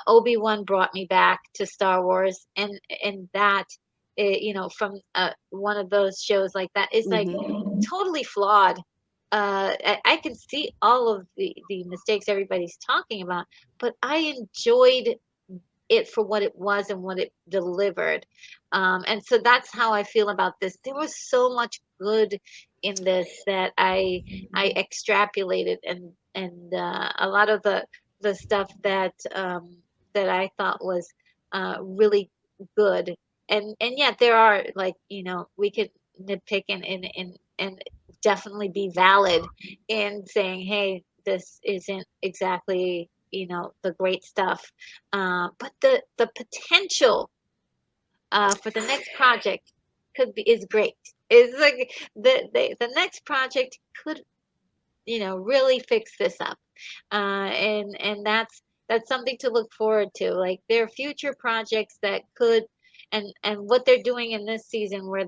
Obi-Wan brought me back to Star Wars, and that from one of those shows like that is like Mhm. totally flawed. I can see all of the mistakes everybody's talking about, but I enjoyed it for what it was and what it delivered. And so that's how I feel about this. There was so much good in this that I extrapolated, and a lot of the stuff that I thought was really good. And yet there are, like, we could nitpick and definitely be valid in saying, hey, this isn't exactly the great stuff, but the potential for the next project could be is great. It's like the next project could really fix this up. And that's something to look forward to. Like their future projects that could, and what they're doing in this season, where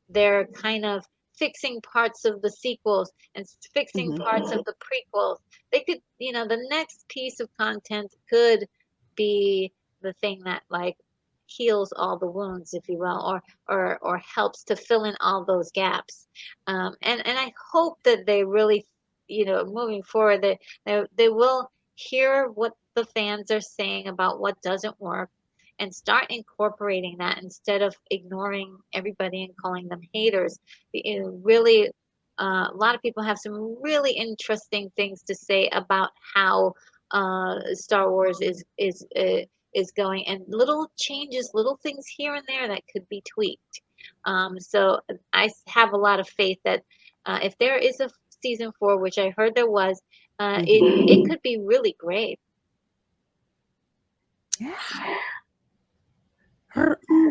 they're kind of fixing parts of the sequels and fixing Mhm. parts of the prequels. They could, the next piece of content could be the thing that like heals all the wounds, if you will, or helps to fill in all those gaps. And I hope that they really, moving forward, they will hear what the fans are saying about what doesn't work and start incorporating that instead of ignoring everybody and calling them haters. Really, a lot of people have some really interesting things to say about how Star Wars is going, and little changes, little things here and there that could be tweaked. So have a lot of faith that if there is a season 4, which I heard there was, it Mhm. could be really great. Yeah.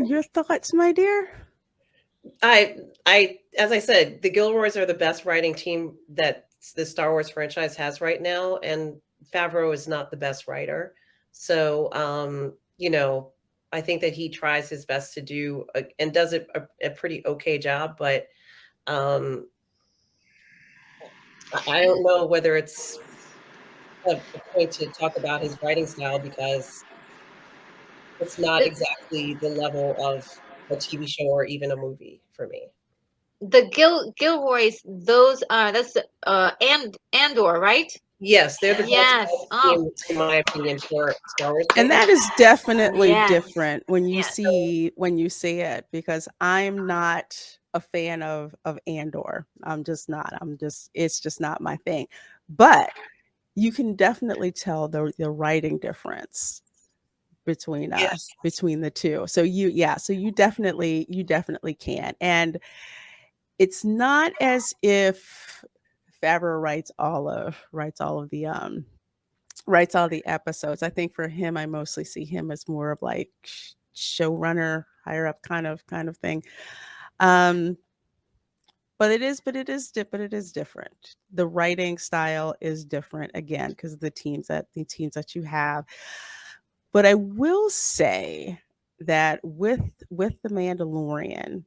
Your thoughts, my dear? I, as I said, the Gilroys are the best writing team that the Star Wars franchise has right now, and Favreau is not the best writer. So, I think that he tries his best to do and does a pretty okay job, but um, I don't know whether it's a point to talk about his writing style because it's not The exactly the level of a TV show or even a movie for me. the Gilroys, those are that's Andor, right? Yes, they're the best Yes. writing Oh, team, in my opinion, for Star Wars And fans. that is definitely yes. different when you Yes. see when you see it, because I'm not a fan of Andor. I'm just not. It's just not my thing. But you can definitely tell the writing difference Yes. between the two. So you definitely can. And it's not as if Favreau writes all the episodes. I think for him, I mostly see him as more of like showrunner, higher up kind of thing. Um, but it is different. The writing style is different again because of the teams that you have. But I will say that with the Mandalorian,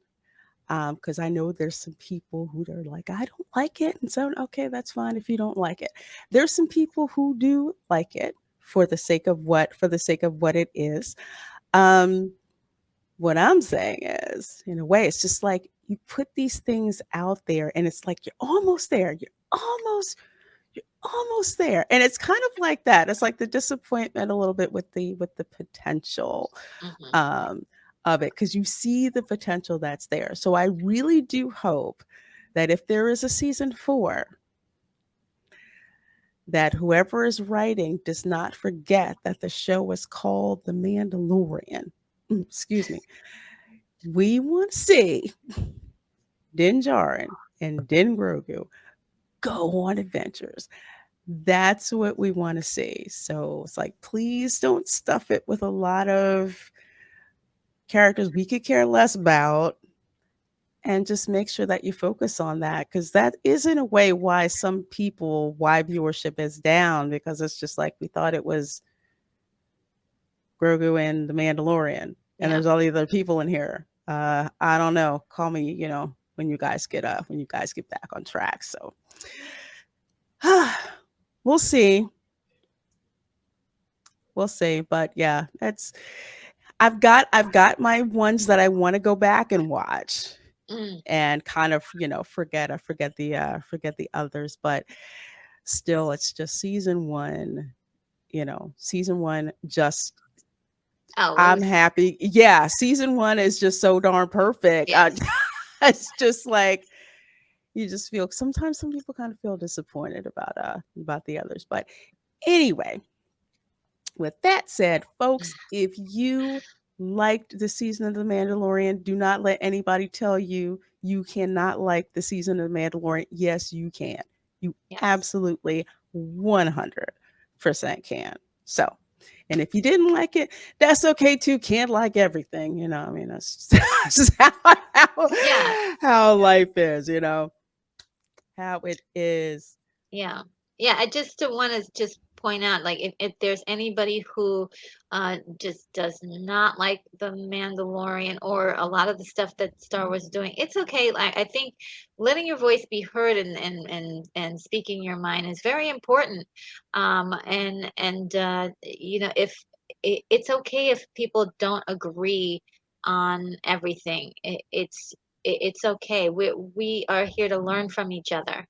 because I know there's some people who are like, I don't like it, and so okay, that's fine if you don't like it. There's some people who do like it for the sake of what it is. Um, what I'm saying is, in a way, it's just like you put these things out there, and it's like you're almost there. You're almost there, and it's kind of like that. It's like the disappointment a little bit with the potential Hmm. um, of it, because you see the potential that's there. So I really do hope that if there is a season 4, that whoever is writing does not forget that the show was called The Mandalorian. Excuse me. We want to see Din Djarin and Din Grogu go on adventures. That's what we want to see. So it's like, please don't stuff it with a lot of characters we could care less about, and just make sure that you focus on that, because that is in a way why viewership is down, because it's just like we thought it was Grogu and the Mandalorian, and Yeah. there's all the other people in here. I don't know. Call me, when you guys get back on track. So we'll see. We'll see. But yeah, that's I've got my ones that I want to go back and watch Mm. and kind of, forget the others, but still it's just season 1, just Oh, it I'm was. happy. Yeah, season 1 is just so darn perfect. Yes. It's just like you just feel sometimes some people kind of feel disappointed about the others. But anyway, with that said, folks, if you liked the season of The Mandalorian, do not let anybody tell you you cannot like the season of The Mandalorian. Yes, you can. You Yes. absolutely 100% can. So, and if you didn't like it, that's okay too. Can't like everything, I mean, that's just, that's just Yeah. how life is, how it is. Yeah. Yeah, I just want to just point out, like, if there's anybody who just does not like The Mandalorian or a lot of the stuff that Star Wars is doing, it's okay. Like, I think letting your voice be heard and speaking your mind is very important. You know, if it's okay if people don't agree on everything. It's okay. We are here to learn from each other.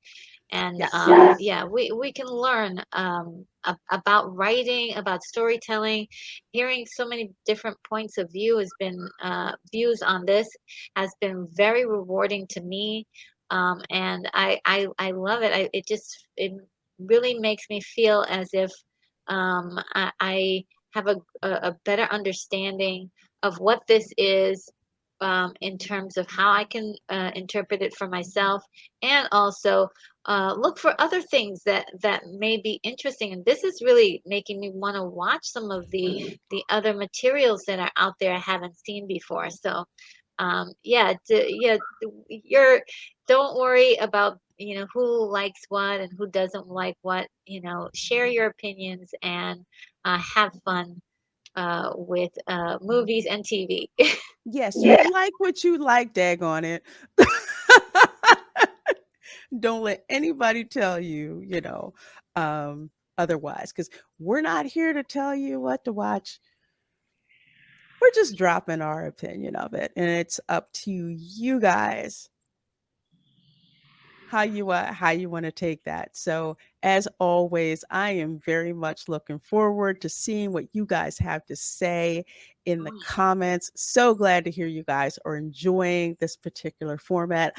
And Yes. yeah, we can learn about writing, about storytelling. Hearing so many different points of view has been views on this has been very rewarding to me. And I love it. It really makes me feel as if I have a better understanding of what this is, in terms of how I can interpret it for myself, and also look for other things that may be interesting. And this is really making me want to watch some of the other materials that are out there I haven't seen before. So yeah, you're don't worry about, who likes what and who doesn't like what. Share your opinions and have fun with movies and TV. Yes, you like what you like, daggone it. Don't let anybody tell you, um, otherwise, because we're not here to tell you what to watch. We're just dropping our opinion of it, and it's up to you guys how you want to take that. So, as always, I am very much looking forward to seeing what you guys have to say in the comments. So glad to hear you guys are enjoying this particular format.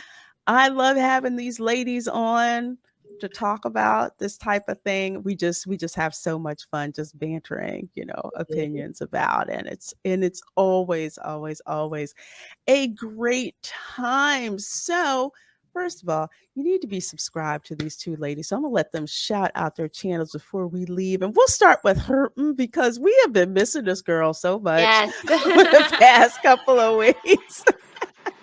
I love having these ladies on to talk about this type of thing. We just have so much fun just bantering, opinions about, and it's always a great time. So, first of all, you need to be subscribed to these two ladies. So I'm gonna let them shout out their channels before we leave, and we'll start with her because we have been missing this girl so much Yes. for the past couple of weeks.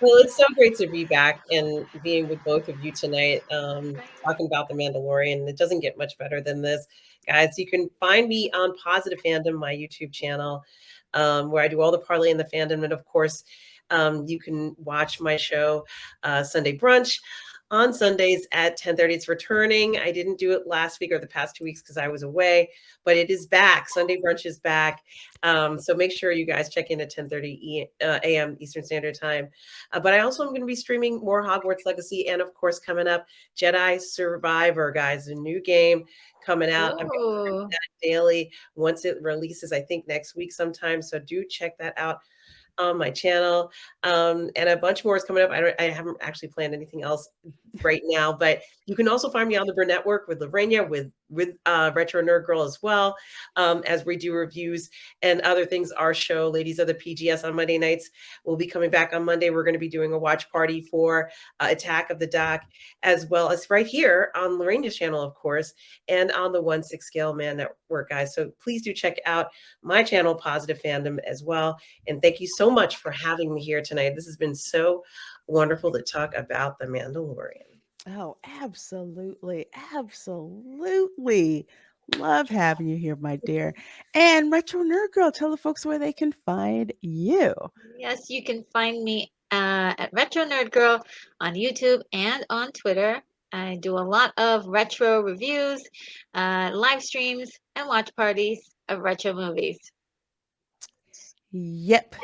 Well, it's so great to be back and being with both of you tonight, talking about The Mandalorian. It doesn't get much better than this, guys. You can find me on Positive Fandom, my YouTube channel, where I do all the parlay in the fandom. And of course, you can watch my show, Sunday Brunch, on Sundays at 10:30. It's returning. I didn't do it last week or the past 2 weeks because I was away, but it is back. Sunday Brunch is back. So make sure you guys check in at 10:30 a.m. Eastern Standard Time. But I also am going to be streaming more Hogwarts Legacy, and of course, coming up, Jedi Survivor, guys, a new game coming out. I'm going to stream Ooh. that daily once it releases, I think next week sometime. So do check that out on my channel. And a bunch more is coming up. I haven't actually planned anything else right now, but you can also find me on the Burn Network with Reina, with Retro Nerd Girl as well, as we do reviews and other things. Our show, Ladies of the PGS, on Monday nights, will be coming back on Monday. We're going to be doing a watch party for Attack of the Doc, as well as right here on Lorena's channel, of course, and on the 1/6 Scale Man Network, guys. So please do check out my channel, Positive Fandom, as well. And thank you so much for having me here tonight. This has been so wonderful to talk about The Mandalorian. Oh, absolutely. Absolutely. Love having you here, my dear. And Retro Nerd Girl, tell the folks where they can find you. Yes, you can find me at Retro Nerd Girl on YouTube and on Twitter. I do a lot of retro reviews, live streams, and watch parties of retro movies. Yep.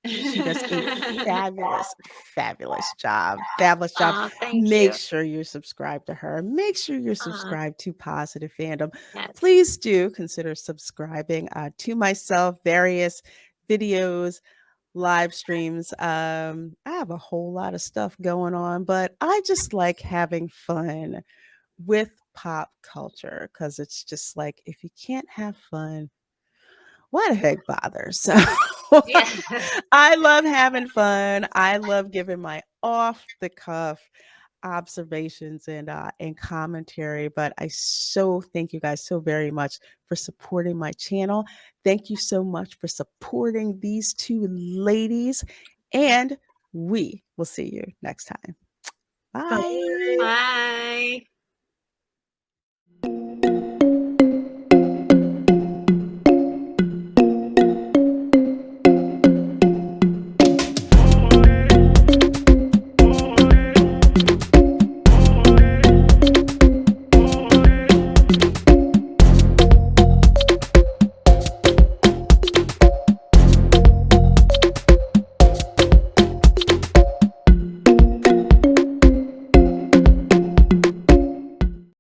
She does a fabulous, fabulous job. Fabulous job. Thank Make you. sure you're subscribed to her. Make sure you're Uh, subscribed to Positive Fandom. yes. Please do consider subscribing to myself, various videos, live streams. I have a whole lot of stuff going on, but I just like having fun with pop culture because it's just like if you can't have fun, why the heck bother? So Yeah. I love having fun. I love giving my off the cuff observations and commentary. But I so thank you guys so very much for supporting my channel. Thank you so much for supporting these two ladies. And we will see you next time. Bye. Bye. Bye.